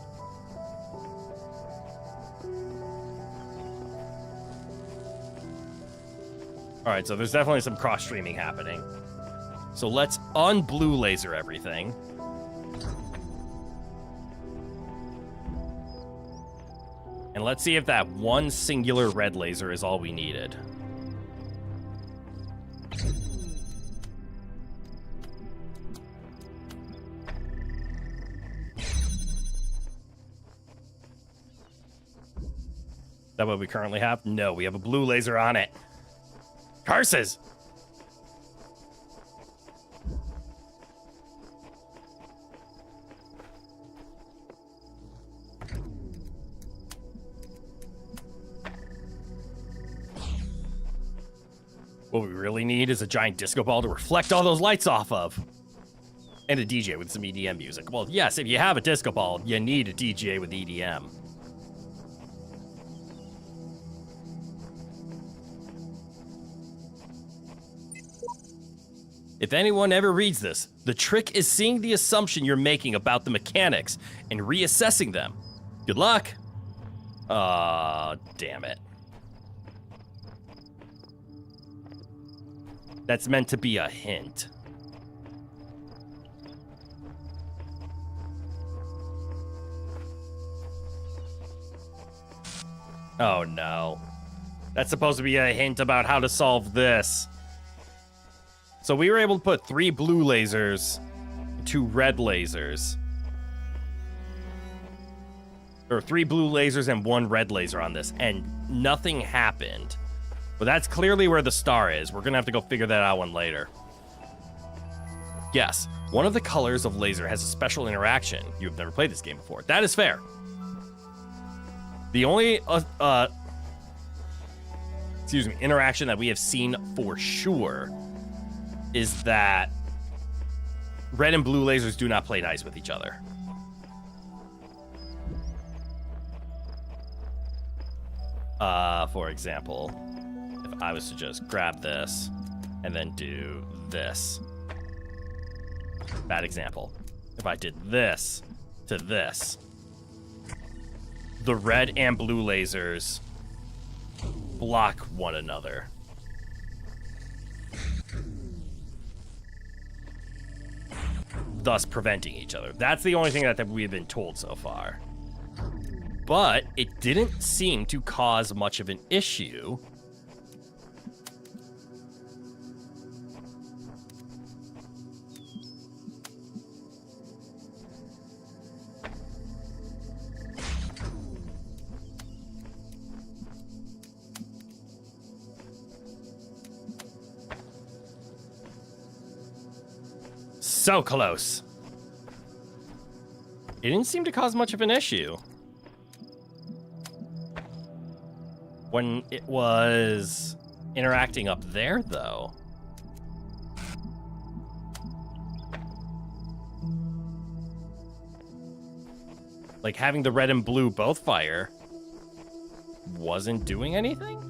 Speaker 1: All right, so there's definitely some cross streaming happening. So let's un-blue laser everything. And let's see if that one singular red laser is all we needed. Is that what we currently have? No, we have a blue laser on it. Curses! What we really need is a giant disco ball to reflect all those lights off of. And a DJ with some EDM music. Well, yes, if you have a disco ball, you need a DJ with EDM. If anyone ever reads this, the trick is seeing the assumption you're making about the mechanics and reassessing them. Good luck. Damn it. That's meant to be a hint. Oh no. That's supposed to be a hint about how to solve this. So we were able to put 3 blue lasers, 2 red lasers. Or 3 blue lasers and 1 red laser on this, and nothing happened. But that's clearly where the star is. We're gonna have to go figure that out one later. Yes, one of the colors of laser has a special interaction. You've never played this game before. That is fair. The only interaction that we have seen for sure is that red and blue lasers do not play nice with each other. For example, if I was to just grab this and then do this. Bad example. If I did this to this, the red and blue lasers block one another. Thus preventing each other. That's the only thing that we've been told so far. But it didn't seem to cause much of an issue. So close. It didn't seem to cause much of an issue. When it was interacting up there, though. Like, having the red and blue both fire wasn't doing anything?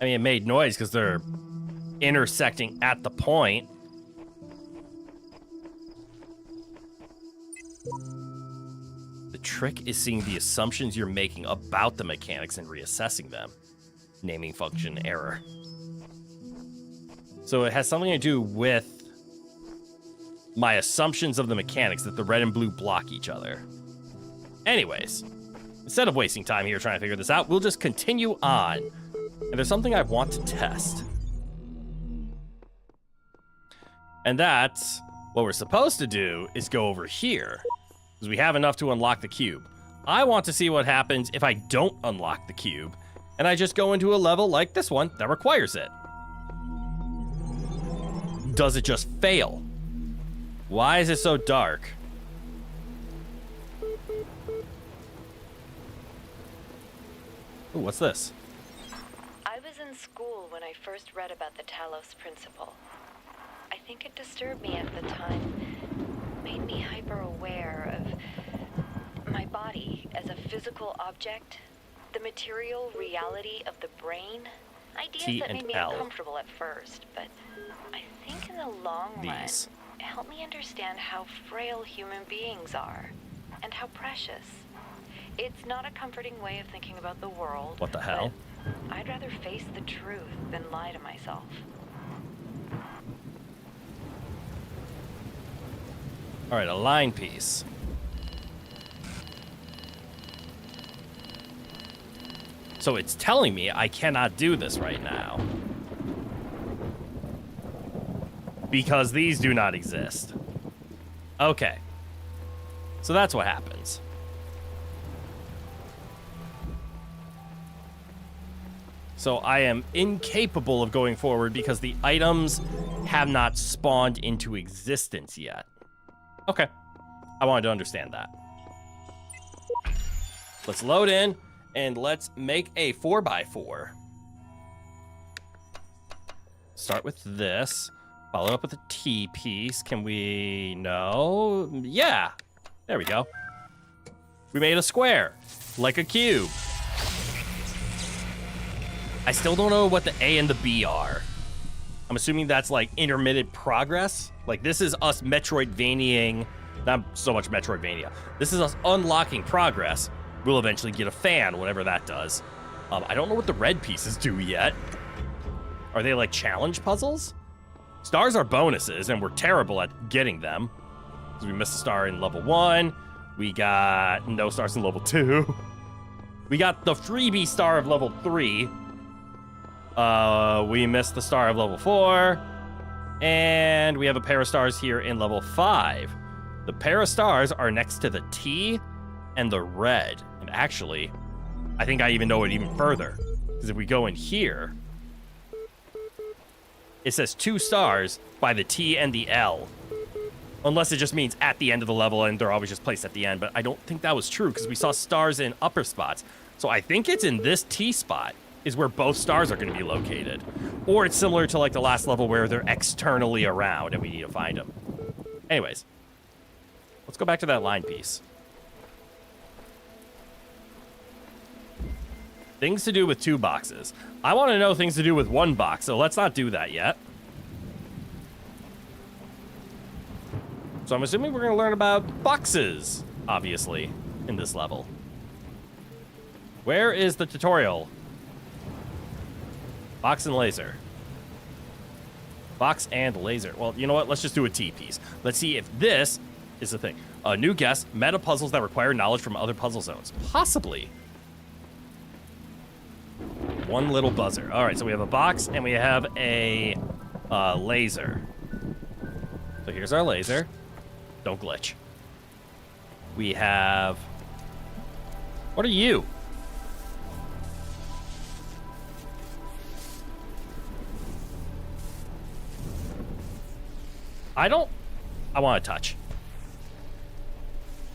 Speaker 1: I mean, it made noise because they're intersecting at the point. The trick is seeing the assumptions you're making about the mechanics and reassessing them. Naming function error. So it has something to do with my assumptions of the mechanics that the red and blue block each other. Anyways, instead of wasting time here trying to figure this out, we'll just continue on. And there's something I want to test. And that's what we're supposed to do is go over here. Because we have enough to unlock the cube. I want to see what happens if I don't unlock the cube. And I just go into a level like this one that requires it. Does it just fail? Why is it so dark? Ooh, what's this?
Speaker 3: I was in school when I first read about the Talos principle. I think it disturbed me at the time. Made me hyper-aware of my body as a physical object, the material reality of the brain. Ideas that made me uncomfortable at first, but I think in the long run, it helped me understand how frail human beings are and how precious. It's not a comforting way of thinking about the world.
Speaker 1: What the hell?
Speaker 3: I'd rather face the truth than lie to myself.
Speaker 1: All right, a line piece. So it's telling me I cannot do this right now. Because these do not exist. Okay. So that's what happens. So I am incapable of going forward because the items have not spawned into existence yet. Okay. I wanted to understand that. Let's load in and let's make a 4x4. Start with this. Follow up with a T piece. Can we... No? Yeah. There we go. We made a square. Like a cube. I still don't know what the A and the B are. I'm assuming that's like intermittent progress. Like this is us Metroidvaniaing. Not so much Metroidvania. This is us unlocking progress. We'll eventually get a fan, whatever that does. I don't know what the red pieces do yet. Are they like challenge puzzles? Stars are bonuses, and we're terrible at getting them. So we missed a star in level 1. We got no stars in level 2. We got the freebie star of level 3. We missed the star of level 4. And we have a pair of stars here in level 5. The pair of stars are next to the T and the red. And actually, I think I even know it even further. Because if we go in here, it says 2 stars by the T and the L. Unless it just means at the end of the level and they're always just placed at the end. But I don't think that was true because we saw stars in upper spots. So I think it's in this T spot is where both stars are going to be located. Or it's similar to like the last level where they're externally around and we need to find them. Anyways, let's go back to that line piece. Things to do with 2 boxes. I want to know things to do with 1 box, so let's not do that yet. So I'm assuming we're going to learn about boxes, obviously, in this level. Where is the tutorial? Box and laser. Box and laser. Well, you know what? Let's just do a T piece. Let's see if this is the thing. A new guess, meta puzzles that require knowledge from other puzzle zones. Possibly. 1 little buzzer. All right, so we have a box and we have a laser. So here's our laser. Don't glitch. We have... What are you? I want to touch.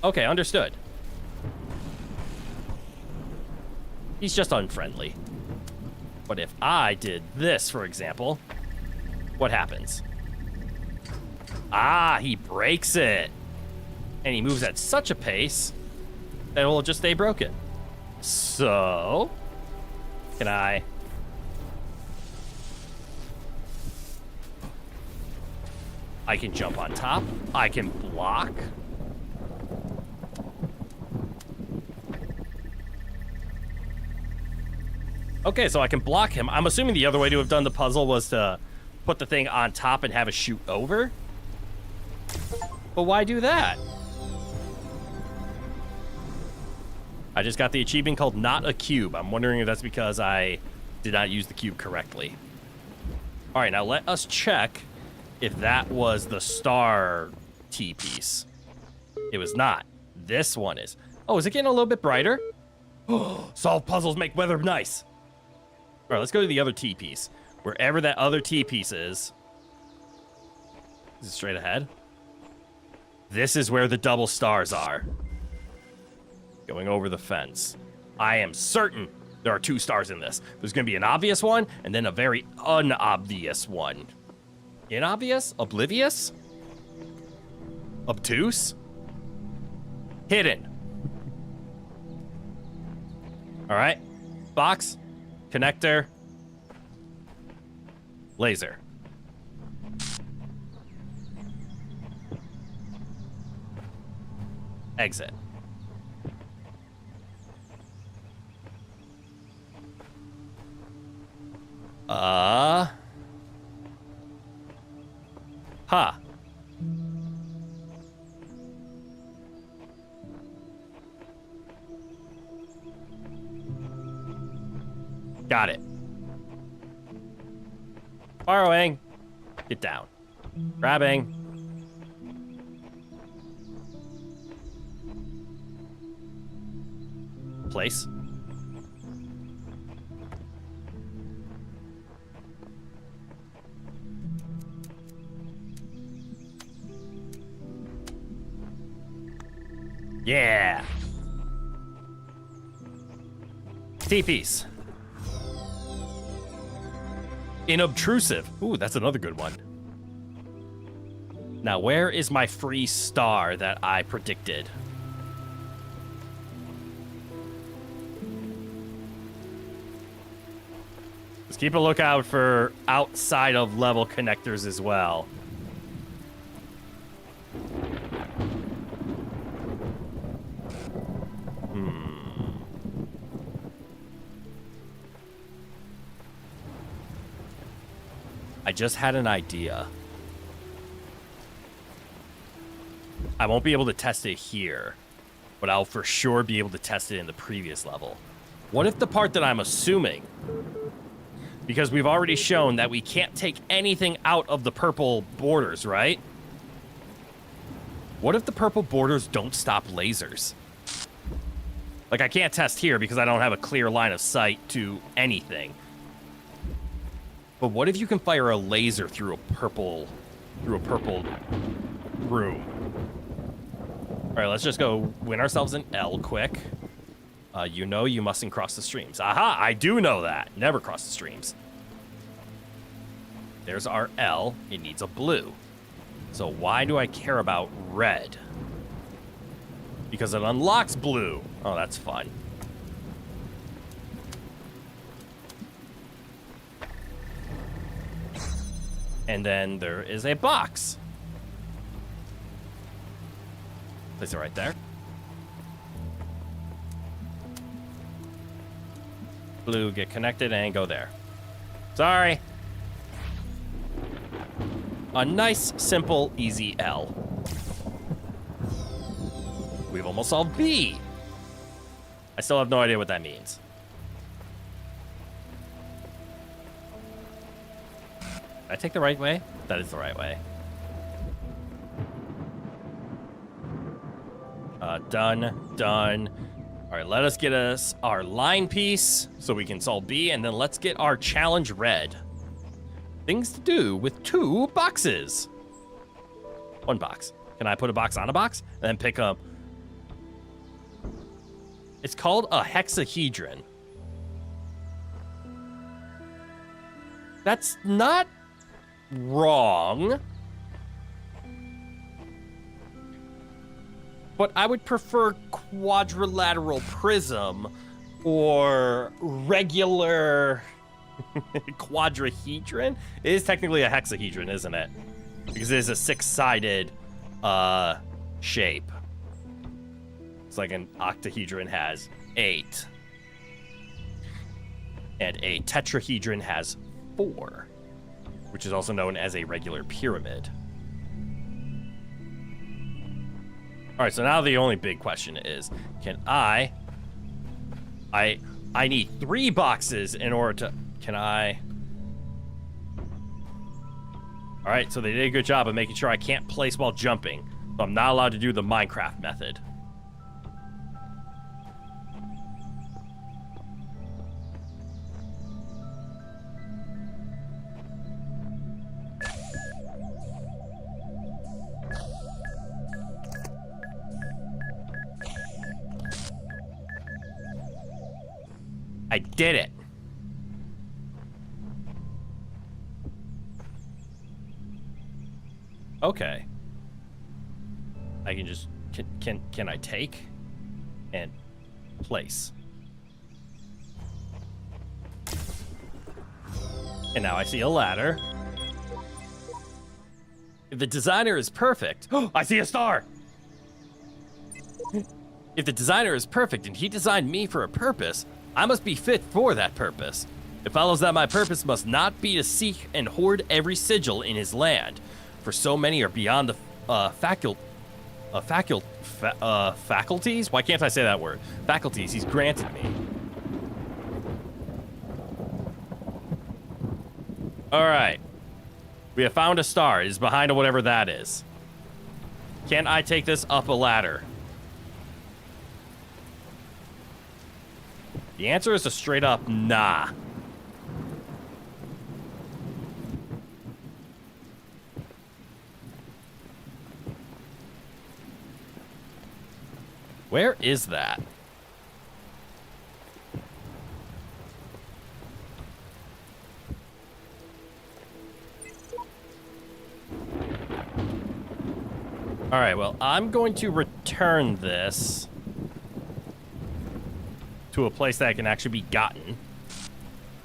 Speaker 1: Okay, understood. He's just unfriendly. But if I did this, for example, what happens? Ah, he breaks it. And he moves at such a pace that it will just stay broken. So, can I... I can jump on top. I can block. Okay, so I can block him. I'm assuming the other way to have done the puzzle was to put the thing on top and have it shoot over. But why do that? I just got the achievement called Not a Cube. I'm wondering if that's because I did not use the cube correctly. All right, now let us check if that was the star T-piece. It was not. This one is. Oh, is it getting a little bit brighter? Solve puzzles make weather nice. All right, let's go to the other T-piece. Wherever that other T-piece is it straight ahead? This is where the double stars are. Going over the fence. I am certain there are 2 stars in this. There's going to be an obvious one, and then a very unobvious one. Inobvious? Oblivious? Obtuse? Hidden. All right. Box. Connector. Laser. Exit. Huh. Got it. Borrowing. Get down. Grabbing. Place. Yeah. T-piece. Inobtrusive. Ooh, that's another good one. Now, where is my free star that I predicted? Let's keep a lookout for outside of level connectors as well. I just had an idea. I won't be able to test it here, but I'll for sure be able to test it in the previous level. What if the part that I'm assuming, because we've already shown that we can't take anything out of the purple borders, right? What if the purple borders don't stop lasers? Like, I can't test here because I don't have a clear line of sight to anything. But what if you can fire a laser through a purple room? All right, let's just go win ourselves an L quick. You know you mustn't cross the streams. Aha, I do know that. Never cross the streams. There's our L. It needs a blue. So why do I care about red? Because it unlocks blue. Oh, that's fun. And then there is a box. Place it right there. Blue, get connected and go there. Sorry. A nice, simple, easy L. We've almost solved B. I still have no idea what that means. Did I take the right way? That is the right way. Done. All right, let us get us our line piece so we can solve B, and then let's get our challenge red. Things to do with 2 boxes. 1 box. Can I put a box on a box? And then pick up... It's called a hexahedron. That's not wrong. But I would prefer quadrilateral prism or regular quadrahedron. It is technically a hexahedron, isn't it? Because it is a 6-sided shape. It's like an octahedron has 8. And a tetrahedron has 4, which is also known as a regular pyramid. All right, so now the only big question is, can I need 3 boxes in order to, can I? All right, so they did a good job of making sure I can't place while jumping. So I'm not allowed to do the Minecraft method. I did it. Okay. I can just can I take and place? And now I see a ladder. If the designer is perfect, I see a star. If the designer is perfect and he designed me for a purpose, I must be fit for that purpose. It follows that my purpose must not be to seek and hoard every sigil in his land, for so many are beyond the faculties? Why can't I say that word? Faculties he's granted me. All right. We have found a star. It is behind whatever that is. Can I take this up a ladder? The answer is a straight up nah. Where is that? All right, well, I'm going to return this to a place that can actually be gotten.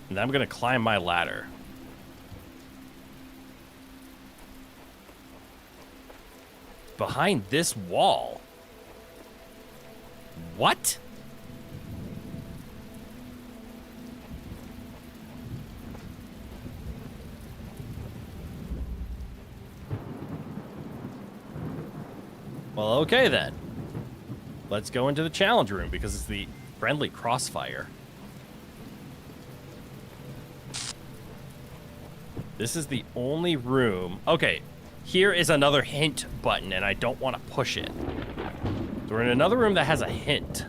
Speaker 1: And I'm going to climb my ladder. Behind this wall. What? Well, okay then. Let's go into the challenge room because it's the friendly crossfire. This is the only room. Okay, here is another hint button and I don't want to push it. So we're in another room that has a hint.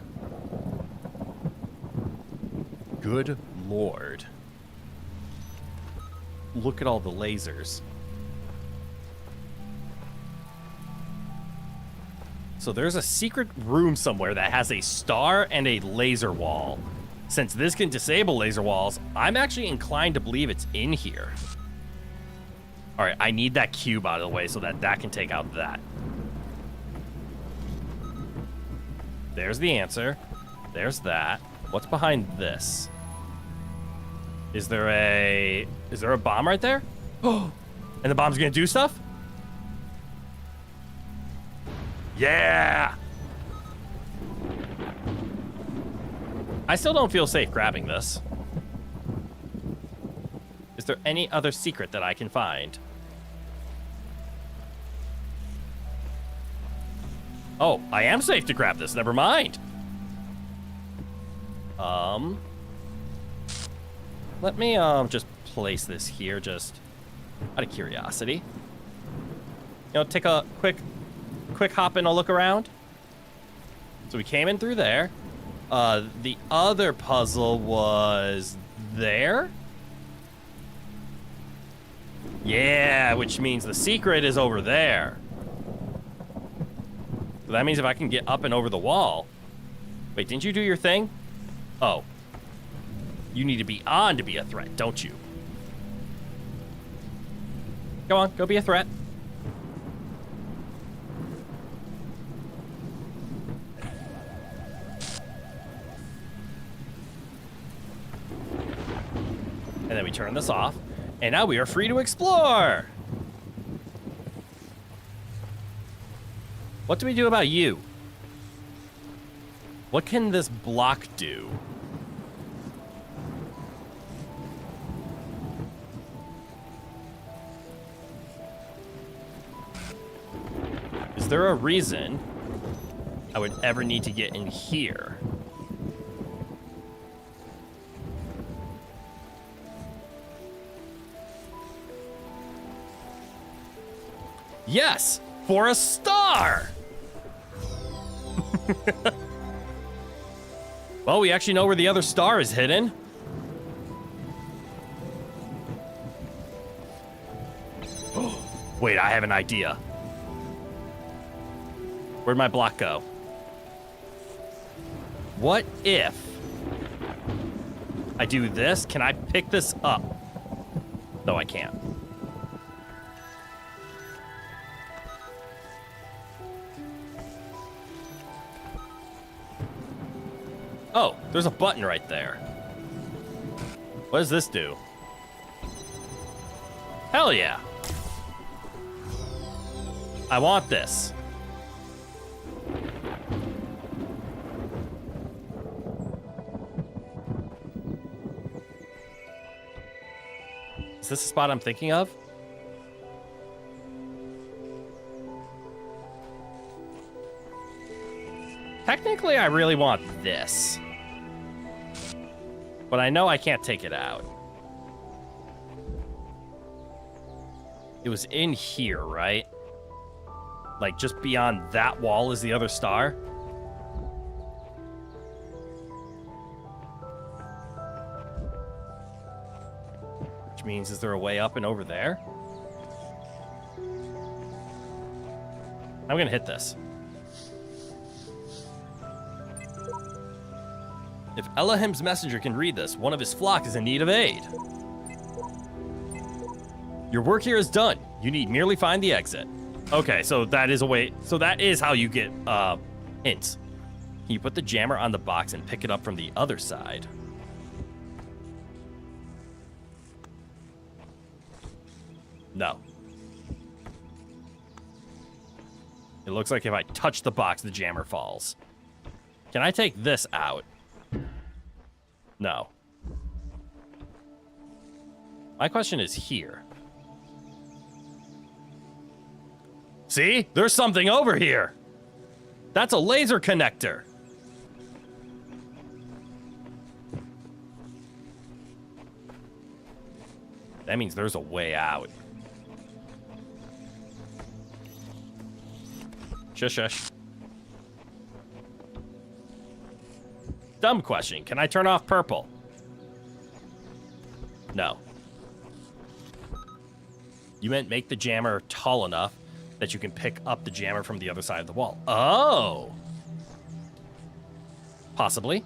Speaker 1: Good Lord. Look at all the lasers. So there's a secret room somewhere that has a star and a laser wall. Since this can disable laser walls, I'm actually inclined to believe it's in here. All right, I need that cube out of the way so that that can take out that. There's the answer. There's that. What's behind this? Is there a bomb right there? Oh, and the bomb's gonna do stuff? Yeah! I still don't feel safe grabbing this. Is there any other secret that I can find? Oh, I am safe to grab this. Never mind. Let me just place this here just out of curiosity. You know, take a quick hop and a look around. So we came in through there. The other puzzle was there. Yeah, which means the secret is over there. So that means if I can get up and over the wall... Wait, didn't you do your thing? Oh. You need to be on to be a threat, don't you? Go on, go be a threat. And then we turn this off. And now we are free to explore! What do we do about you? What can this block do? Is there a reason I would ever need to get in here? Yes! For a star! Well, we actually know where the other star is hidden. Wait, I have an idea. Where'd my block go? What if I do this? Can I pick this up? No, I can't. Oh, there's a button right there. What does this do? Hell yeah. I want this. Is this the spot I'm thinking of? Technically, I really want this. But I know I can't take it out. It was in here, right? Like, just beyond that wall is the other star? Which means, is there a way up and over there? I'm gonna hit this. If Elohim's messenger can read this, one of his flock is in need of aid. Your work here is done. You need merely find the exit. Okay, so that is a way. So that is how you get hints. Can you put the jammer on the box and pick it up from the other side? No. It looks like if I touch the box, the jammer falls. Can I take this out? No. My question is here. See? There's something over here. That's a laser connector. That means there's a way out. Shush, shush. Dumb question. Can I turn off purple? No. You meant make the jammer tall enough that you can pick up the jammer from the other side of the wall. Oh. Possibly.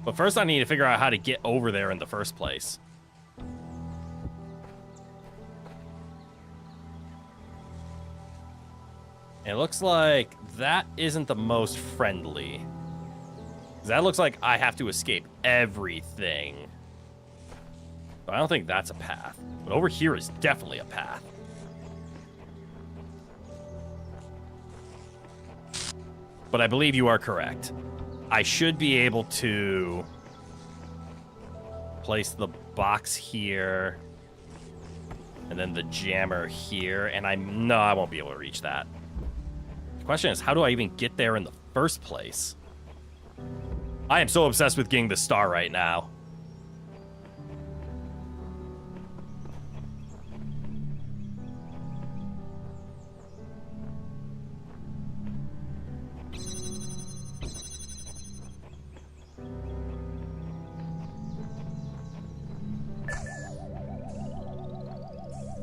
Speaker 1: But first I need to figure out how to get over there in the first place. It looks like that isn't the most friendly. That looks like I have to escape everything. But I don't think that's a path. But over here is definitely a path. But I believe you are correct. I should be able to place the box here. And then the jammer here. And I won't be able to reach that. The question is, how do I even get there in the first place? I am so obsessed with getting the star right now.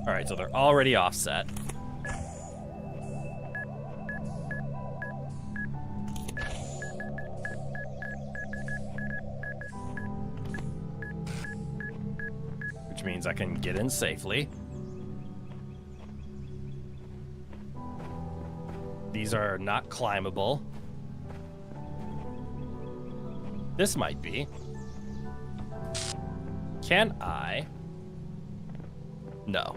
Speaker 1: All right, so they're already offset. means I can get in safely. These are not climbable. This might be. Can I? No.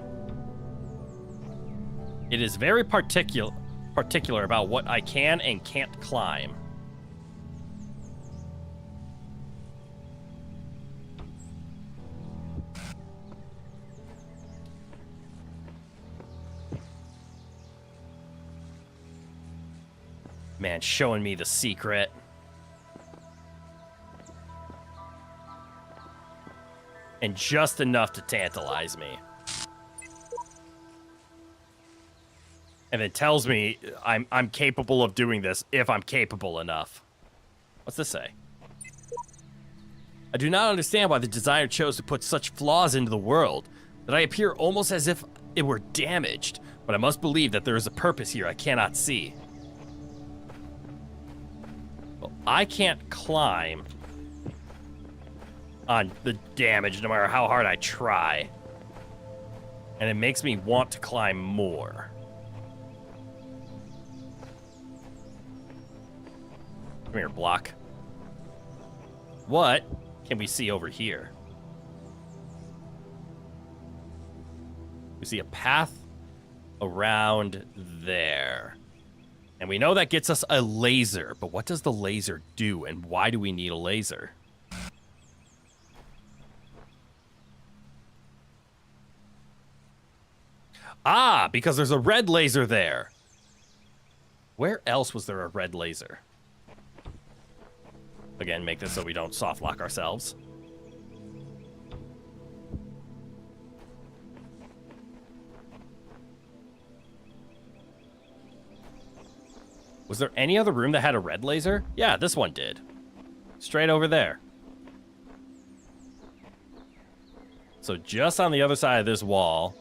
Speaker 1: It is very particular about what I can and can't climb. Man, showing me the secret. And just enough to tantalize me. And it tells me I'm capable of doing this if I'm capable enough. What's this say? I do not understand why the designer chose to put such flaws into the world, that I appear almost as if it were damaged, but I must believe that there is a purpose here I cannot see. Well, I can't climb on the damage no matter how hard I try. And it makes me want to climb more. Come here, block. What can we see over here? We see a path around there. And we know that gets us a laser, but what does the laser do, and why do we need a laser? Ah, because there's a red laser there. Where else was there a red laser? Again, make this so we don't soft lock ourselves. Was there any other room that had a red laser? Yeah, this one did. Straight over there. So just on the other side of this wall,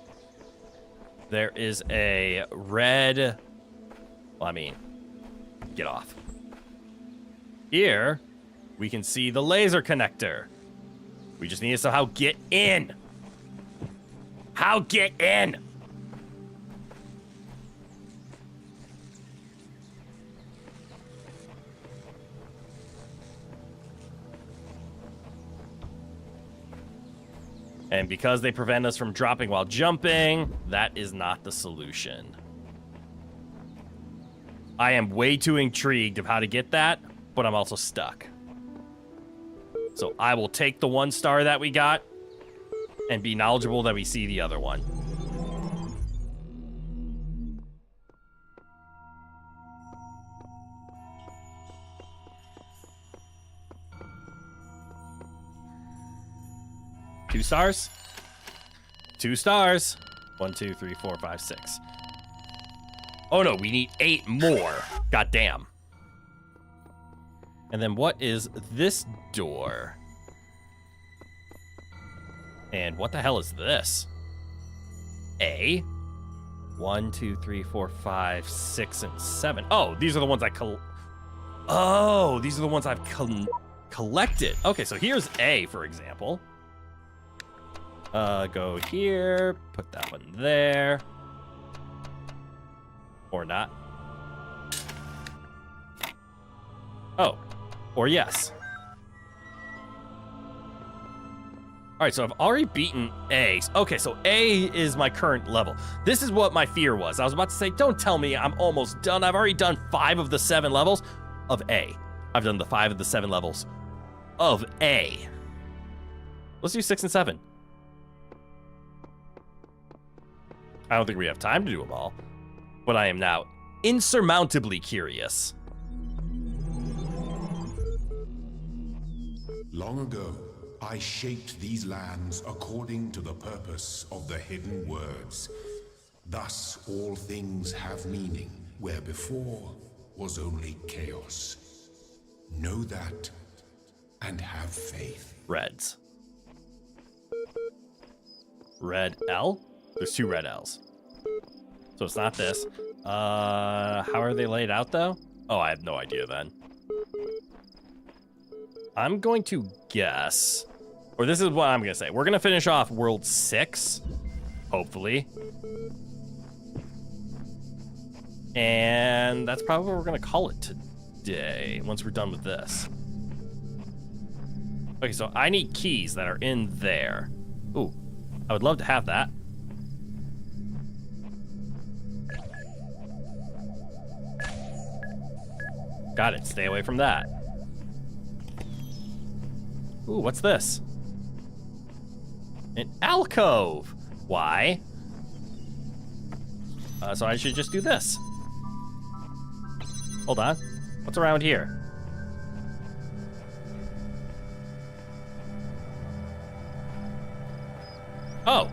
Speaker 1: there is a red... Well, I mean, get off. Here, we can see the laser connector. We just need to somehow get in. How get in? And because they prevent us from dropping while jumping, that is not the solution. I am way too intrigued of how to get that, but I'm also stuck. So I will take the 1 star that we got and be knowledgeable that we see the other one. Two stars? 2 stars. 1, 2, 3, 4, 5, 6. Oh no, we need 8 more. God damn. And then what is this door? And what the hell is this? A? 1, 2, 3, 4, 5, 6, and 7. Oh, these are the ones these are the ones I've collected. Okay, so here's A, for example. Go here, put that one there. Or not. Oh, or yes. All right, so I've already beaten A. Okay, so A is my current level. This is what my fear was. I was about to say, don't tell me I'm almost done. I've already done 5 of the 7 levels of A. I've done the 5 of the 7 levels of A. Let's do 6 and 7. I don't think we have time to do them all, but I am now insurmountably curious.
Speaker 2: Long ago, I shaped these lands according to the purpose of the hidden words. Thus, all things have meaning, where before was only chaos. Know that, and have faith.
Speaker 1: Reds. Red L? There's 2 red L's. So it's not this. How are they laid out, though? Oh, I have no idea, then. I'm going to guess Or this is what I'm gonna say. We're gonna finish off World 6, hopefully. And that's probably what we're gonna call it today, once we're done with this. Okay, so I need keys that are in there. Ooh, I would love to have that. Got it, stay away from that. Ooh, what's this? An alcove. Why? So I should just do this. Hold on. What's around here? Oh.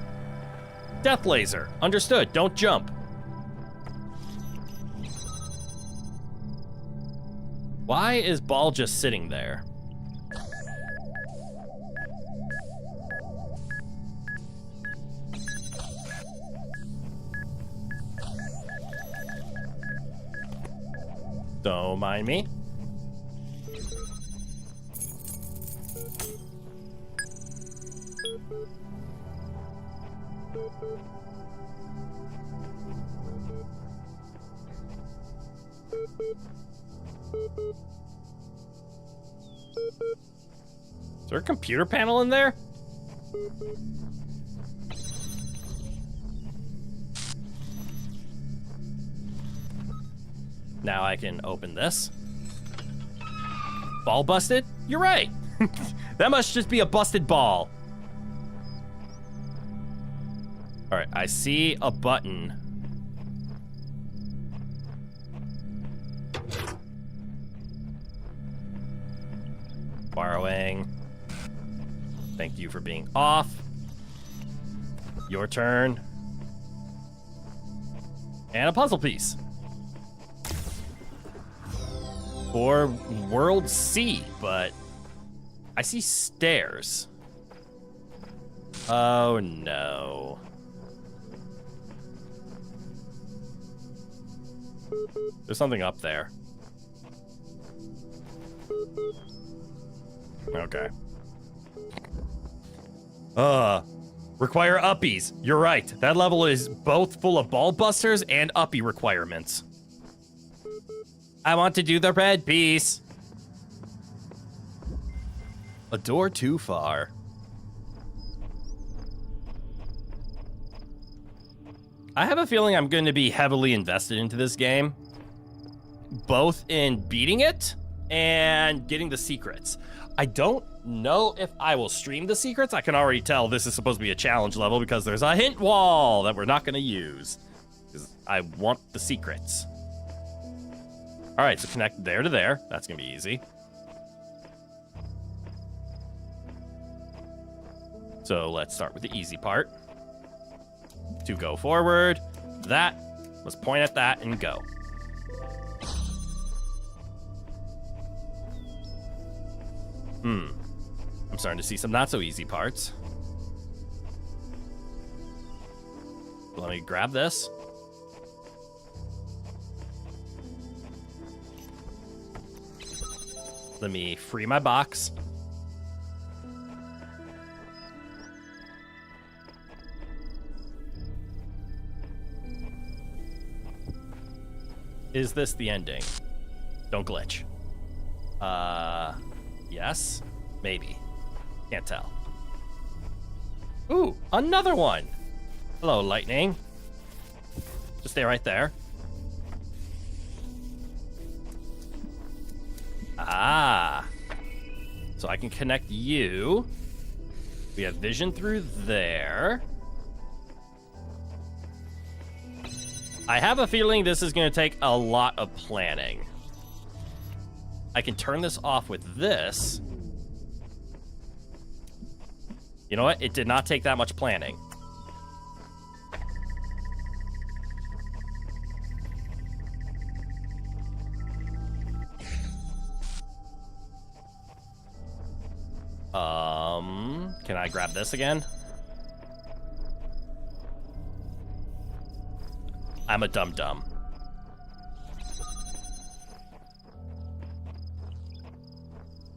Speaker 1: Death laser. Understood. Don't jump. Why is Ball just sitting there? Don't mind me. Is there a computer panel in there? Now I can open this. Ball busted? You're right. That must just be a busted ball. All right, I see a button. Borrowing. Thank you for being off. Your turn. And a puzzle piece. For World C, but I see stairs. Oh no. There's something up there. Okay. Require uppies. You're right. That level is both full of ball busters and uppie requirements. I want to do the red piece. A door too far. I have a feeling I'm going to be heavily invested into this game, both in beating it and getting the secrets. I don't know if I will stream the secrets. I can already tell this is supposed to be a challenge level because there's a hint wall that we're not going to use because I want the secrets. All right, so connect there to there. That's going to be easy. So let's start with the easy part. To go forward, that, let's point at that and go. I'm starting to see some not so easy parts. Let me grab this. Let me free my box. Is this the ending? Don't glitch. Yes? Maybe. Can't tell. Ooh, another one! Hello, lightning. Just stay right there. Ah. So I can connect you. We have vision through there. I have a feeling this is going to take a lot of planning. I can turn this off with this. You know what? It did not take that much planning. Can I grab this again? I'm a dum-dum.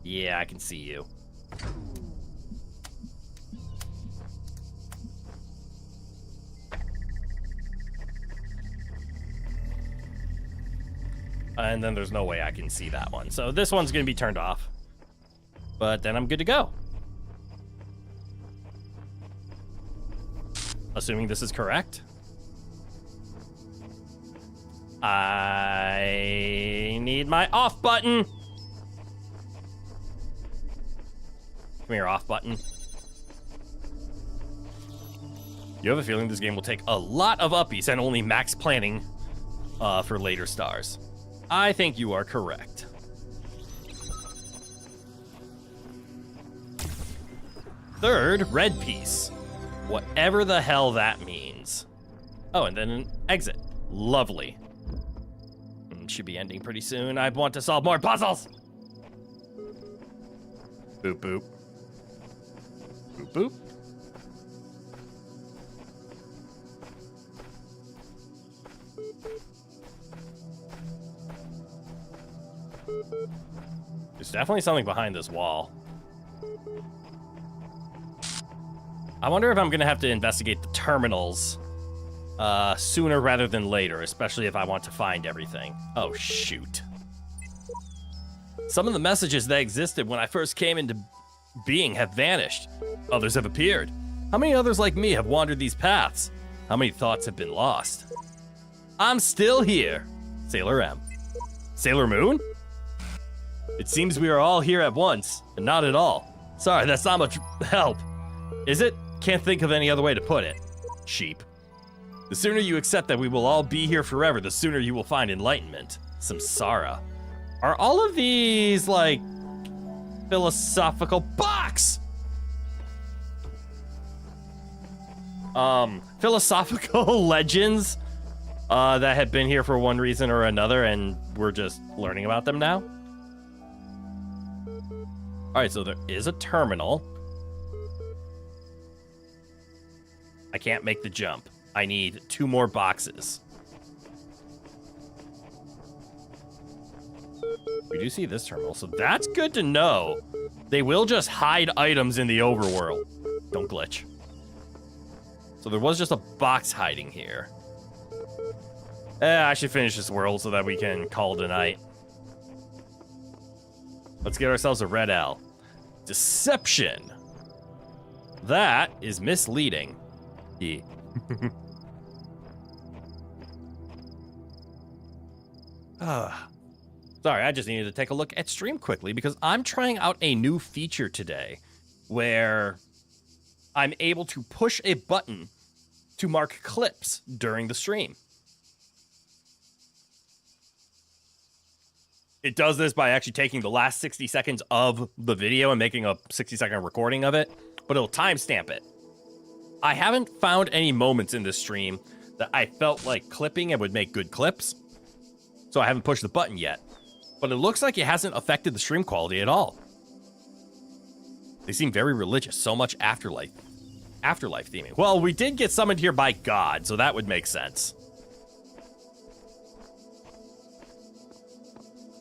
Speaker 1: Yeah, I can see you. And then there's no way I can see that one. So this one's going to be turned off. But then I'm good to go. Assuming this is correct. I need my off button. Come here, off button. You have a feeling this game will take a lot of uppies and only max planning for later stars. I think you are correct. Third, red piece. Whatever the hell that means. Oh, and then an exit. Lovely. Should be ending pretty soon. I want to solve more puzzles. Boop, boop. Boop, boop. There's definitely something behind this wall. I wonder if I'm gonna have to investigate the terminals sooner rather than later, especially if I want to find everything. Oh, shoot. Some of the messages that existed when I first came into being have vanished. Others have appeared. How many others like me have wandered these paths? How many thoughts have been lost? I'm still here. Sailor M. Sailor Moon? It seems we are all here at once, and not at all. Sorry, that's not much help. Is it? Can't think of any other way to put it. Sheep. The sooner you accept that we will all be here forever, the sooner you will find enlightenment. Samsara. Are all of these, like, philosophical box? Philosophical legends that have been here for one reason or another, and we're just learning about them now? Alright, so there is a terminal. I can't make the jump. I need 2 more boxes. We do see this terminal, so that's good to know. They will just hide items in the overworld. Don't glitch. So there was just a box hiding here. I should finish this world so that we can call it a night. Let's get ourselves a red L. Deception. That is misleading. Yeah. Sorry, I just needed to take a look at stream quickly because I'm trying out a new feature today where I'm able to push a button to mark clips during the stream. It does this by actually taking the last 60 seconds of the video and making a 60-second recording of it, but it'll timestamp it. I haven't found any moments in this stream that I felt like clipping and would make good clips, so I haven't pushed the button yet. But it looks like it hasn't affected the stream quality at all. They seem very religious, so much afterlife theming. Well, we did get summoned here by God, so that would make sense.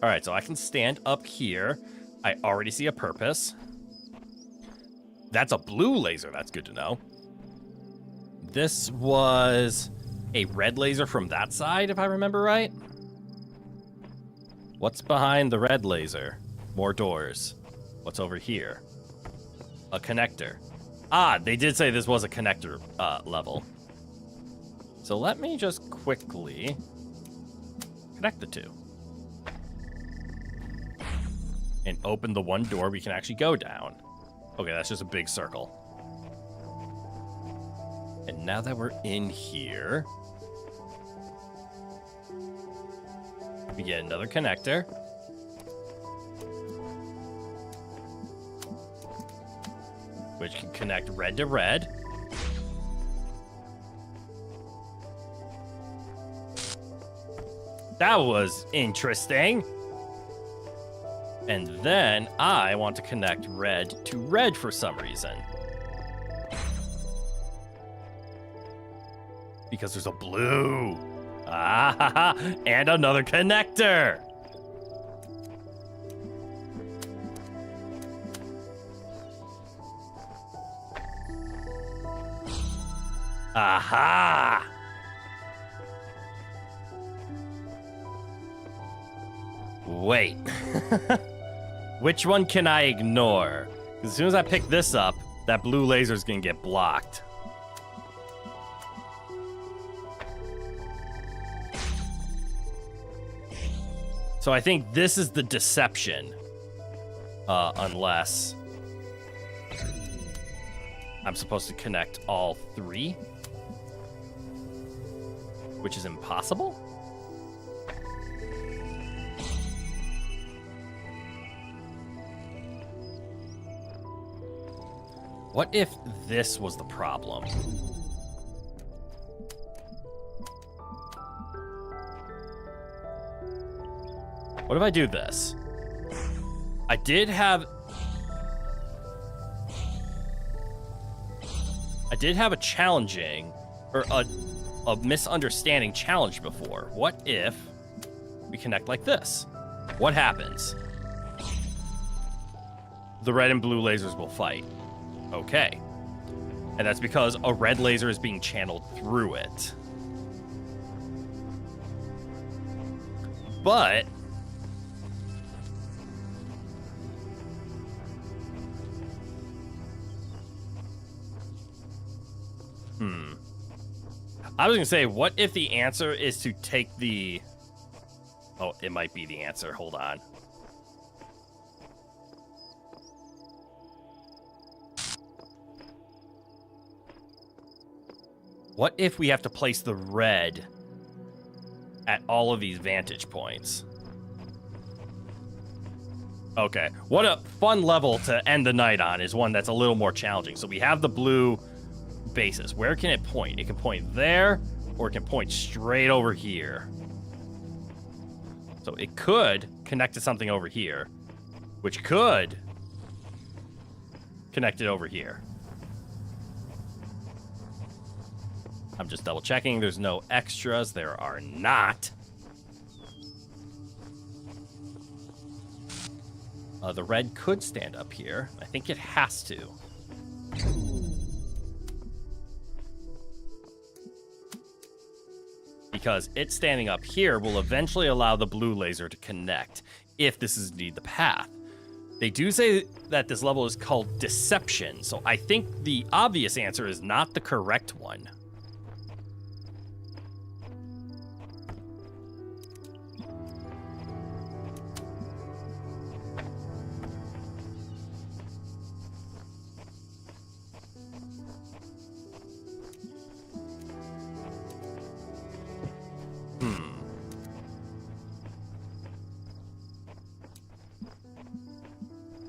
Speaker 1: All right, so I can stand up here. I already see a purpose. That's a blue laser. That's good to know. This was a red laser from that side, if I remember right. What's behind the red laser? More doors. What's over here? A connector. Ah, they did say this was a connector level. So let me just quickly connect the two. And open the one door we can actually go down. Okay, that's just a big circle. And now that we're in here, we get another connector. Which can connect red to red. That was interesting. And then I want to connect red to red for some reason. Because there's a blue. Ah, and another connector. Aha! Wait. Which one can I ignore? 'Cause as soon as I pick this up, that blue laser's gonna get blocked. So I think this is the deception. Unless I'm supposed to connect all three, which is impossible. What if this was the problem? What if I do this? I did have a challenging, or a misunderstanding challenge before. What if we connect like this? What happens? The red and blue lasers will fight. Okay. And that's because a red laser is being channeled through it. But I was gonna say, what if the answer is to take the... Oh, it might be the answer. Hold on. What if we have to place the red at all of these vantage points? Okay. What a fun level to end the night on is one that's a little more challenging. So we have the blue basis. Where can it point? It can point there, or it can point straight over here. So it could connect to something over here, which could connect it over here. I'm just double checking. There's no extras. There are not. The red could stand up here. I think it has to. Because it standing up here will eventually allow the blue laser to connect, if this is indeed the path. They do say that this level is called Deception, so I think the obvious answer is not the correct one.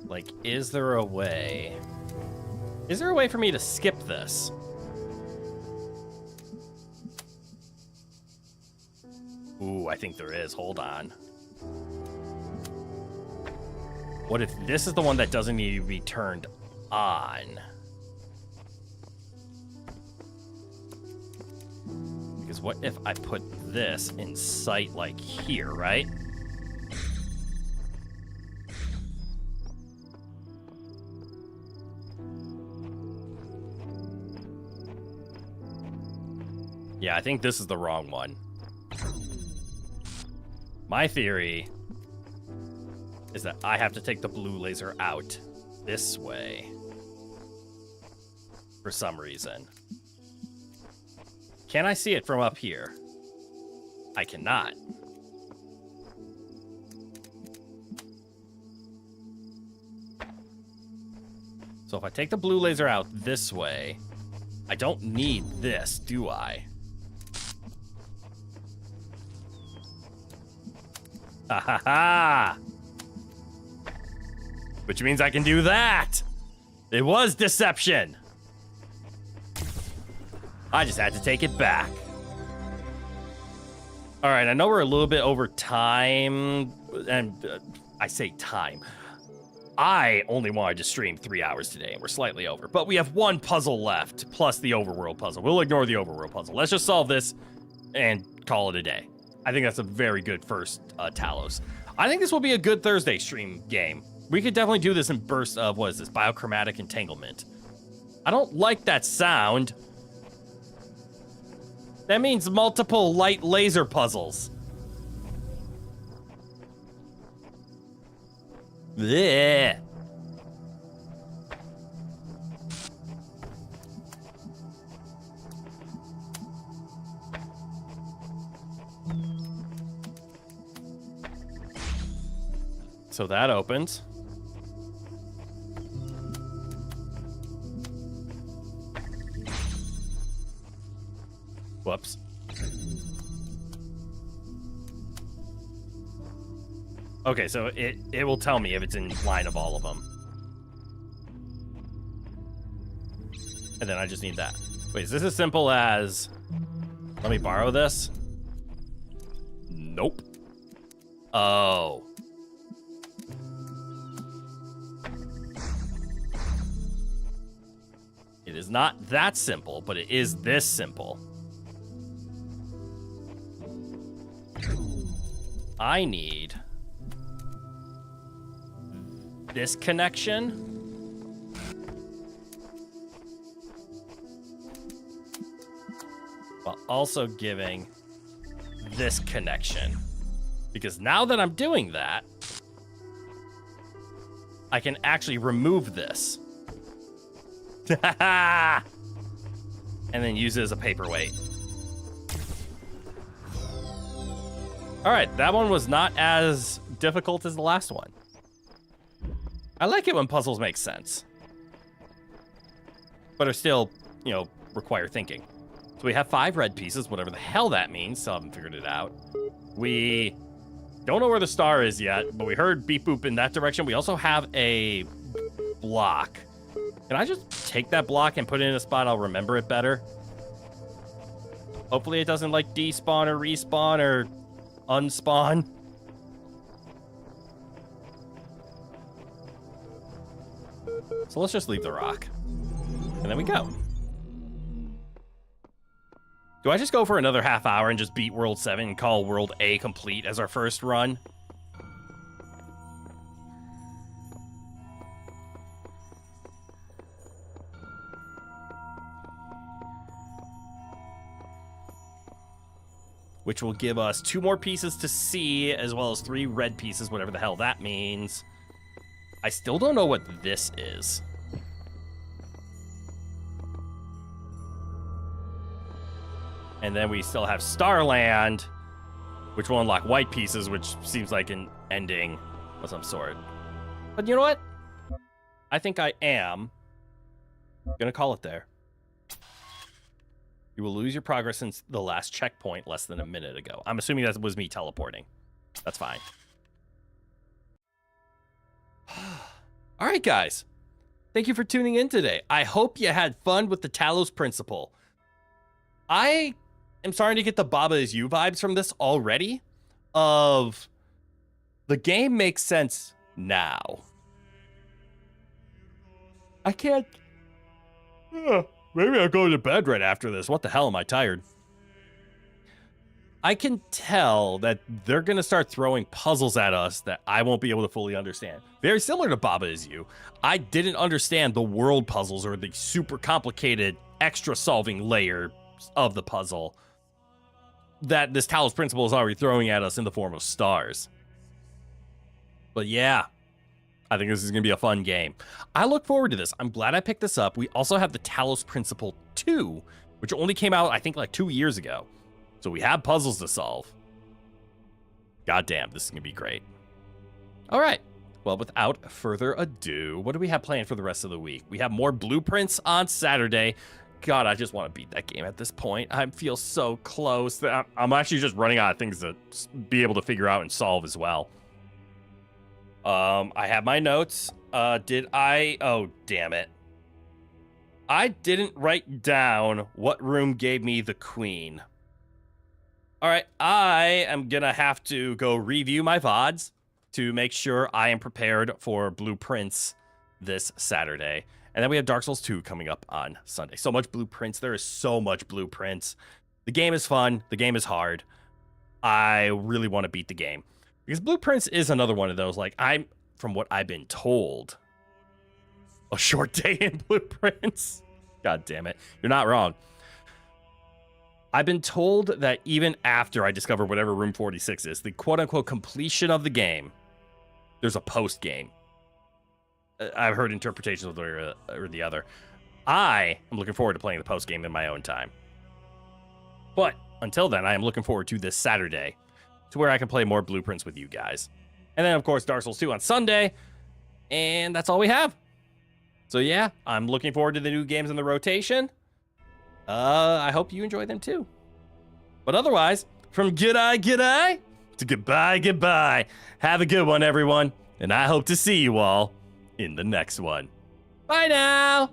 Speaker 1: Like, is there a way? Is there a way for me to skip this? Ooh, I think there is. Hold on. What if this is the one that doesn't need to be turned on? Because what if I put this in sight like here, right? Yeah, I think this is the wrong one. My theory is that I have to take the blue laser out this way for some reason. Can I see it from up here? I cannot. So if I take the blue laser out this way, I don't need this, do I? Ha ha ha! Which means I can do that! It was deception! I just had to take it back. Alright, I know we're a little bit over time, and I say time. I only wanted to stream 3 hours today, and we're slightly over. But we have one puzzle left, plus the overworld puzzle. We'll ignore the overworld puzzle. Let's just solve this and call it a day. I think that's a very good first Talos. I think this will be a good Thursday stream game. We could definitely do this in bursts of, what is this, biochromatic entanglement. I don't like that sound. That means multiple light laser puzzles. Blech. So that opens. Whoops. Okay, so it will tell me if it's in line of all of them. And then I just need that. Wait, is this as simple as... Let me borrow this? Nope. Oh. It is not that simple, but it is this simple. I need this connection. While also giving this connection. Because now that I'm doing that, I can actually remove this. And then use it as a paperweight. All right, that one was not as difficult as the last one. I like it when puzzles make sense, but are still, you know, require thinking. So we have 5 red pieces, whatever the hell that means. Still haven't figured it out. We don't know where the star is yet, but we heard beep boop in that direction. We also have a block. Can I just take that block and put it in a spot I'll remember it better? Hopefully it doesn't like despawn or respawn or unspawn. So let's just leave the rock. And then we go. Do I just go for another half hour and just beat World 7 and call World A complete as our first run? Which will give us 2 more pieces to see, as well as 3 red pieces, whatever the hell that means. I still don't know what this is. And then we still have Starland, which will unlock white pieces, which seems like an ending of some sort. But you know what? I think I am gonna call it there. You will lose your progress since the last checkpoint less than a minute ago. I'm assuming that was me teleporting. That's fine. All right, guys. Thank you for tuning in today. I hope you had fun with the Talos principle. I am starting to get the Baba Is You vibes from this already. Of the game makes sense now. I can't... Maybe I'll go to bed right after this. What the hell, am I tired? I can tell that they're going to start throwing puzzles at us that I won't be able to fully understand. Very similar to Baba Is You. I didn't understand the world puzzles or the super complicated extra solving layer of the puzzle that this Talos principle is already throwing at us in the form of stars. But yeah, I think this is going to be a fun game. I look forward to this. I'm glad I picked this up. We also have the Talos Principle 2, which only came out, I think, like 2 years ago. So we have puzzles to solve. Goddamn, this is going to be great. All right. Well, without further ado, what do we have planned for the rest of the week? We have more blueprints on Saturday. God, I just want to beat that game at this point. I feel so close that I'm actually just running out of things to be able to figure out and solve as well. I have my notes. Did I? Oh, damn it. I didn't write down what room gave me the queen. All right, I am going to have to go review my VODs to make sure I am prepared for blueprints this Saturday. And then we have Dark Souls 2 coming up on Sunday. So much blueprints. There is so much blueprints. The game is fun. The game is hard. I really want to beat the game. Because blueprints is another one of those, like, from what I've been told, a short day in blueprints. God damn it. You're not wrong. I've been told that even after I discover whatever room 46 is, the quote-unquote completion of the game, there's a post-game. I've heard interpretations of the or the other. I am looking forward to playing the post game in my own time. But until then, I am looking forward to this Saturday, to where I can play more Blueprints with you guys. And then, of course, Dark Souls 2 on Sunday. And that's all we have. So yeah, I'm looking forward to the new games in the rotation. I hope you enjoy them too. But otherwise, from g'day to goodbye. Have a good one, everyone. And I hope to see you all in the next one. Bye now.